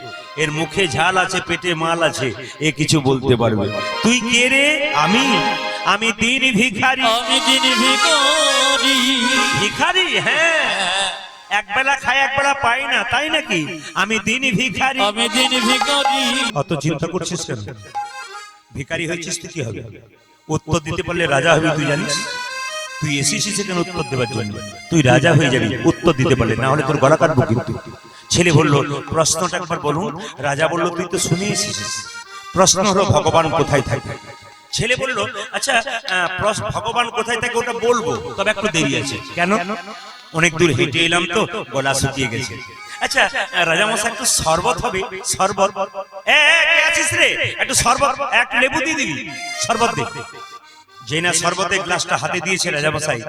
এর মুখে ঝাল আছে পেটে মাল আছে, এ কিছু বলতে পারবে। তুই কে রে? আমি দিন ভিখারি। আমি দিন ভিখারি। ভিখারি? হ্যাঁ, একবেলা খাই একবেলা পাই না, তাই নাকি? আমি দিন ভিখারি। আমি দিন ভিখারি। অত চিন্তা করছিস কেন? ভিখারি হয়েছিস তুই, কি হবে? উত্তর দিতে পারলে রাজা হবি, তুই জানিস? তুই এসেছিস কেন উত্তর দেবার জন্য? তুই রাজা হয়ে যাবি উত্তর দিতে পারলে, না হলে তোর গলা কাটবো কিন্তু। ছেলে বলল, প্রশ্নটা একবার বলুন। রাজা বলল, তুই তো শুনে এসেছিস, প্রশ্ন হলো ভগবান কোথায় থাকে। ছেলে বলল, আচ্ছা ভগবান কোথায় থাকে ওটা বলবো, তবে একটু দেরি আছে। কেন? অনেক দূর হেঁটে এলাম তো, গলা শুকিয়ে গেছে। আচ্ছা রাজামশাই একটু শরবত হবে? শরবত? কে আছিস রে, একটু শরবত, এক লেবু দিয়ে দিবি, শরবত দে। যে না শরবতের গ্লাসটা হাতে দিয়েছে রাজামশাই,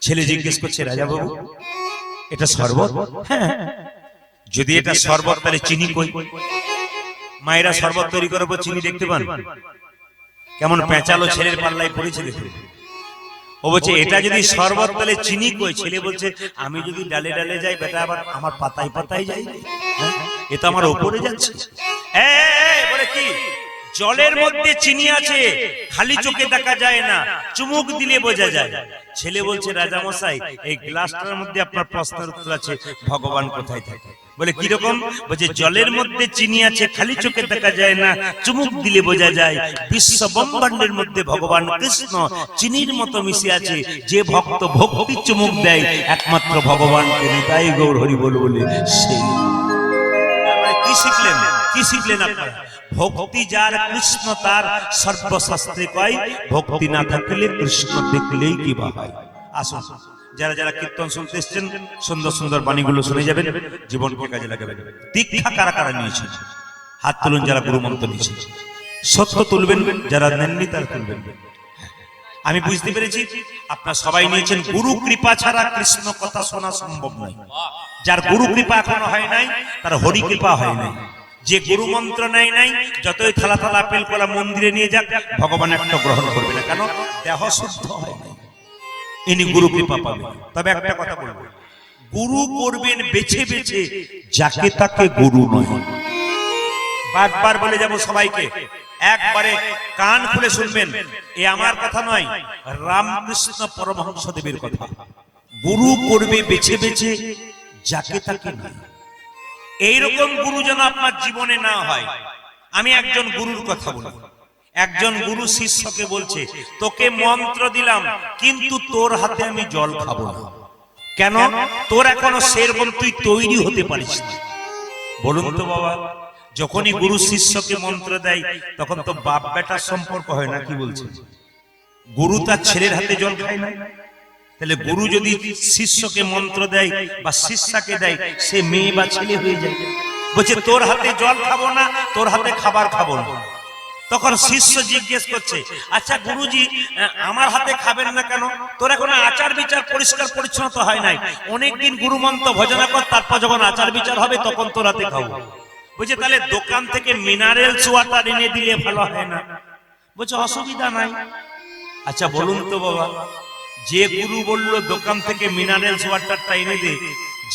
ছেলে জিজ্ঞেস করছে, রাজা বাবু এটা শরবত? হ্যাঁ। যদি এটা শরবত তাহলে চিনি কই? মায়েরা শরবত তৈরি করার পর চিনি দেখতে পান? কেমন পেঁচালো ছেলের পাল্লায় পড়েছে দেখুন। ও বলছে এটা যদি শরবত তাহলে চিনি কই? ছেলে বলছে, আমি যদি ডালে ডালে যাই বেটা, আবার আমার পাতায় পাতায় যাই, এ তো আমার উপরে যাচ্ছে। বলে কি, জলের মধ্যে চিনি আছে, খালি চোখে দেখা যায় না, চুমুক দিলে বোঝা যায়। ছেলে বলছে, রাজামশাই এই গ্লাসটার মধ্যে আপনার প্রশ্নের উত্তর আছে, ভগবান কোথায় থাকে। বলে কিরকম? বলছে জলের মধ্যে চিনি আছে, খালি চোখে দেখা যায় না, চুমুক দিলে বোঝা যায়। বিশ্ব ব্রহ্মাণ্ডের মধ্যে ভগবান কৃষ্ণ চিনির মতো মিশে আছে, যে ভক্ত ভক্তি চুমুক দেয় একমাত্র ভগবানকে নিতাই গৌর হরি বল বলে সেই। কি শিখলেন? কি শিখলেন আপনারা? ভক্তি যার কৃষ্ণ তার সর্বশাস্ত্রে কয়, ভক্তি না থাকলে কৃষ্ণ দেখলেই কি বা হয়। আসুন যারা যারা কীর্তন শুনতে এসেছেন, সুন্দর সুন্দর বাণীগুলো শুনে যাবেন, জীবনকে কাজে লাগাবেন। দীক্ষা কারা কারা নিয়েছেন হাত তুলুন, যারা গুরু মন্ত্র নিয়েছেন। সত্য তুলবেন, যারা নেননি তারা তুলবেন। আমি বুঝতে পেরেছি আপনারা সবাই নিয়েছেন। গুরু কৃপা ছাড়া কৃষ্ণ কথা শোনা সম্ভব নয়। যার গুরু কৃপা এখনো হয় নাই, তার হরি কৃপা হয় নাই। যে গুরু মন্ত্র নেয় নাই, যতই থালা থালা আপেল কলা মন্দিরে নিয়ে যাক, ভগবান একটা গ্রহণ করবে না। কেন? দেহ শুদ্ধ হয় নাই, ইনি গুরু কৃপা পাবে। তবে একটা কথা বলবো, গুরু করবেন বেছে বেছে, যাকে তাকে গুরু নয়। বারবার বলে যাব সবাইকে, একবারে কান খুলে শুনবেন, এ আমার কথা নয়, রামকৃষ্ণ পরমহংস দেবের কথা। গুরু করবে বেছে বেছে, যাকে তাকে নয়। এইরকম গুরু যেন আপনার জীবনে না হয়। আমি একজন গুরুর কথা বলি। একজন গুরু শিষ্যকে বলছে, তোকে মন্ত্র দিলাম, কিন্তু তোর হাতে আমি জল খাবো না। কেন? তোর এখনো সেরকম তুই তৈরি হতে পারিস না। বলুন তো বাবা, যখনই গুরু শিষ্যকে মন্ত্র দেয়, তখন তো বাপ বেটার সম্পর্ক হয় না। কি বলছে? গুরু তার ছেলের হাতে জল খায় না, তাহলে গুরু যদি শিষ্যকে মন্ত্র দেয় বা শিষ্যাকে দেয়, সে মেয়ে বা ছেলে হয়ে যায়। বলছে তোর হাতে জল খাবো না, তোর হাতে খাবার খাবো না। তখন শিষ্য জিজ্ঞেস করছে, আচ্ছা গুরুজি আমার হাতে খাবেন না কেন? তোর এখন আচার বিচার পরিষ্কার পরিচ্ছন্নতা হয় নাই, অনেকদিন গুরু মন্ত্র ভজনা কর, তারপর যখন আচার বিচার হবে তখন তোর হাতে খাবো। বলছে তাহলে দোকান থেকে মিনারেলস ওয়াটার এনে দিলে ভালো হয় না? বলছে অসুবিধা নাই। আচ্ছা বলুন তো বাবা, যে গুরু বললো দোকান থেকে মিনারেলস ওয়াটারটা এনে দে,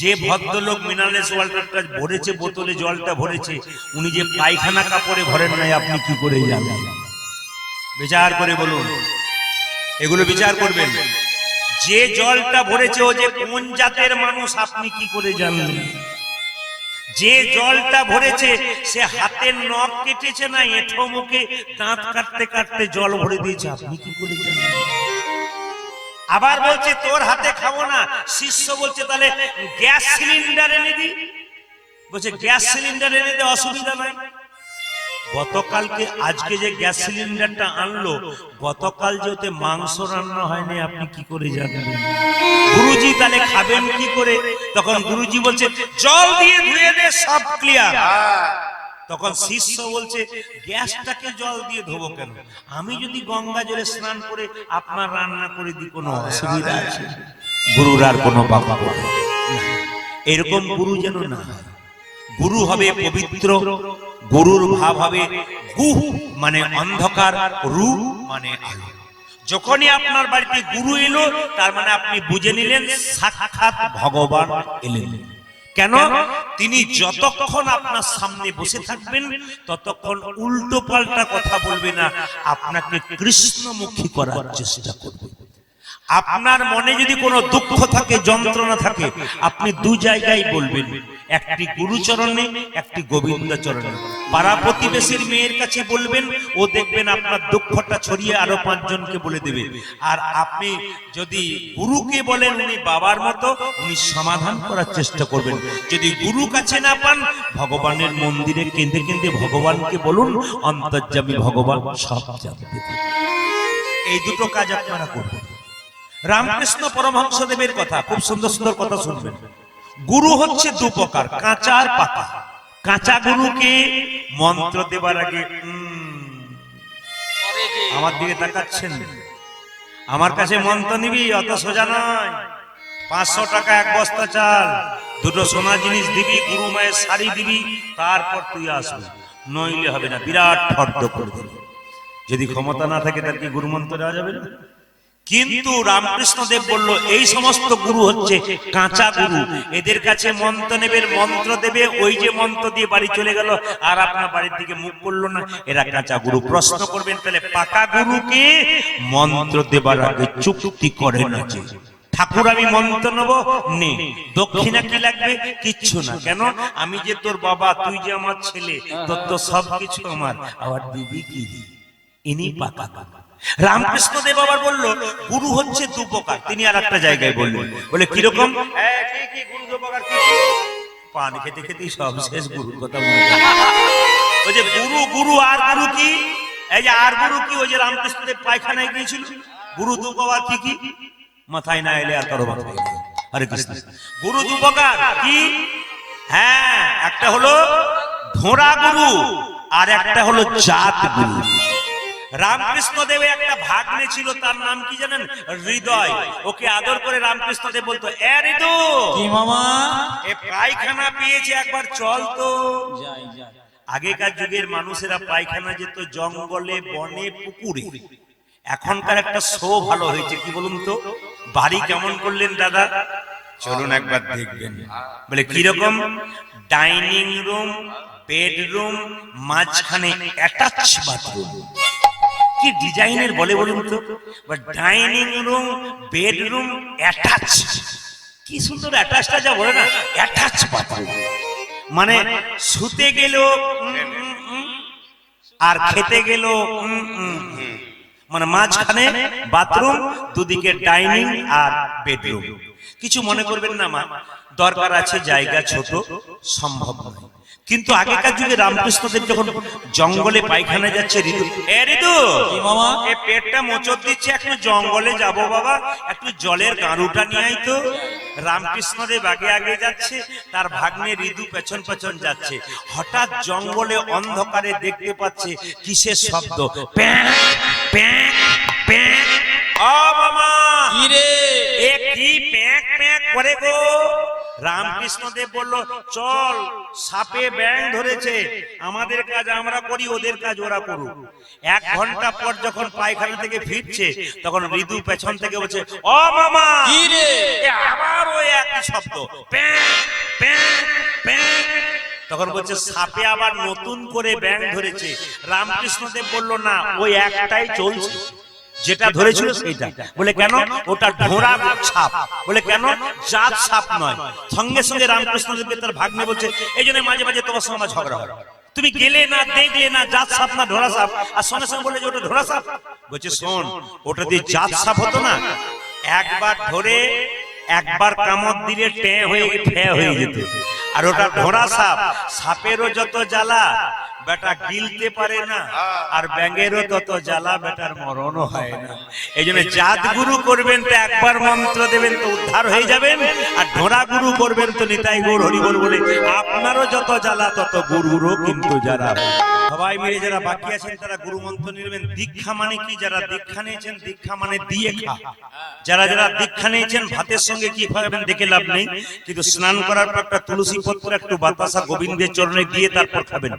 যে ভদ্রলোক মিনারেলস ওয়াটারটা ভরেছে, বোতলে জলটা ভরেছে, উনি যে পায়খানা কাপড়ে ভরেন নাই, আপনি কি করে জানেন? বিচার করে বলুন, এগুলো বিচার করবেন। যে জলটা ভরেছে ও যে কোন জাতের মানুষ, আপনি কি করে জানলেন? যে জলটা ভরেছে সে হাতের নখ কেটেছে না, এঁঠো মুখে দাঁত কাটতে কাটতে জল ভরে দিয়েছে, আপনি কি করে জানলেন? আবার বলছে তোর হাতে খাবো না। শিষ্য বলছে তাহলে গ্যাস সিলিন্ডার এনে দি। বলছে গ্যাস সিলিন্ডার এনে দে, অসুবিধা নাই। গতকালকে আজকে যে গ্যাস সিলিন্ডারটা আনলো, গতকাল যেতে মাংস রান্না হয়নি, আপনি কি করে জানবেন? গুরুজি তাহলে খাবেন কি করে? তখন গুরুজি বলছে জল দিয়ে ধুয়ে দে, সব ক্লিয়ার। তখন শিষ্য বলছে গ্যাসটাকে জল দিয়ে ধোবো কেন, আমি যদি গঙ্গা জলে স্নান করে আপনার রান্না করে দিই কোনো অসুবিধা আছে? গুরুর আর কোনো পাপ হবে না। এরকম গুরু যেন না হয়। গুরু হবে পবিত্র, গুরুর ভাব হবে গুহ মানে অন্ধকার, রু মানে আলো। যখনই আপনার বাড়িতে গুরু এলো তার মানে আপনি বুঝে নিলেন সাক্ষাৎ ভগবান এলেন। কেন? তিনি যতক্ষণ আপনার সামনে বসে থাকবেন ততক্ষণ উল্টো পাল্টা কথা বলবে না, আপনাকে কৃষ্ণমুখী করার চেষ্টা করবে। আপনার মনে যদি কোনো দুঃখ থাকে, যন্ত্রণা থাকে, আপনি দু জায়গায় বলবেন, একটি গুরুচরণে, একটি গোবিন্দ চরণে। পাড়া প্রতিবেশীর মেয়ের কাছে বলবেন, ও দেখবেন আপনার দুঃখটা ছড়িয়ে আরো 5 জনকে বলে দেবে। আর আপনি যদি গুরুকে বলেন, উনি বাবার মতো, উনি সমাধান করার চেষ্টা করবেন। যদি গুরু কাছে না পান, ভগবানের মন্দিরে কেঁদে কেঁদে ভগবানকে বলুন, অন্তর্যামী ভগবান সব জানতে। এই দুটো কাজ আপনারা করবেন। রামকৃষ্ণ পরমহংসদেবের কথা, খুব সুন্দর সুন্দর কথা শুনবেন। গুরু হচ্ছে দু প্রকার, কাঁচা আর পাকা। কাঁচা গুরুকে মন্ত্র দেবার আগে আমার দিকে তাকাচ্ছেন, আমার কাছে মন্ত্র নিবি, অত সোজা নয়। 500 টাকা 1 বস্তা চাল, 2টো সোনা জিনিস দিবি, গুরু মায়ের শাড়ি দিবি, তারপর তুই আসবি, নইলে হবে না। বিরাট ফর্দ করে দেবে। যদি ক্ষমতা না থাকে তার কি গুরু মন্ত্র দেওয়া যাবে না? কিন্তু রামকৃষ্ণ দেব বলল, এই সমস্ত গুরু হচ্ছে কাঁচা গুরু। এদের কাছে মন্ত্র নেবেন, মন্ত্র দেবে, ওই যে মন্ত্র দিয়ে বাড়ি চলে গেল আর আপনার বাড়ির দিকে মুখ করলো না, এরা কাঁচা গুরু। প্রশ্ন করবেন, তাহলে পাকা গুরুকে মন্ত্র দেবার আগে চুক্তি করে না যে ঠাকুর আমি মন্ত্র নেব, নে, দক্ষিণা কি লাগবে? কিচ্ছু না। কেন? আমি যে তোর বাবা, তুই যে আমার ছেলে, তোর তো সবকিছু আমার, আবার দিবি কি? ইনি পাকা গুরু। রামকৃষ্ণ দেব আবার বলল, গুরু হচ্ছে দু প্রকার। তিনি আর একটা জায়গায় বললেন, বলে কিরকম? গুরু দু প্রকার কি? পান খেতে খেতেই সব শেষ, গুরুর কথা মনে পড়ে। ওই যে গুরু, গুরু আর গুরু কি? এই যে আর গুরু কি? ওই যে রামকৃষ্ণ দেব পায়খানায় গিয়েছিল, গুরু দু প্রকার কি কি? মাথায় না এলে আর কারো মাথায় নেই। হরে কৃষ্ণ। গুরু দু প্রকার কি? হ্যাঁ, একটা হলো ধোঁড়া গুরু আর একটা হলো জাত গুরু। রামকৃষ্ণ দেবের একটা ভাগ্নে ছিল, তার নাম কি জানেন? হৃদয়। ওকে আদর করে রামকৃষ্ণ দেব বলতো, এ হৃদু, কি মামা, এ পায়খানা পেয়েছে, একবার চল তো। যাই যাই। আগেকার যুগের মানুষেরা পায়খানা যেত জঙ্গলে, বনে, পুকুরে। এখনকার একটা শো ভালো হয়েছে, কি বলুন তো? বাড়ি কেমন করলেন দাদা? চলুন একবার দেখবেন। বলে কিরকম? ডাইনিং রুম, বেডরুম, মাঝখানে অ্যাটাচ বাথরুম। কি ডিজাইনের বলে বলুন তো? Dining room, bedroom, attach. কি সুন্দর অ্যাটাচটা যা বলে না, অ্যাটাচ বাথরুম। মানে শুতে গেল আর খেতে গেল, মানে মাঝখানে বাথরুম, দুদিকে ডাইনিং আর বেডরুম। কিছু মনে করবেন না মা, দরকার আছে, জায়গা ছোট, সম্ভব নয়। কিন্তু আগেকার যুগে রামকৃষ্ণ দেব যখন জঙ্গলে পায়খানা যাচ্ছে, ঋতু, এ ঋতু, কি মামা, এ পেটটা মোচড় দিচ্ছে, একটু জঙ্গলে যাব বাবা, একটু জলের গাড়ুটা নিয়ে আই তো। রামকৃষ্ণ দেব আগে আগে যাচ্ছে, তার ভাগ্নে ঋতু পেছন পেছন যাচ্ছে। হঠাৎ জঙ্গলে অন্ধকারে দেখতে পাচ্ছে কিসের শব্দ? প্যাঁ প্যাঁ প্যাঁ। ও মামা, কি রে? এ কি প্যাঁ প্যাঁ করে গো? রামকৃষ্ণ দেব বলল, চল, সাপে ব্যাং ধরেছে, আমাদের কাজ আমরা করি, ওদের কাজ ওরা করুক। 1 ঘন্টা পর যখন পায়খানা থেকে ফিরছে, তখন ঋতু পেছন থেকে বলছে, ও মামা, কি রে? আবার ওই একই শব্দ, প্যাঁ প্যাঁ প্যাঁ। তখন বলছে, সাপে আবার নতুন করে ব্যাং ধরেছে। রামকৃষ্ণ দেব বলল, না, ওই একটাই চলছে, যেটা ধরেছিল সেইটা। বলে কেন? ওটা ঢোড়া সাপ। বলে কেন? জাত সাপ নয়। সঙ্গে সঙ্গে রামকৃষ্ণ দেবকে তার ভাগ্নে বলছে, এই জন্য মাঝে মাঝে তোমার সঙ্গে আমার ঝগড়া হয়, তুমি গেলে না, দেখলে না, জাত সাপ না ঢোড়া সাপ। আর সঙ্গে সঙ্গে বলে যে ওটা ঢোড়া সাপ। বলছে, শোন, ওটা দিয়ে জাত সাপ হতো না, একবার ধরে একবার কামড় দিলে টে হয়ে ফে হয়ে যেত। আর ওটা ঢোড়া সাপ, সাপেরও যত জ্বালা, বেটা গিলতে পারে না, আর ব্যাঙেরও তত জ্বালা, বেটার মরণও হয় না। এই জন্য জাত গুরু করবেন তো একবার মন্ত্র দেবেন তো উদ্ধার হয়ে যাবেন, আর ঢোরা গুরু করবেন তো নিতাই গৌর হরি বল বলে আপনারও যত জ্বালা তত গুরুরও কিন্তু যারা। সবাই মিলে যারা বাকি আছেন তারা গুরু মন্ত্র নেবেন। দীক্ষা মানে কি? যারা দীক্ষা নিয়েছেন, দীক্ষা মানে দিয়ে খা। যারা যারা দীক্ষা নিয়েছেন ভাতের সঙ্গে কি খাবেন দেখে লাভ নেই, কিন্তু স্নান করার পর একটা তুলসী পত্র একটু বাতাসা গোবিন্দের চরণে দিয়ে তারপর খাবেন।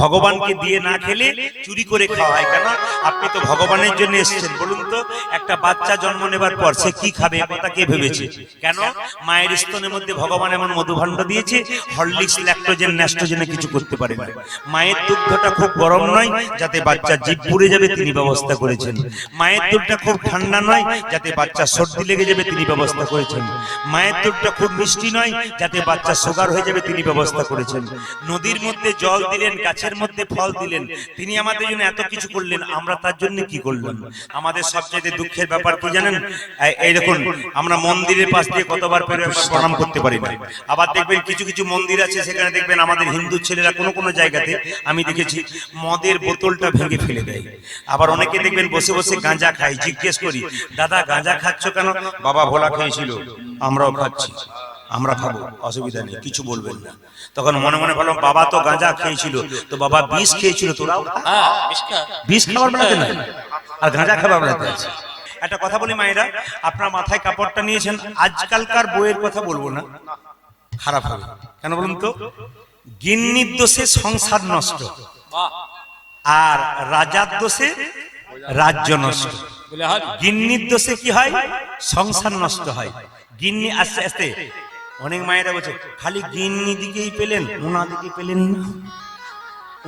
ভগবানকে দিয়ে না খেলে চুরি করে খাওয়া হয়। কেন? আপনি তো ভগবানের জন্য এসেছেন। বলুন তো, একটা বাচ্চা জন্ম নেবার পর সে কি খাবে কথা কে ভেবেছে? কেন? মায়ের স্তনের মধ্যে ভগবান এমন মধুভাণ্ড দিয়েছে, হরলিক্স ল্যাক্টোজেন ন্যাস্টোজেনে কিছু করতে পারে না। মায়ের দুগ্ধটা খুব গরম নয় যাতে বাচ্চা জিভ পুড়ে যাবে, তিনি ব্যবস্থা করেছেন। মায়ের দুধটা খুব ঠান্ডা নয় যাতে বাচ্চা সর্দি লেগে যাবে, তিনি ব্যবস্থা করেছেন। মায়ের দুধটা খুব মিষ্টি নয় যাতে বাচ্চা সুগার হয়ে যাবে, তিনি ব্যবস্থা করেছেন। নদীর মধ্যে জল দিলেন, গাছের মধ্যে ফল দিলেন, তিনি আমাদের জন্য এত কিছু করলেন, আমরা তার জন্য কি করলাম? আমাদের সবচেয়ে দুঃখের ব্যাপার কি জানেন? এই দেখুন, আমরা মন্দিরের পাশ দিয়ে কতবার প্রণাম করতে পারি না। আবার দেখবেন কিছু কিছু মন্দির আছে সেখানে দেখবেন আমাদের হিন্দু ছেলেরা কোনো কোনো জায়গাতে আমি দেখেছি মদের বোতলটা ভেঙে ফেলে দেয়। আবার অনেকে দেখবেন বসে বসে গাঁজা খায়। জিজ্ঞেস করি, দাদা গাঁজা খাচ্ছ কেন? বাবা ভোলা খেয়েছিল, আমরাও খাচ্ছি, আমরা খাবো, অসুবিধা নেই, কিছু বলবেন না। তখন মনে মনে ভাবলাম, বাবা তো গাঁজা খেয়েছিল, তো বাবা বিষ খেয়েছিল, তোরাও বিষ খাবার বেলাতে নাই আর গাঁজা খাবার বেলাতে আছে। একটা কথা বলি মায়েরা, আপনার মাথায় কাপড়টা নিয়েছেন, আজকালকার বইয়ের কথা বলবো না, খারাপ হবে। কেন বলুন তো? গিন্নির দোষে সংসার নষ্ট, আর রাজার দোষে রাজ্য নষ্ট। গিন্নির দোষে কি হয়? সংসার নষ্ট হয়। গিন্নি আস্তে আস্তে অনেক মায়েরা বলছে খালি গিন্নি দিকেই পেলেন, ওনাদিকে পেলেন না।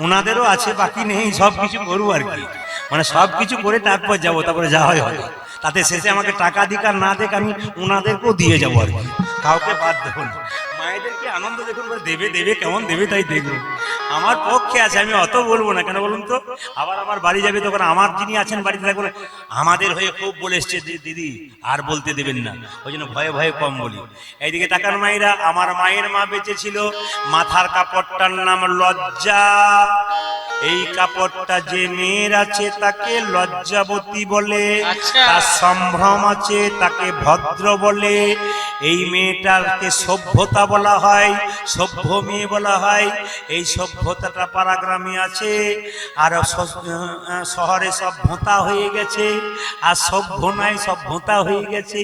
ওনাদেরও আছে, বাকি নেই, সবকিছু করবো আর কি, মানে সবকিছু করে তারপর যাবো, তারপরে যা হয় হবে। তাতে শেষে আমাকে টাকা দিক আর না দেখ, আমি ওনাদেরকেও দিয়ে যাবো আর কি, কাউকে বাদ দেবো না। মায়েদেরকে আনন্দ দেখুন, দেবে দেবে, কেমন দেবে তাই দেখুন। আমার পক্ষে আছে, আমি অত বলবো না। কেন বলুন তো? আবার আমার বাড়ি যাবে, তখন আমার যিনি আছেন বাড়িতে থাকবেন, আমাদের হয়ে খুব বলে এসছে দিদি, আর বলতে দেবেন না, ওই জন্য ভয়ে ভয়ে কম বলি। এইদিকে তাকান মায়েরা, আমার মায়ের মা বেঁচে ছিল, মাথার কাপড়টার নাম লজ্জা। এই কাপড়টা যে মেয়ের আছে তাকে লজ্জাবতী বলে, তার সম্ভ্রম আছে তাকে ভদ্র বলে। এই মেয়েটাকে সভ্যতা বলা হয়, সভ্য মেয়ে বলা হয়। এই সভ্যতাটা পাড়াগ্রামে আছে, আর শহরে সভ্যতা হয়ে গেছে, আর সভ্য নাই সভ্যতা হয়ে গেছে।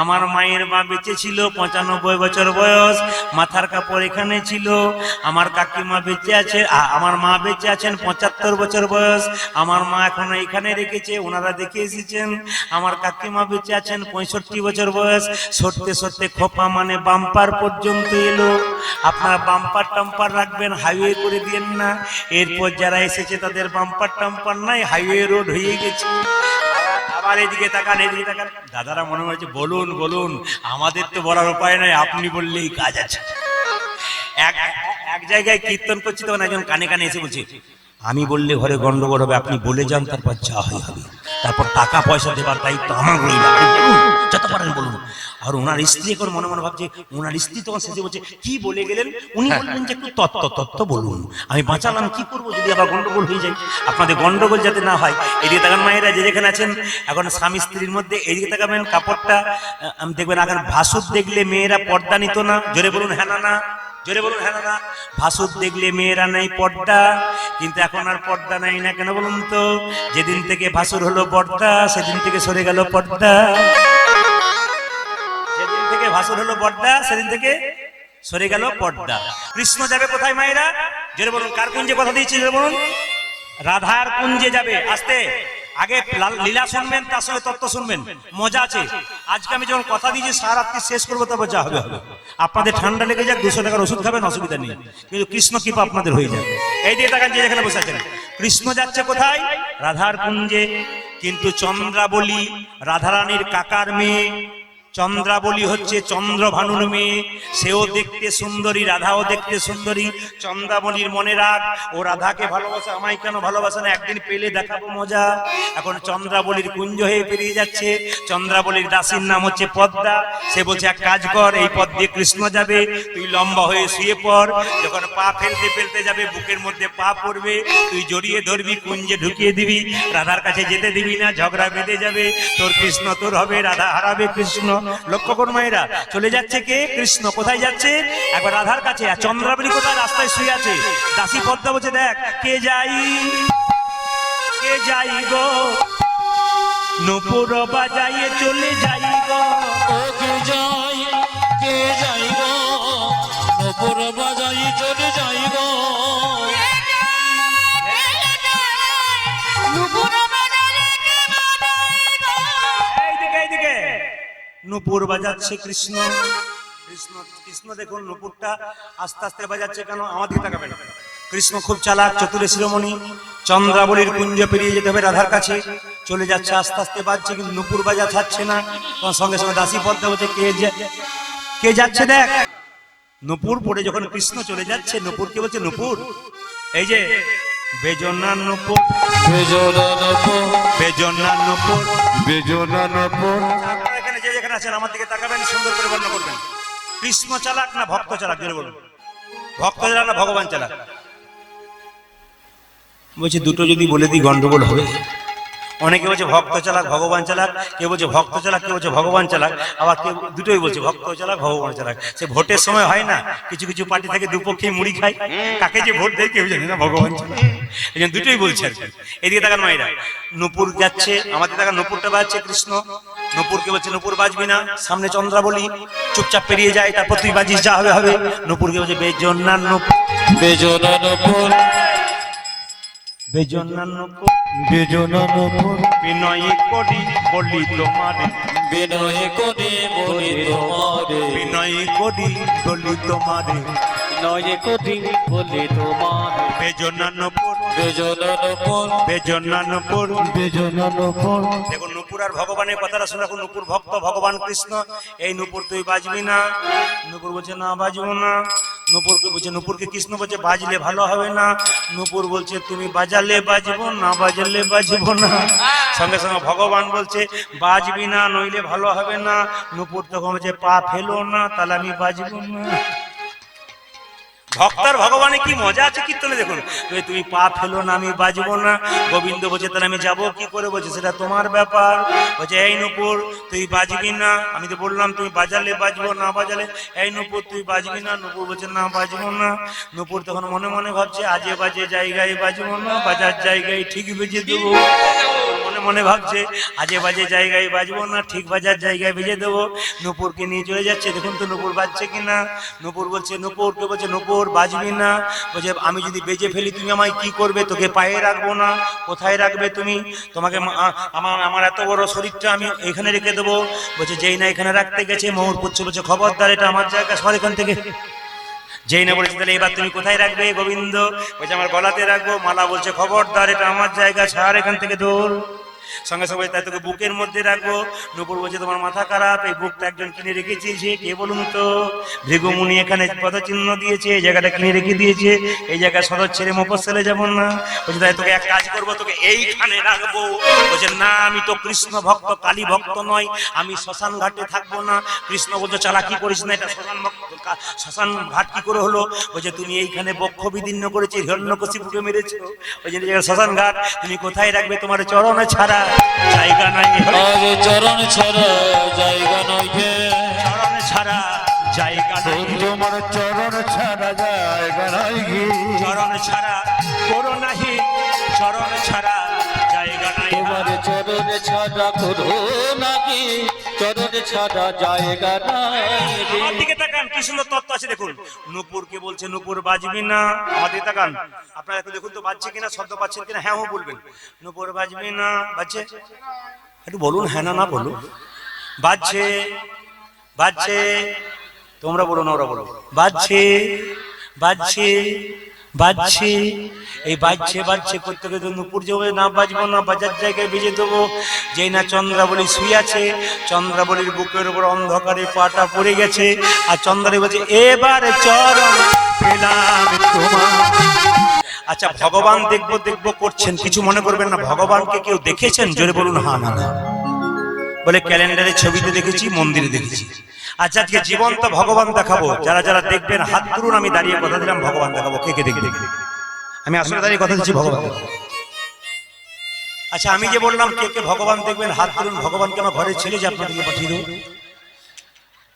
আমার মায়ের মা বেঁচে ছিল, 95 বছর বয়স, মাথার কাপড় এখানে ছিল। আমার কাকিমা বেঁচে আছে, আমার মা বেঁচে আছেন 75 বছর বয়স, আমার মা এখন এখানে রেখেছে, ওনারা দেখে এসেছেন। আমার কাকিমা বেঁচে আছেন 65 বছর বয়স, সরতে সরতে খোপা মানে বাম্পার পর্যন্ত এলো। আপনারা বাম্পার টাম্পার রাখবেন, হাইওয়ে করে দিয়েন না। এরপর যারা এসেছে তাদের বাম্পার টাম্পার নাই, হাইওয়ে রোড হয়ে গেছে। আবার এদিকে তাকান, এদিকে তাকান, দাদারা মনে হচ্ছে বলুন বলুন, আমাদের তো বলার উপায় নাই, আপনি বললেই কাজ আছে। এক জায়গায় কীর্তন করছি, তখন একজন কানে কানে এসে বলছে, আমি বললে ঘরে গন্ডগোল হবে, আপনি বলে যান, তারপর যা হয় হবে, তারপর টাকা পয়সা দেবার দায়িত্ব আমার রইল, আপনি বলুন, যত পারেন বলুন। আর ওনার স্ত্রী এখন মনে মনে ভাবছে, ওনার স্ত্রী তখন শেষে বলছে, কি বলে গেলেন? উনি বললেন যে একটু তত্ত্ব বলুন। আমি বাঁচালাম, কি করবো যদি আবার গন্ডগোল হয়ে যায়? আপনাদের গন্ডগোল যাতে না হয়। এদিকে তাকান মায়েরা, যে যেখানে আছেন এখন স্বামী স্ত্রীর মধ্যে, এদিকে তাকাবেন কাপড়টা দেখবেন। এখন ভাসুর দেখলে মেয়েরা পর্দা নিত না, জোরে বলুন হ্যাঁ না না, জোরে বলুন হ্যাঁ না। ভাসুর দেখলে মেয়েরা নেই পর্দা, কিন্তু এখন আর পর্দা নাই না। কেন বলুন তো? যেদিন থেকে ভাসুর হলো পর্দা, সেদিন থেকে সরে গেল পর্দা। যেদিন থেকে ভাসুর হলো পর্দা, সেদিন থেকে সরে গেল পর্দা। কৃষ্ণ যাবে কোথায় মায়েরা? জোরে বলুন, কার কুঞ্জে কথা দিয়েছি? জোরে বলুন, রাধার কুঞ্জে যাবে। আসতে আগে লীলা শুনবেন, তার সঙ্গে তত্ত্ব শুনবেন, মজা আছে। আজকে আমি যখন কথা দিয়েছি সারা রাত্রি শেষ করবো, তারপর যা হবে হবে। আপনাদের ঠান্ডা লেগে যাক, 200 টাকার ওষুধ খাবেন, অসুবিধা নেই, কিন্তু কৃষ্ণ কৃপা আপনাদের হয়ে যাবে। এই দিয়ে টাকা যে যেখানে বসে আছেন, কৃষ্ণ যাচ্ছে কোথায়? রাধার কুঞ্জে। কিন্তু চন্দ্রাবলী রাধারানীর কাকার মেয়ে, চন্দ্রাবলী হচ্ছে চন্দ্রভানুর মেয়ে, সেও দেখতে সুন্দরী, রাধাও দেখতে সুন্দরী। চন্দ্রাবলীর মনে রাখ, ও রাধাকে ভালোবাসে, আমায় কেন ভালোবাসে না, একদিন পেলে দেখাবো মজা। এখন চন্দ্রাবলীর কুঞ্জ হয়ে পেরিয়ে যাচ্ছে। চন্দ্রাবলীর দাসীর নাম হচ্ছে পদ্মা। সে বলছে এক কাজ কর, এই পথ দিয়ে কৃষ্ণ যাবে, তুই লম্বা হয়ে শুয়ে পড়, যখন পা ফেলতে ফেলতে যাবে বুকের মধ্যে পা পড়বে, তুই জড়িয়ে ধরবি, কুঞ্জে ঢুকিয়ে দিবি, রাধার কাছে যেতে দিবি না, ঝগড়া বেঁধে যাবে, তোর কৃষ্ণ তোর হবে, রাধা হারাবে কৃষ্ণ। লক্ষ্য করুন মায়েরা, চলে যাচ্ছে কে? কৃষ্ণ। কোথায় যাচ্ছে? একবার রাধার কাছে। আর চন্দ্রাবলী কোথায়? রাস্তায় শুয়ে আছে। দাসী পদ্মা বলছে দেখ, কে যাই কে যাই গো, নূপুর বাজাইয়ে চলে যাই গো। ও কে যাই গো, নপুর বাজাই চলে যাই গো। এইদিকে এইদিকে, নূপুর বাজাচ্ছে কৃষ্ণ। কৃষ্ণ কৃষ্ণ দেখুন নূপুরটা আস্তে আস্তে বাজাচ্ছে কেন? আমাদের তাকাবেন। কৃষ্ণ খুব চালাক, চতুর শিরোমণি। চন্দ্রাবলীর কুঞ্জ পেরিয়ে যেতে হবে রাধার কাছে, চলে যাচ্ছে, আস্তে আস্তে বাজছে, কিন্তু নূপুর বাজা থাকছে না। তোমার সঙ্গে সঙ্গে দাসী পদ্মা বলছে কে যাচ্ছে দেখ। নূপুর পড়ে যখন কৃষ্ণ চলে যাচ্ছে, নূপুরকে বলছে নূপুর, এই যে বেজনা নূপুর, বেজোড়া নপুর, বেজনা নূপুর। বেজনা নপুর। আপনারা এখানে যে যেখানে আছেন আমার দিকে তাকাবেন, সুন্দর করে বর্ণনা করবেন। কৃষ্ণ চালাক না ভক্ত চালাক? জোরে বলুন। ভক্ত চালাক না ভগবান চালাক? বলছে দুটো যদি বলে দিই গন্ডগোল হবে। অনেকে বলছে ভক্ত চালাক ভগবান চালাক, কেউ বলছে ভক্ত চালাক, কেউ বলছে ভগবান চালাক, আবার কেউ দুটোই বলছে ভক্ত চালাক ভগবান চালাক। সে ভোটের সময় হয় না, কিছু কিছু পার্টি থেকে দুপক্ষেই মুড়ি খায়, কাকে যে ভোট দেয় কেউ জানে না, ভগবান চালাক। এই জন্য দুটোই বলছে আর কি। এদিকে তাকান মায়েরা, নূপুর যাচ্ছে, আমাদের তাকান নূপুরটা বাজছে কৃষ্ণ। নূপুরকে বলছে নূপুর বাজবি না, সামনে চন্দ্রাবলী, চুপচাপ পেরিয়ে যায়, তারপর তুই বাজিস, যা হবে হবে। নূপুরকে বলছে বেজনা নূপুর, বেজোড়া নপুর, বেজনা নূপুর, বেজনা নপুর। বিনয় করি বলি তোমারে, বিনয় করে বলি তোমারে, বিনয় করি বলি তোমারে, বিনয় করে বলি তোমারে। বেজনা নূপুর, বেজোড়া নপুর, বেজনা নূপুর। বেজনা নপুর। দেখুন নূপুর আর ভগবানের কথাটা শুনে রাখুন। নূপুর ভক্ত ভগবান কৃষ্ণ। এই নূপুর তুই বাজবি না। নূপুর বলছে না বাজবো না। নূপুরকে বলছে, নূপুরকে কৃষ্ণ বলছে বাজলে ভালো হবে না। নূপুর বলছে তুমি বাজালে বাজবো, না বাজালে বাজবো না। সঙ্গে সঙ্গে ভগবান বলছে বাজবি না, নইলে ভালো হবে না। নূপুর তখন বলছে পা ফেলো না, তাহলে আমি বাজবো না। ভক্তার ভগবানে কি মজা আছে কীর্তনে দেখুন। তুমি পা ফেলো না, আমি বাজবো না। গোবিন্দ বলছে তাহলে আমি যাবো কি করে? বলছে সেটা তোমার ব্যাপার। বলছে এই নূপুর তুই বাজবি না, আমি তো বললাম তুমি বাজালে বাজবো, না বাজালে। এই নূপুর তুই বাজবি না। নূপুর বলছে না বাজবো না। নূপুর তখন মনে মনে ভাবছে আজে বাজে জায়গায় বাজবো না, বাজার জায়গায় ঠিক বেজে দেবো। মনে মনে ভাবছে আজে বাজে জায়গায় বাজবো না, ঠিক বাজার জায়গায় বেজে দেবো। নূপুরকে নিয়ে চলে যাচ্ছে, দেখুন তো নূপুর বাজছে কিনা। নূপুর বলছে, নূপুরকে বলছে নূপুর বাজবি না। বলছে আমি যদি বেজে ফেলি তুমি আমায় কি করবে? তোকে পায়ে রাখবো না। কোথায় রাখবে তুমি? তোমাকে আমার এত বড় শরীরটা আমি এখানে রেখে দেবো। বলছে যেই না এখানে রাখতে গেছে মোহর পুচ্ছে বলছে খবরদার, এটা আমার জায়গা, সর এখান থেকে। যেই না বলেছে তাহলে এবার তুমি কোথায় রাখবে? গোবিন্দ বলছে আমার গলাতে রাখবো। মালা বলছে খবরদার, এটা আমার জায়গা, ছাড় এখান থেকে, দৌড়। সঙ্গে সঙ্গে তাই তোকে বুকের মধ্যে রাখবো। নূপুর বলছে তোমার মাথা খারাপ, এই বুকটা একজন কিনে রেখেছে, সে কে বলুন তো? ভৃগুমুনি এখানে পদচিহ্ন দিয়েছে, এই জায়গাটা কিনে রেখে দিয়েছে, এই জায়গায় সদর ছেড়ে মফস্বলে যাব না। বলছে তাই তোকে এক কাজ করবো, তোকে এইখানে রাখবো। বলছে না আমি তো কৃষ্ণ ভক্ত, কালী ভক্ত নয়, আমি শ্মশান ঘাটে থাকবো না। কৃষ্ণ বলছে চালাকি করিস না, এটা শ্মশান ঘাট কি করে হলো? বলছে তুমি এইখানে বক্ষ বিদীর্ণ করেছি, হিরণ্যকশিপুকে মেরেছো, ওই জন্য শ্মশান ঘাট। তুমি কোথায় রাখবে? তোমার চরণে ছাড়া জায়গা নাই। আরে চরণ ছাড়া জায়গা নয় গে, চরণ ছাড়া জায়গা নাই, তোমার চরণ ছাড়া জায়গা নাই গে। চরণ ছাড়া করো নাহি, চরণ ছাড়া জায়গা নাই। তোমার চরণ ছাড়া করো নাকি, চরণ ছাড়া জায়গা নাই রে। আমার দিকে তাকান, কি সুন্দর তত্ত্ব আছে দেখুন। নূপুরকে বলছে নূপুর বাজবি না। আমার দিকে তাকান, আপনারা একটু দেখুন তো বাজছে কিনা, শব্দ পাচ্ছেন কিনা। হ্যাঁ বলবেন। নূপুর বাজবি না, বাজছে? একটু বলুন হ্যাঁ না, না বলুন। বাজছে, বাজছে। তোমরা বলো না, ওরা বলো। বাজছে, বাজছে, বাজছে, এই বাজছে বাজছে করতে করতে নুপুর যাবে, না বাজবো না, বাজার জায়গায় বেজে দেবো। যেই না চন্দ্রাবলী শুয়ে আছে, চন্দ্রাবলীর বুকের উপর অন্ধকারে পাটা পড়ে গেছে, আর চন্দ্রাবলী বলছে এবারে চরণ পেলাম তোমার। আচ্ছা, ভগবান দেখবো দেখবো করছেন, কিছু মনে করবেন না। ভগবানকে কেউ দেখেছেন? জোরে বলুন হ্যাঁ না না। বলে ক্যালেন্ডারে ছবিতে দেখেছি, মন্দিরে দেখেছি। আচ্ছা, আজকে জীবন্ত ভগবান দেখাবো। যারা যারা দেখবেন হাত তুলুন। আমি দাঁড়িয়ে কথা দিলাম ভগবান দেখাবো। কে কে দেখবে? আমি আসলে দাঁড়িয়ে কথা দিচ্ছি ভগবান দেখাবো। আচ্ছা, আমি যে বললাম কে কে ভগবান দেখবেন হাত তুলুন। ভগবানকে আমার ঘরে ছেলে যে আপনাদেরকে পাঠিয়ে দেবো।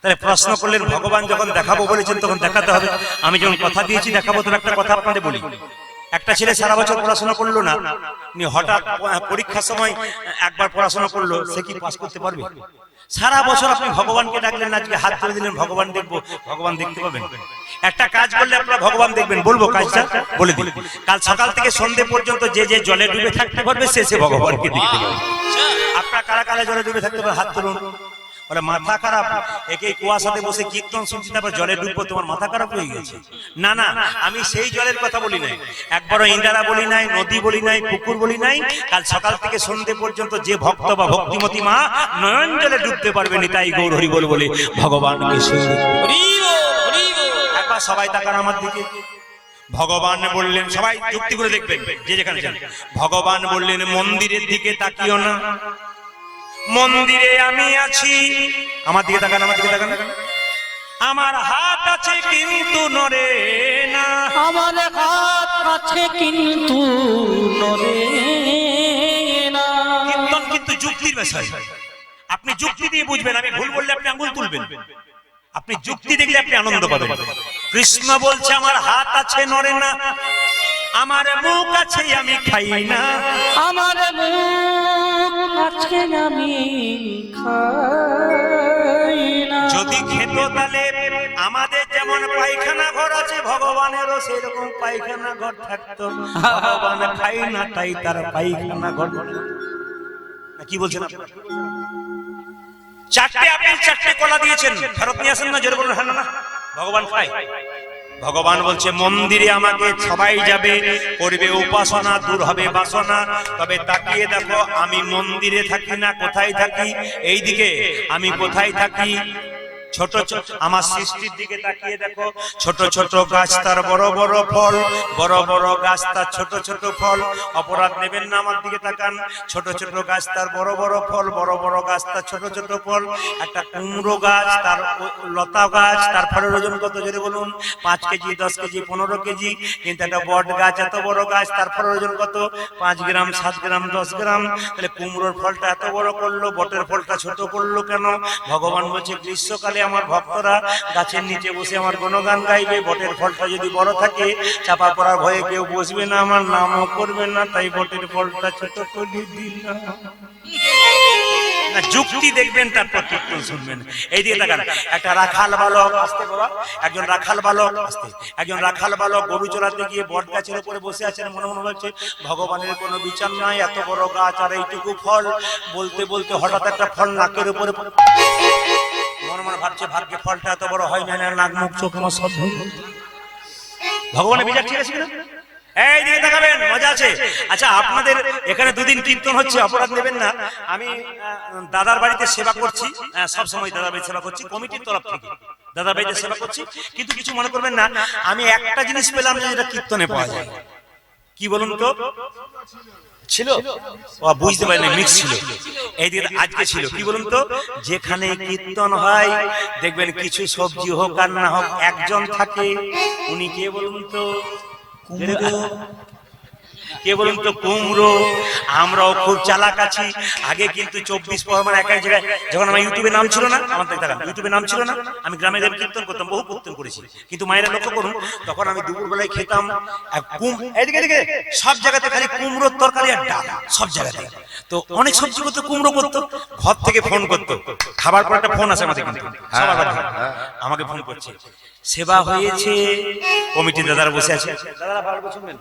তাহলে প্রশ্ন করলেন ভগবান যখন দেখাবো বলেছেন তখন দেখাতে হবে। আমি যখন কথা দিয়েছি দেখাবো, তখন একটা কথা আপনাদের বলি। একটা ছেলে সারা বছর পড়াশোনা করলো না, হঠাৎ পরীক্ষার সময় একবার পড়াশোনা করলো, সে কি পাস করতে পারবে? সারা বছর আপনি ভগবানকে ডাকলেন, আজকে হাত তুলে দিলেন ভগবান দেখবো, ভগবান দেখতে পাবেন? একটা কাজ করলে আপনারা ভগবান দেখবেন, বলবো কাজটা বলে দিন। কাল সকাল থেকে সন্ধ্যে পর্যন্ত যে যে জলে ডুবে থাকতে পারবে সে সে ভগবানকে দেখতে পাবে। আপনারা কারা কারা জলে ডুবে থাকতে পারবে হাত তুলুন। বলে মাথা খারাপ, একে কুয়াশাতে বসে কীর্তন শুনছি তারপর জলে ডুববো, তোমার মাথা খারাপ হয়ে গেছে? না না, আমি সেই জলের কথা বলি নাই। একবারও ইন্দারা বলি নাই, নদী বলি নাই, পুকুর বলি নাই। কাল সকাল থেকে সন্ধ্যে পর্যন্ত যে ভক্ত বা ভক্তিমতী মা নয়ন জলে ডুবতে পারবে না, তাই গৌর হরি বল বলে ভগবানকে একবার সবাই তাকান আমার দিকে। ভগবান বললেন, সবাই যুক্তি করে দেখবেন যে যেখানে যান। ভগবান বললেন মন্দিরের দিকে তাকিও না, মন্দিরে আমি আছি। আমার দিকে তাকান, আমার দিকে তাকান। আমার হাত আছে কিন্তু নড়ে না, আমার হাত আছে কিন্তু নড়ে না। কীর্তন কিন্তু যুক্তির বিষয়। আপনি যুক্তি দিয়ে বুঝবেন। আমি ভুল বললে আপনি আঙুল তুলবেন। আপনি যুক্তি দেখলে আপনি আনন্দ পাবেন। কৃষ্ণ বলছে আমার হাত আছে নড়ে না, আমার মুখ আছে আমি খাই না, আমার মুখ আছে আমি খাই না। যদি খেত তাহলে আমাদের যেমন পায়খানা ঘর আছে ভগবানেরও সেরকম পায়খানা ঘর থাকতো। ভগবান খাই না তাই তার পায়খানা ঘর। না কি বলছেন? চারটে আপেল চারটে কলা দিয়েছেন, ফেরত নিয়ে আসেন না? জোরে বলুন হ্যাঁ না। ভগবান খায়। ভগবান বলছে মন্দিরে আমাকে সবাই যাবে, করবে উপাসনা, দূর হবে বাসনা। তবে তাকিয়ে দেখো আমি মন্দিরে থাকি না, কোথায় থাকি? এইদিকে। আমি কোথায় থাকি? ছোট ছোট আমার সৃষ্টির দিকে তাকিয়ে দেখো। ছোট ছোট গাছ তার বড় বড় ফল, বড় বড় গাছ তার ছোট ছোট ফল। অপরাধ নেবেন না, আমার দিকে তাকান। ছোট ছোট গাছ তার বড় বড় ফল, বড় বড় গাছ তার ছোট ছোট ফল। একটা কুমড়ো গাছ, তার লতা গাছ, তার ফলের ওজন কত? জোরে বলুন। 5 কেজি, 10 কেজি, 15 কেজি। কিন্তু একটা বট গাছ, এত বড় গাছ, তার ফলের ওজন কত? 5 গ্রাম, 7 গ্রাম, 10 গ্রাম। তাহলে কুমড়োর ফলটা এত বড় করলো, বটের ফলটা ছোট করলো কেন? ভগবান বলছে গ্রীষ্মকালে আমার ভক্তরা গাছের নিচে বসে আমার গুণগান গাইবে। বটের ফলটা যদি বড় থাকে, চাপা পড়ার ভয়ে কেউ বসবে না, আমার নামও করবে না, তাই বটের ফলটা ছোট করে দিলাম। না, যুক্তি দেখবেন, তারপর কীর্তন শুনবেন। এই দিকে তাকান। একটা রাখাল বালক, আসতে বাবা, একজন রাখাল বালক, আসতে, একজন রাখাল বালক গরু চড়াতে গিয়ে বট গাছের উপরে বসে আছেন। মনে মনে ভাবছে ভগবানের কোনো বিচার নাই, এত বড় গাছ আর এইটুকু ফল। বলতে বলতে হঠাৎ একটা ফল নাকের উপরে, মনে মনে ভাবছে ভাগ্যে ফলটা এত বড় হয় না, নাক মুখ চোখ আমার সব ভগবানের বিচার ঠিক আছে কিনা? এই দিকে তাকাবেন, মজা আছে। আচ্ছা, আপনাদের এখানে 2 দিন কীর্তন হচ্ছে, অপরাধ নেবেন না। আমি দাদার বাড়িতে সেবা করছি, সব সময় দাদার বাড়িতে সেবা করছি, কমিটির তরফ থেকে দাদার বাড়িতে সেবা করছি। কিন্তু কিছু মনে করবেন না, আমি একটা জিনিস পেলাম যে যেটা কীর্তনে পাওয়া যায়। কি বলুন তো? ছিল, ও বুঝতে পারিনি, মিক্স ছিল। এই দিকে আজকে ছিল। কি বলুন তো? যেখানে কীর্তন হয় দেখবেন কিছু সবজি হোক আর না হোক একজন থাকে। উনি কে বলুন তো? কে বলুন তো? কুমড়ো। আমরাও খুব চালাক আছি। আগে কিন্তু 24 পরগনা এক এক জায়গায়, যখন আমার ইউটিউবে নাম ছিল না, আমার ইউটিউবে নাম ছিল না, আমি গ্রামে গ্রামে কীর্তন করতাম, বহু কীর্তন করেছি। কিন্তু মায়েরা লক্ষ্য করুন, তখন আমি দুপুরবেলায় খেতাম এদিকে সব জায়গাতে খালি কুমড়োর তরকারি আর ডাল, সব জায়গাতে। তো অনেক সবজি করতো, কুমড়ো করতো। ঘর থেকে ফোন করতো, খাবার পর একটা ফোন আসে আমাদের, কিন্তু আমাকে ফোন করছে, সেবা হয়েছে, কমিটি দাদারা বসে আছে। দাদারা ভালো করে শুনবেন,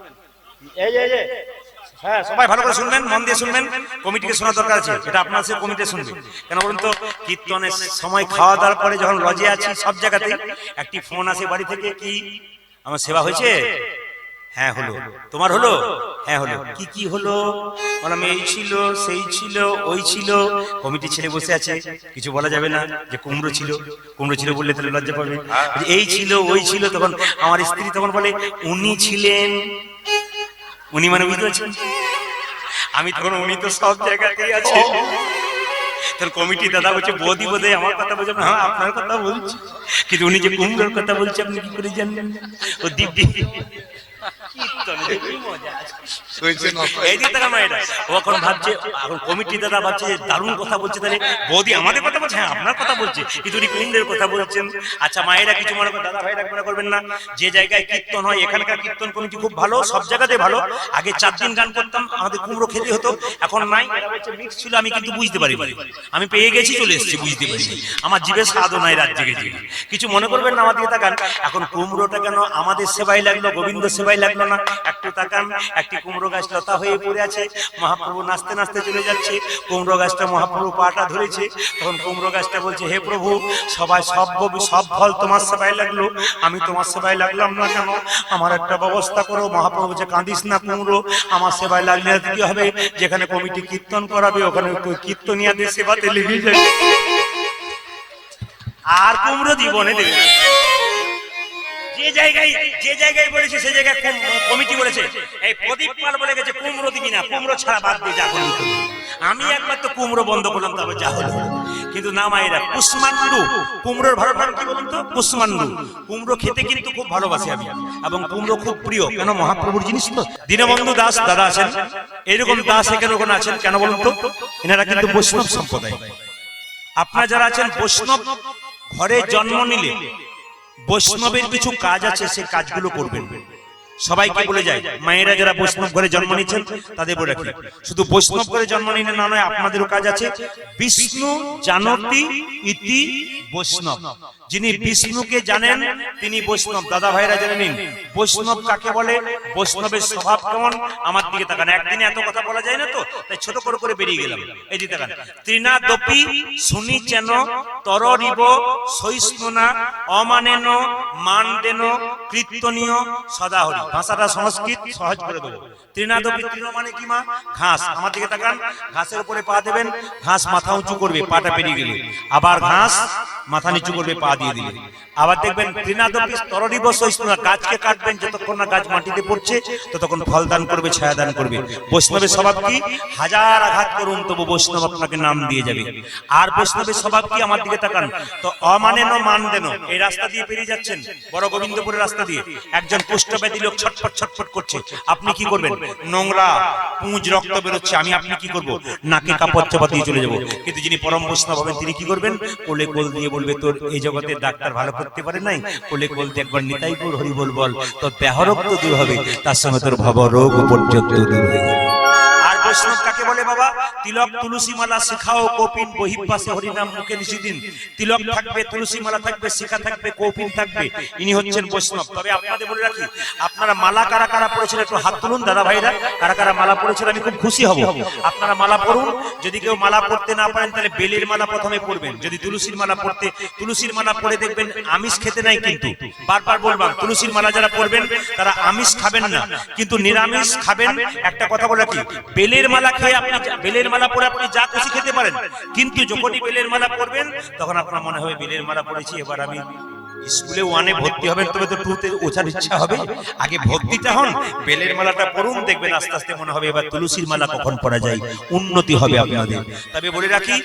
হ্যাঁ সবাই ভালো করে শুনবেন, মন দিয়ে শুনবেন। কমিটিকে শোনা দরকার আছে, এটা আপনার সে কমিটি শুনবে। কেন বলুন তো? কীর্তনের সময় খাওয়া দাওয়ার পরে যখন লজে আছি, সব জায়গাতে একটি ফোন আসে বাড়ি থেকে, কি আমার সেবা হয়েছে? হ্যাঁ হলো। তোমার হলো? হ্যাঁ হলো। কি কি হলো? বললাম এই ছিল, সেই ছিল, ওই ছিল। কমিটি ছেলে বসে আছে, কিছু বলা যাবে না যে কুমড়ো ছিল। কুমড়ো ছিল বললে তাহলে লজ্জা পাবে। এই ছিল, ওই ছিল। তখন আমার স্ত্রী তখন বলে উনি ছিলেন। উনি মানে বুঝতে পারছেন? আমি তখন উনি তো সব জায়গাতেই আছে। তখন কমিটি দাদা বলছে বৌদি বোধ আমার কথা বলছে। হ্যাঁ আপনার কথা বলছি, কিন্তু উনি যে কুমড়োর কথা বলছে আপনি কি করে জানলেন? ও দিব্যি কমিটি দাদা ভাবছে দারুণ কথা বলছে, তাহলে বৌদি আমাদের কথা বলছে। হ্যাঁ আপনার কথা বলছে, কিন্তু উনি কুমড়ের কথা বলছেন। আচ্ছা মায়েরা কিছু মনে করেন, দাদা ভাইরা মনে করবেন না। যে জায়গায় কীর্তন হয়, এখানকার কীর্তন কমিটি খুব ভালো, সব জায়গাতে ভালো। আগে 4 দিন গান করতাম, আমাদের কুমড়ো খেতে হতো, এখন নাই। মিক্স ছিল, আমি কিন্তু বুঝতে পারি, আমি পেয়ে গেছি, চলে এসেছি, বুঝতে পারি। আমার জীবের স্বাদও নাই রাত জেগে জেগে। কিছু মনে করবেন না, আমার দিকে তাকান। এখন কুমড়োটা কেন আমাদের সেবাই লাগলো, গোবিন্দ সেবাই লাগলো না? একটু তাকান, একটি কুমড়ো গাছ লতা হয়ে পড়ে আছে, মহাপ্রভু নাচতে নাচতে চলে যাচ্ছে। কুমড়ো গাছটা মহাপ্রভু পাটা ধরেছে। তখন কুমড়ো গাছটা বলছে হে প্রভু, সবাই সব ফল তোমার সেবায় লাগলো, আমি তোমার সেবায় লাগলাম না কেন? আমার একটা ব্যবস্থা করো। মহাপ্রভু বলছে কাঁদিস না কুমড়ো, আমার সেবায় লাগলে কি হবে? যেখানে কমিটি কীর্তন করাবে ওখানে কীর্তনিয়াদের সেবাতে লেগে যাবে, আর কুমড়ো জীবনে দেবে। যে জায়গায় বলেছে সে জায়গায় কমিটি বলেছে, এই প্রদীপ পাল বলে গেছে কুমড়ো দিবি না, কুমড়ো ছাড়া বাদ দিয়ে যা করবি। আমি একবার তো কুমড়ো বন্ধ করলাম, তবে যা হলো। কিন্তু না মায়েরা, কুষ্মান্ডু কুমড়োর ভালো নাম কি বলুন তো? কুষ্মান্ডু। কুমড়ো খেতে কিন্তু খুব ভালোবাসি আমি, এবং কুমড়ো খুব প্রিয়। কেন? মহাপ্রভুর জিনিস তো। দীনবন্ধু দাস দাদা আছেন, এরকম দাস এখানে ওখানে আছেন, কেন বলুন তো? এনারা কিন্তু বৈষ্ণব সম্প্রদায়। আপনারা যারা আছেন বৈষ্ণব ঘরে জন্ম নিলে বৈষ্ণবের কিছু কাজ আছে, সেই কাজগুলো করবেন। সবাইকে বলে যায়, মায়েরা যারা বৈষ্ণব ঘরে জন্ম নিচ্ছেন তাদের বলে রাখি, শুধু বৈষ্ণব ঘরে জন্ম নিলে না নয়, আপনাদেরও কাজ আছে। বিষ্ণু জানতি ইতি বৈষ্ণব। যিনি বিষ্ণুকে জানেন তিনি বৈষ্ণব। দাদা ভাইরা জেনে নিন বৈষ্ণব কাকে বলে, বৈষ্ণবের স্বভাব কেমন। আমার দিকে তাকান, একদিনে এত কথা বলা যায় না তো, তাই ছোট করে করে বেরিয়ে গেলাম। এই দিকে তাকান। ত্রিনাদপি শুনি চেন তরিব সহিষ্ণুনা অমানেন মান দেন কীর্তনীয় সদাহরি। ভাষাটা সংস্কৃত, সহজ করে দেবো। ত্রিনাদপি, তৃণ মানে কি মা? ঘাস। আমার দিকে তাকান, ঘাসের উপরে পা দেবেন, ঘাস মাথা উঁচু করবে, পাটা পেরিয়ে গেলে। আবার ঘাস মাথা নিচু করবে, পা দিয়ে দিলে। আবার দেখবেন ত্রিনাদপি তরিব সহিষ্ণুনা, গাছকে কাটবেন, যতক্ষণ না গাছ মাটিতে পড়ছে ততক্ষণ ফল দান করবে, ছায়া দান করবে। বৈষ্ণবের স্বভাব কি? হাজার আঘাত করুন তবু বৈষ্ণব আপনাকে নাম দিয়ে যাবে। আর বৈষ্ণবের স্বভাব কি? আমার দিকে তাকান তো, অমানেন মান দেন। এই রাস্তা দিয়ে পেরিয়ে যাচ্ছেন, বড় গোবিন্দপুরের রাস্তা দিয়ে, একজন কুষ্ঠব্যাধি লোক ছটফট ছটফট করছে, আপনি কি করবেন? নোংরা পুঁজ রক্ত বেরোচ্ছে, আপনি কি করব? নাকে কাপড় চাপা দিয়ে চলে যাবো। কিন্তু যিনি পরম বৈষ্ণব হবেন তিনি কি করবেন? কোলে কোল দিয়ে বলবে, তোর এই জগতের ডাক্তার ভালো করতে পারে নাই, কোলে কোল দিয়ে একবার নিতাই গৌর হরি বল বল, তোর দেহরোগ তো দূর হবে, তার সঙ্গে তোর ভবরোগ পর্যন্ত দূর হয়ে যাবে। আর বৈষ্ণব কাকে বলে বাবা? তিলক তুলসী মালা শিখাও কৌপিন বহির্বাসে হরিনাম মুখে নিষিদিন। তিলক থাকবে, তুলসী মালা থাকবে, শিখা থাকবে, কৌপিন থাকবে, ইনি হচ্ছেন বৈষ্ণব। তবে আপনাদের বলে রাখি, আপনারা মালা কারা কারা পড়েছেন একটু হাত তুলুন। দাদা ভাইরা কারা কারা মালা পড়েছেন, আমি খুব খুশি হব। আপনারা মালা পড়ুন। যদি কেউ মালা পড়তে না পারেন তাহলে বেলের মালা প্রথমে পড়বেন। যদি তুলসীর মালা পড়তে, তুলসীর মালা পড়ে দেখবেন আমিষ খেতে নাই, কিন্তু বারবার বলবাম তুলসীর মালা যারা পড়বেন তারা আমিষ খাবেন না, কিন্তু নিরামিষ খাবেন। একটা কথা বলে রাখি, বেলের মালা খেয়ে আপনি, বেলের মালা পরে আপনি যা খুশি খেতে পারেন, কিন্তু যখনই বেলের মালা পরবেন তখন আপনার মনে হবে বেলের মালা পরেছি, এবার আমি স্কুলে 1-এ ভর্তি হবেন, তবে তো 2-তে ওঠার ইচ্ছা হবে। আগে ভর্তিটা হন, বেলের মালাটা পড়ুন, দেখবেন আস্তে আস্তে মনে হবে এবার তুলসীর মালা কখন পরা যায়, উন্নতি হবে আপনাদের। তবে বলে রাখি,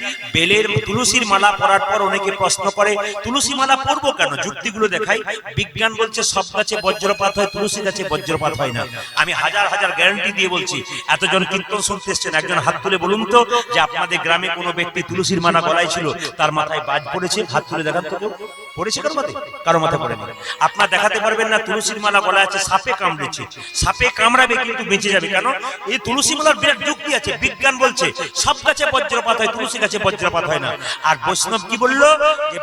তুলসীর মালা পরার পর অনেকে প্রশ্ন করে তুলসী মালা পরবো কেন? যুক্তিগুলো দেখাই। বিজ্ঞান বলছে সব গাছে বজ্রপাত হয়, তুলসী গাছে বজ্রপাত হয় না। আমি হাজার হাজার গ্যারান্টি দিয়ে বলছি। এতজন কীর্তন শুনতে এসছেন, একজন হাত তুলে বলুন তো যে আপনাদের গ্রামে কোনো ব্যক্তি তুলসীর মালা গলায় ছিল, তার মাথায় বাজ পড়েছে? হাত তুলে দেখান তো। কেউ পড়েছে কারো মাথায়? কারো মাথায় পড়েনি। আপনার দেখাতে পারবেন না তুলসীর মালা গলায় আছে, সাপে কামড়েছে। সাপে কামড়াবে কিন্তু বেঁচে যাবে, কেন? এই তুলসী মালার বিরাট যুক্তি আছে। বিজ্ঞান বলছে সব গাছে বজ্রপাত হয়, তুলসী গাছে বজ্রপাত হয় না। আর বৈষ্ণব কি বললো? যে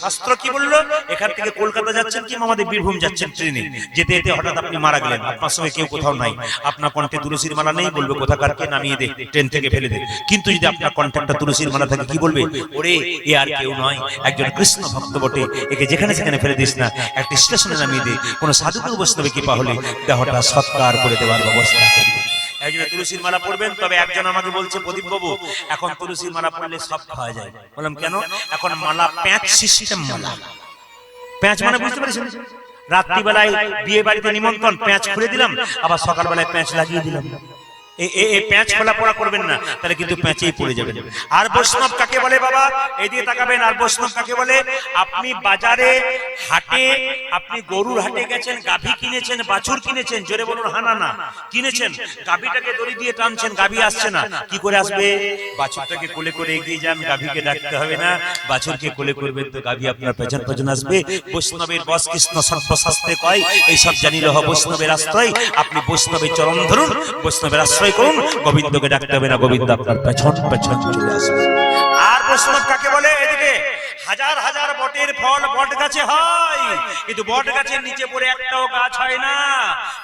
শাস্ত্র কি বললো, এখান থেকে কলকাতা যাচ্ছেন কি আমাদের বীরভূম যাচ্ছেন ট্রেনে, যেতে যেতে হঠাৎ আপনি মারা গেলেন, আপনার সঙ্গে কেউ কোথাও নাই, আপনার কণ্ঠে তুলসীর মালা নেই, বলবে কোথাকারকে নামিয়ে দে, ট্রেন থেকে ফেলে দে। কিন্তু যদি আপনার কণ্ঠে একটা তুলসীর মালা থাকে, কি বলবে, ওরে এ আর কেউ নয়, একজন কৃষ্ণ ভক্ত বটে, একে যেখানে সেখানে ফেলে দিস না, একটা স্টেশনে নামিয়ে দে, কোন সাধুকে বৈষ্ণবে কৃপা হলে দেহটা সৎকার করে দেওয়ার ব্যবস্থা করবে। একজন তুলসীর মালা পড়বেন। তবে একজন আমাকে বলছে, প্রদীপ বাবু এখন তুলসীর মালা পড়লে সব খাওয়া যায়। বললাম কেন? এখন মালা প্যাঁচ সিস্টেম মালা। প্যাঁচ মানে বুঝতে পেরেছেন, রাত্রিবেলায় বিয়ে বাড়িতে নিমন্ত্রণ, প্যাঁচ খুলে দিলাম, আবার সকালবেলায় প্যাঁচ লাগিয়ে দিলাম। প্যাঁচ খোলা পড়া করবেন না, তাহলে কিন্তু প্যাঁচেই পড়ে যাবেন। আর বৈষ্ণব কাকে বলে বাবা, এদিকে তাকাবেন। আর বৈষ্ণব কাকে বলে? আপনি বাজারে হাটে, আপনি গরুর হাটে গেছেন, গাভী কিনেছেন, বাছুর কিনেছেন, জোরে বলুন হানা না, কিনেছেন, গাভীটাকে দড়ি দিয়ে টানছেন, গাভী আসছে না, কি করে আসবে? বাছুরটাকে কোলে করে এগিয়ে যান, গাভীকে ডাকতে হবে না, বাছুরকে কোলে করবেন তো গাভী আপনার পেছন পেছন আসবে। বৈষ্ণবের বস কৃষ্ণ সর্বশাস্ত্রে কয়, এইসব জানিলে হ বৈষ্ণবের আশ্রয়। আপনি বৈষ্ণবের চরণ ধরুন, বৈষ্ণবের আশ্রয় করুন, গোবিন্দকে ডাকতে হবে না, গোবিন্দ আপনার পেছন পেছন চলে আসবে। আর বৈষ্ণব কাকে বলে? এদিকে হাজার হাজার বটের ফল বট গাছে হয়, কিন্তু বট গাছের নিচে পড়ে একটাও গাছ হয় না।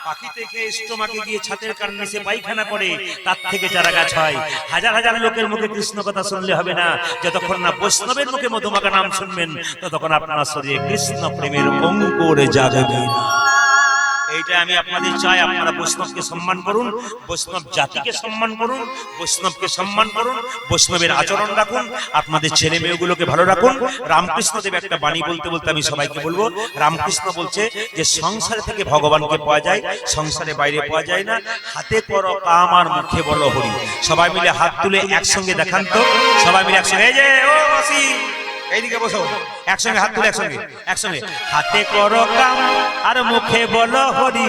পাখি থেকে স্টোমাকে গিয়ে ছাতের কান নিচে পায়খানা করে, তার থেকে চারা গাছ হয়। হাজার হাজার লোকের মুখে কৃষ্ণ কথা শুনলে হবে না, যতক্ষণ না বৈষ্ণবের মুখে মধুমাখা নাম শুনবেন, ততক্ষণ আপনার শরীরে কৃষ্ণ প্রেমের অঙ্কুর জাগবে না। এইটা আমি আপনাদের চাই, আপনারা বৈষ্ণবকে সম্মান করুন, বৈষ্ণব জাতিকে সম্মান করুন, বৈষ্ণবকে সম্মান করুন, বৈষ্ণবের আচরণ রাখুন, আপনাদের ছেলে মেয়েগুলোকে ভালো রাখুন। রামকৃষ্ণ দেব একটা বাণী বলতে বলতে আমি সবাইকে বলবো, রামকৃষ্ণ বলছে যে সংসার থেকে ভগবানকে পাওয়া যায়, সংসারে বাইরে পাওয়া যায় না। হাতে করো কাম আর মুখে বলো হরি। সবাই মিলে হাত তুলে একসঙ্গে দেখান তো, সবাই মিলে একসঙ্গে, এই যে ও মাসি এইদিকে বসো, একসঙ্গে হাত তুলে একসঙ্গে একসঙ্গে, হাতে করো কাম আর মুখে বলো হরি,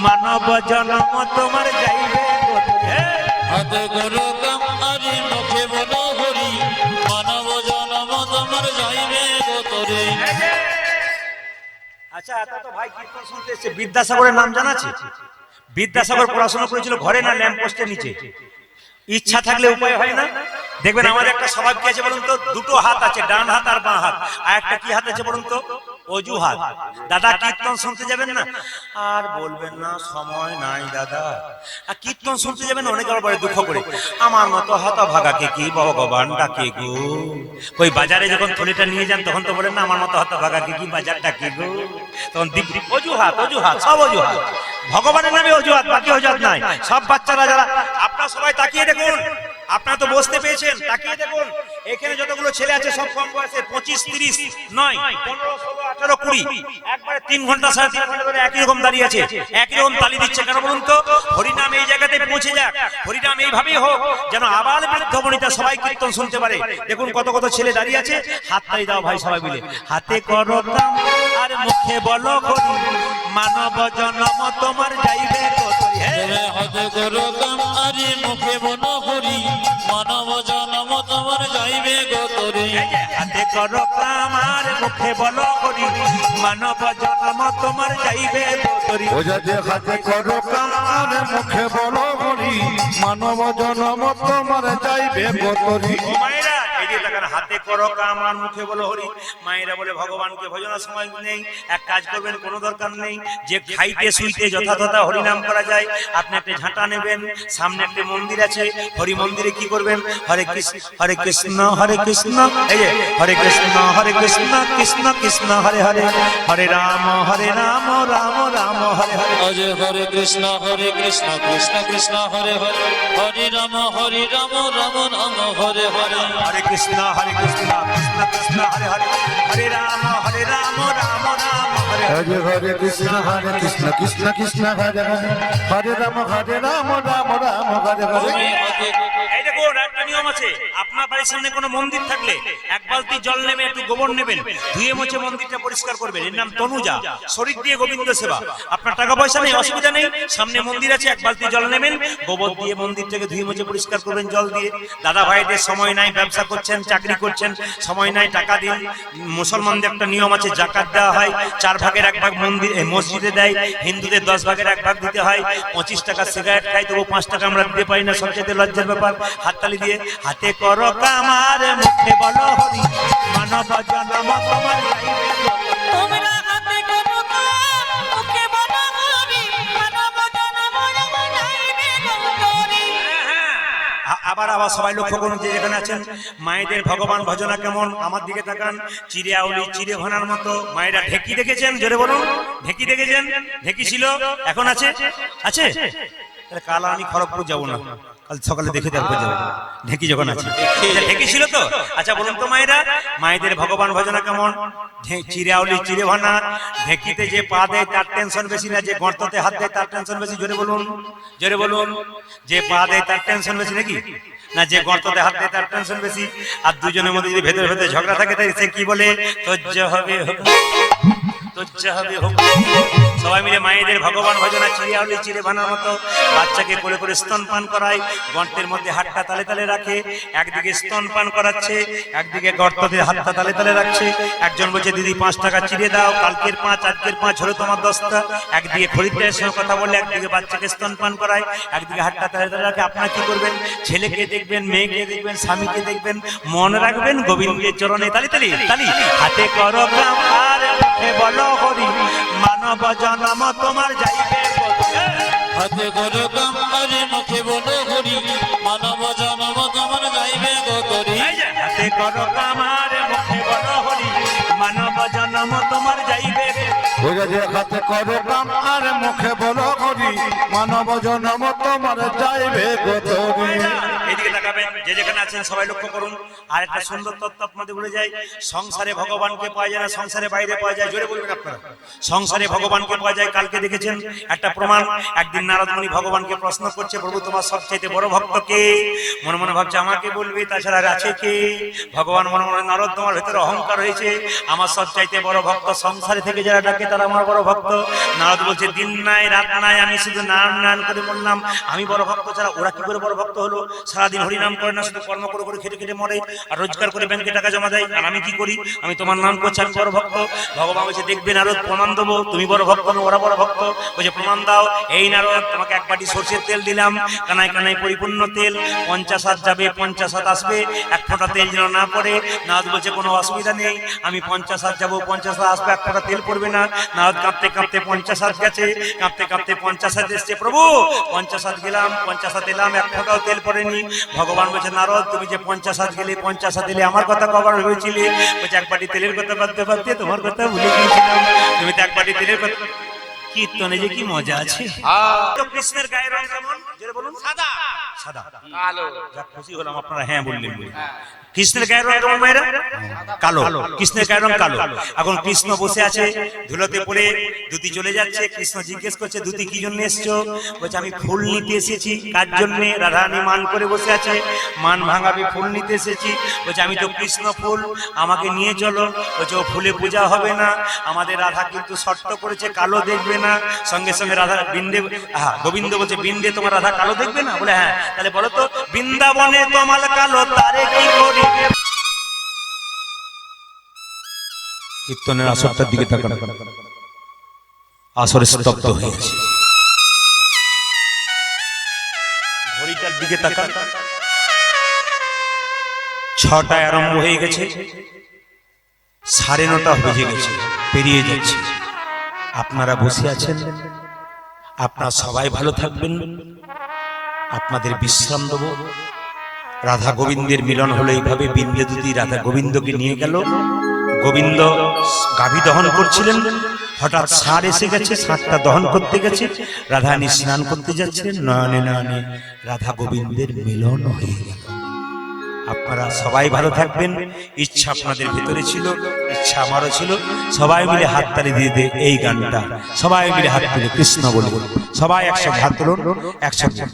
মানব জন্ম তোমার যাইবে। হাতে করো কাম আর মুখে বলো হরি, মানব জন্ম তোমার যাইবে গোতরে। আচ্ছা, এটা তো ভাই কীর্তন শুনতে এসেছে, বিদ্যাসাগরের নাম জানা আছে? বিদ্যাসাগর পড়াশোনা করেছিল ঘরে না ল্যাম্প পোস্টের নিচে? ইচ্ছা থাকলে উপায় হয় না। দেখবেন আমাদের একটা স্বভাব কি আছে বলুন তো, দুটো হাত আছে, ডান হাত আর বাঁ হাত, আর একটা কি হাত আছে বলুন তো, অজু হাত। দাদা কীর্তন শুনতে যাবেন না? আর বলবেন না সময় নাই দাদা। আর কীর্তন শুনতে যাবেন, অনেকে বলে দুঃখ করে, আমার মতো হতভাগাকে কি ভগবান ডাকে গো। ওই বাজারে যখন থলিটা নিয়ে যান, তখন তো বলেন না আমার মতো হতভাগাকে কি বাজার ডাকে গো। তখন অজুহাত, অজুহাত, সব অজুহাত। ভগবানের নামে অজুহাত, বাকি অজুহাত নাই। সব বাচ্চারা যারা, আপনারা সবাই তাকিয়ে দেখুন, আপনারা তো বসতে পেয়েছেন, তাকিয়ে দেখুন এখানে যতগুলো ছেলে আছে সব কম বয়সের, 25, 30 নয়, 15, 16, 18, 20, একবারে 3 ঘন্টা 3.5 ঘন্টা ধরে একই রকম দাঁড়িয়ে আছে, একই রকম তালি দিচ্ছে। কেন বলুন তো? হরিনাম এই জায়গাতে পৌঁছে যাক, হরিনাম এইভাবেই হোক যেন আবার বৃদ্ধ বনিতা সবাই কীর্তন শুনতে পারে। দেখুন কত কত ছেলে দাঁড়িয়ে আছে, হাত তালি দাও ভাই সবাই মিলে। হাতে করো কাম আর মুখে বলো হরি, মানব জন্ম তোমার যাইবে গোতরে। হাতে করো কাম আর মুখে বলো হরি, মানব জন্ম তোমার যাইবে গোতরে। হাতে করো কাম আর মুখে বলো হরি, মানব জন্ম তোমার যাইবে গোতরে। ওজাতে হাতে করো কাম আর মুখে বলো হরি, মানব জন্ম তোমার যাইবে গোতরি। ও মায়েরা, এই যে দেখেন, হাতে করো কাম আর মুখে বলো হরি। মায়েরা বলে ভগবানকে ভজনের সময় নেই, এক কাজ করবেন, কোনো দরকার নেই, যে খাইতে শুইতে যথাযথ হরিনাম করা যায়। আপনি একটা ঝাঁটা নেবেন, সামনে একটা মন্দির আছে, হরি মন্দিরে কি করবেন, হরে কৃষ্ণ হরে কৃষ্ণ হরে কৃষ্ণ, এই যে হরে কৃষ্ণ হরে কৃষ্ণ কৃষ্ণ কৃষ্ণ হরে হরে, হরে রাম রাম রাম হরে হরে। আজ হরে কৃষ্ণ কৃষ্ণ কৃষ্ণ হরে হরে, হরে রাম রাম রাম হরে হরে। হরে কৃষ্ণ কৃষ্ণ কৃষ্ণ হরে হরে, হরে রাম রাম রাম হরে হরে। হরে হরে কৃষ্ণ কৃষ্ণ কৃষ্ণ হরে হরে, হরে রাম রাম রাম হরে হরে। এই দেখুন একটা নিয়ম আছে, আপনার বাড়ির সামনে কোনো মন্দির থাকলে এক বালতি জল নেবে, একটু গোবর নেবেন, ধুয়ে মুছে মন্দিরটা পরিষ্কার করবেন। এর নাম তনুজা, শরীর দিয়ে গোবিন্দ সেবা। আপনার টাকা পয়সা নেই, অসুবিধা নেই, সামনে মন্দির আছে, এক বালতি জল নেবেন, গোবর দিয়ে মন্দিরটাকে ধুয়ে মুছে পরিষ্কার করবেন জল দিয়ে। দাদা ভাইদের সময় নাই, ব্যবসা করছেন, চাকরি করছেন, সময় নাই, টাকা দিন। মুসলমানদের একটা নিয়ম আছে, জাকাত দেওয়া হয়, 4 ভাগের 1 ভাগ মন্দির মসজিদে দেয়, হিন্দুদের 10 ভাগের 1 ভাগ দিতে হয়। 25 টাকা সিগারেট খাই, তবু 5 টাকা আমরা দিতে পারি না, সবচেয়ে লজ্জার ব্যাপার। হাততালি দিয়ে, হাতে করো কাম আর মুখে বলো হরি, মানব মানব জনম তোমার যাইবে গো। তোমরা হাতে করো কাম মুখে বলো হরি মানব জনম তোমার যাইবে গৌতরী। আবার আবার সবাই লক্ষ্য করুন যে যেখানে আছেন মায়েদের ভগবান ভজনা কেমন, আমার দিকে তাকান। চিড়ে আউলি চিড়ে ভানার মতো মায়েরা ঢেকি দেখেছেন, জোরে বলুন ঢেকি দেখেছেন? ঢেকি ছিল, এখন আছে? আছে? তাহলে কাল আমি খড়গপুর যাবো না, কাল সকালে দেখে তারপর যাবো ঢেকি যখন আছে। ঢেকি ছিল তো? আচ্ছা বলুন তো মায়েরা, মায়েদের ভগবান ভজনা কেমন? চিড়ে আউলি চিড়ে ভানা, ঢেকিতে যে পা দেয় তার টেনশন বেশি না, যে গর্ততে হাত দেয় তার টেনশন বেশি? জোরে বলুন, জোরে বলুন। যে পা দেয় তার টেনশন বেশি নাকি না যে গর্ততে হাত দেয় তার টেনশন বেশি? আর দুজনের মধ্যে যদি ভেতরে ভেতরে ঝগড়া থাকে তাই সে কি বলে? তজ্জ হবে হোক, তজ্জ হবে হোক। সবাই মিলে মায়েদের ভগবান ভজনা চিড়ে আউলি চিড়ে ভানার মতো বাচ্চাকে কোলে করে স্তনপান করায়, গর্তের মধ্যে হাতটা তালে তালে রাখে, একদিকে স্তনপান করাচ্ছে, একদিকে গর্ততে হাতটা তালে তালে রাখছে। একজন বলছে দিদি 5 টাকা চিড়ে দাও, কালকের 5 আজকের 5 হলো তোমার 10টা। একদিকে খরিদ্দারের সঙ্গে কথা বলে, একদিকে বাচ্চাকে স্তনপান করায়, একদিকে হাতটা তালে তালে রাখে। আপনারা কি করবেন? ছেলেকে দেখবেন, মেয়েকে দেখবেন, স্বামীকে দেখবেন, মন রাখবেন গোবিন্দের চরণে তালি তালি তালি। হাতে করো কাম আর মুখে বলো হরি মানব জনম তোমার যাইবে গো। হাতে করো কাম আর মুখে বলো হরি মানব জনম তোমার যাইবে গৌতরী। হাতে করো কাম আর মুখে বলো হরি মানব জনম তোমার যাইবে গো। ওরে যে হাতে করো কাম আর মুখে বলো হরি মানব জনম তোমার যাইবে গৌতরী। এদিকে তাকাবেন, যে যেখানে আছেন সবাই লক্ষ্য করুন। আর একটা সুন্দর তত্ত্ব আপনাদের বলে যাই, সংসারে ভগবানকে পাওয়া যায় না, সংসারে বাইরে পাওয়া যায়। জোরে বলবেন আপনারা, সংসারে ভগবানকে পাওয়া যায়। কালকে দেখেছেন একটা প্রমাণ। একদিন নারদ মুনি ভগবানকে প্রশ্ন করছে, প্রভু তোমার সবচাইতে বড় ভক্ত কে? মনে মনে ভাবছে আমাকে বলবে, তাছাড়া আর আছে কে? ভগবান মনে মনে, নারদ তোমার ভেতরে অহংকার হয়েছে, আমার সবচাইতে বড় ভক্ত সংসারে থেকে যারা ডাকে তারা আমার বড় ভক্ত। নারদ বলছে দিন নাই রাত নাই আমি শুধু নাম নাম করে বললাম আমি বড় ভক্ত, ছাড়া ওরা কি করে বড় ভক্ত হলো? সারাদিন হরিনাম করে না, শুধু কর্ম করে করে খেটে খেটে মরে, আর রোজগার করে ব্যাংকে টাকা জমা দেয়, আর আমি কি করি? আমি তোমার নাম করছি আমি বড় ভক্ত। ভগবান বলছে দেখবে নারদ প্রমাণ দেবো, তুমি বড় ভক্ত না ওরা বড় ভক্ত? বলছে প্রমাণ দাও। এই নারদ তোমাকে এক বাটি সরষের তেল দিলাম, কানায় কানায় পরিপূর্ণ তেল, 50 হাত যাবে 50 হাত আসবে, এক ফোঁটা তেল যেন না পড়ে। নারদ বলছে কোনো অসুবিধা নেই, আমি 50 হাত যাবো 50 হাত আসবে, এক ফোঁটা তেল পড়বে না। নারদ কাঁপতে কাঁপতে 50 হাত গেছে, কাঁপতে কাঁপতে 50 হাত এসছে। প্রভু 50 হাত গেলাম, 50 হাত এলাম, এক ফোঁটাও তেল পড়েনি। ভগবান বলছে নারদ তুমি যে 50 হাত গেলে 50 হাত এলে আমার কথা কবার ভেবেছিলে? বলছে এক বাটি তেলের কথা ভাবতে ভাবতে তোমার কথা ভুলে গিয়েছিলাম। তুমি তো এক বাটি তেলের কথা। কীর্তনে যে কি মজা আছে। তো কৃষ্ণের গায়ের রং কেমন? জোরে বলুন। সাদা। সাদা কালো। যা খুশি হলাম আপনারা হ্যাঁ বললেন বলে। কৃষ্ণের গায়ের রং কেমন মায়েরা? কালো। কৃষ্ণের গায়ের রং কালো। এখন কৃষ্ণ বসে আছে ধুলোতে পড়ে, দ্যুতি চলে যাচ্ছে। কৃষ্ণ জিজ্ঞেস করছে দ্যুতি কি জন্য এসছো? বলছে আমি ফুল নিতে এসেছি। কার জন্য? রাধারানী মান করে বসে আছে, মান ভাঙাবি, ফুল নিতে এসেছি। বলছে আমি তো কৃষ্ণ ফুল, আমাকে নিয়ে চলো। বলছে ও ফুলে পূজা হবে না, আমাদের রাধা কিন্তু শর্ত করেছে কালো দেখবে না। সঙ্গে সঙ্গে রাধা বৃন্দে, গোবিন্দ বলছে বৃন্দে তোমার রাধা কালো দেখবে না? বলে হ্যাঁ। তাহলে বলো তো বৃন্দাবনে তোমার কালো তারে কি করিবে? কীর্তনের আসরটার দিকে তাকান, আসরে স্তব্ধ হয়ে আছে। ঘড়িটার দিকে তাকান, 6টায় আরম্ভ হয়ে গেছে, 9:30 বেজে গেছে, পেরিয়ে যাচ্ছে। আপনারা বসে আছেন, আপনারা সবাই ভালো থাকবেন, আপনাদের বিশ্রাম দেব। রাধা গোবিন্দের মিলন হলো এইভাবে। বিন্দে দুতি রাধা গোবিন্দকে নিয়ে গেল, গোবিন্দ গাভী দহন করছিলেন, হঠাৎ ষাঁড় এসে গেছে, ষাঁড়টা দহন করতে গেছে, রাধারানী স্নান করতে যাচ্ছিলেন, নয়নে নয়নে রাধা গোবিন্দের মিলন হয়ে গেল। আপনারা সবাই ভালো থাকবেন। ইচ্ছা আপনাদের ভিতরে ছিল, ইচ্ছা আমারও ছিল। সবাই মিলে হাততালি দিয়ে দে এই গানটা, সবাই মিলে হাত তুলে কৃষ্ণ বলবো, সবাই একসঙ্গে হাত তুলুন, একসঙ্গে।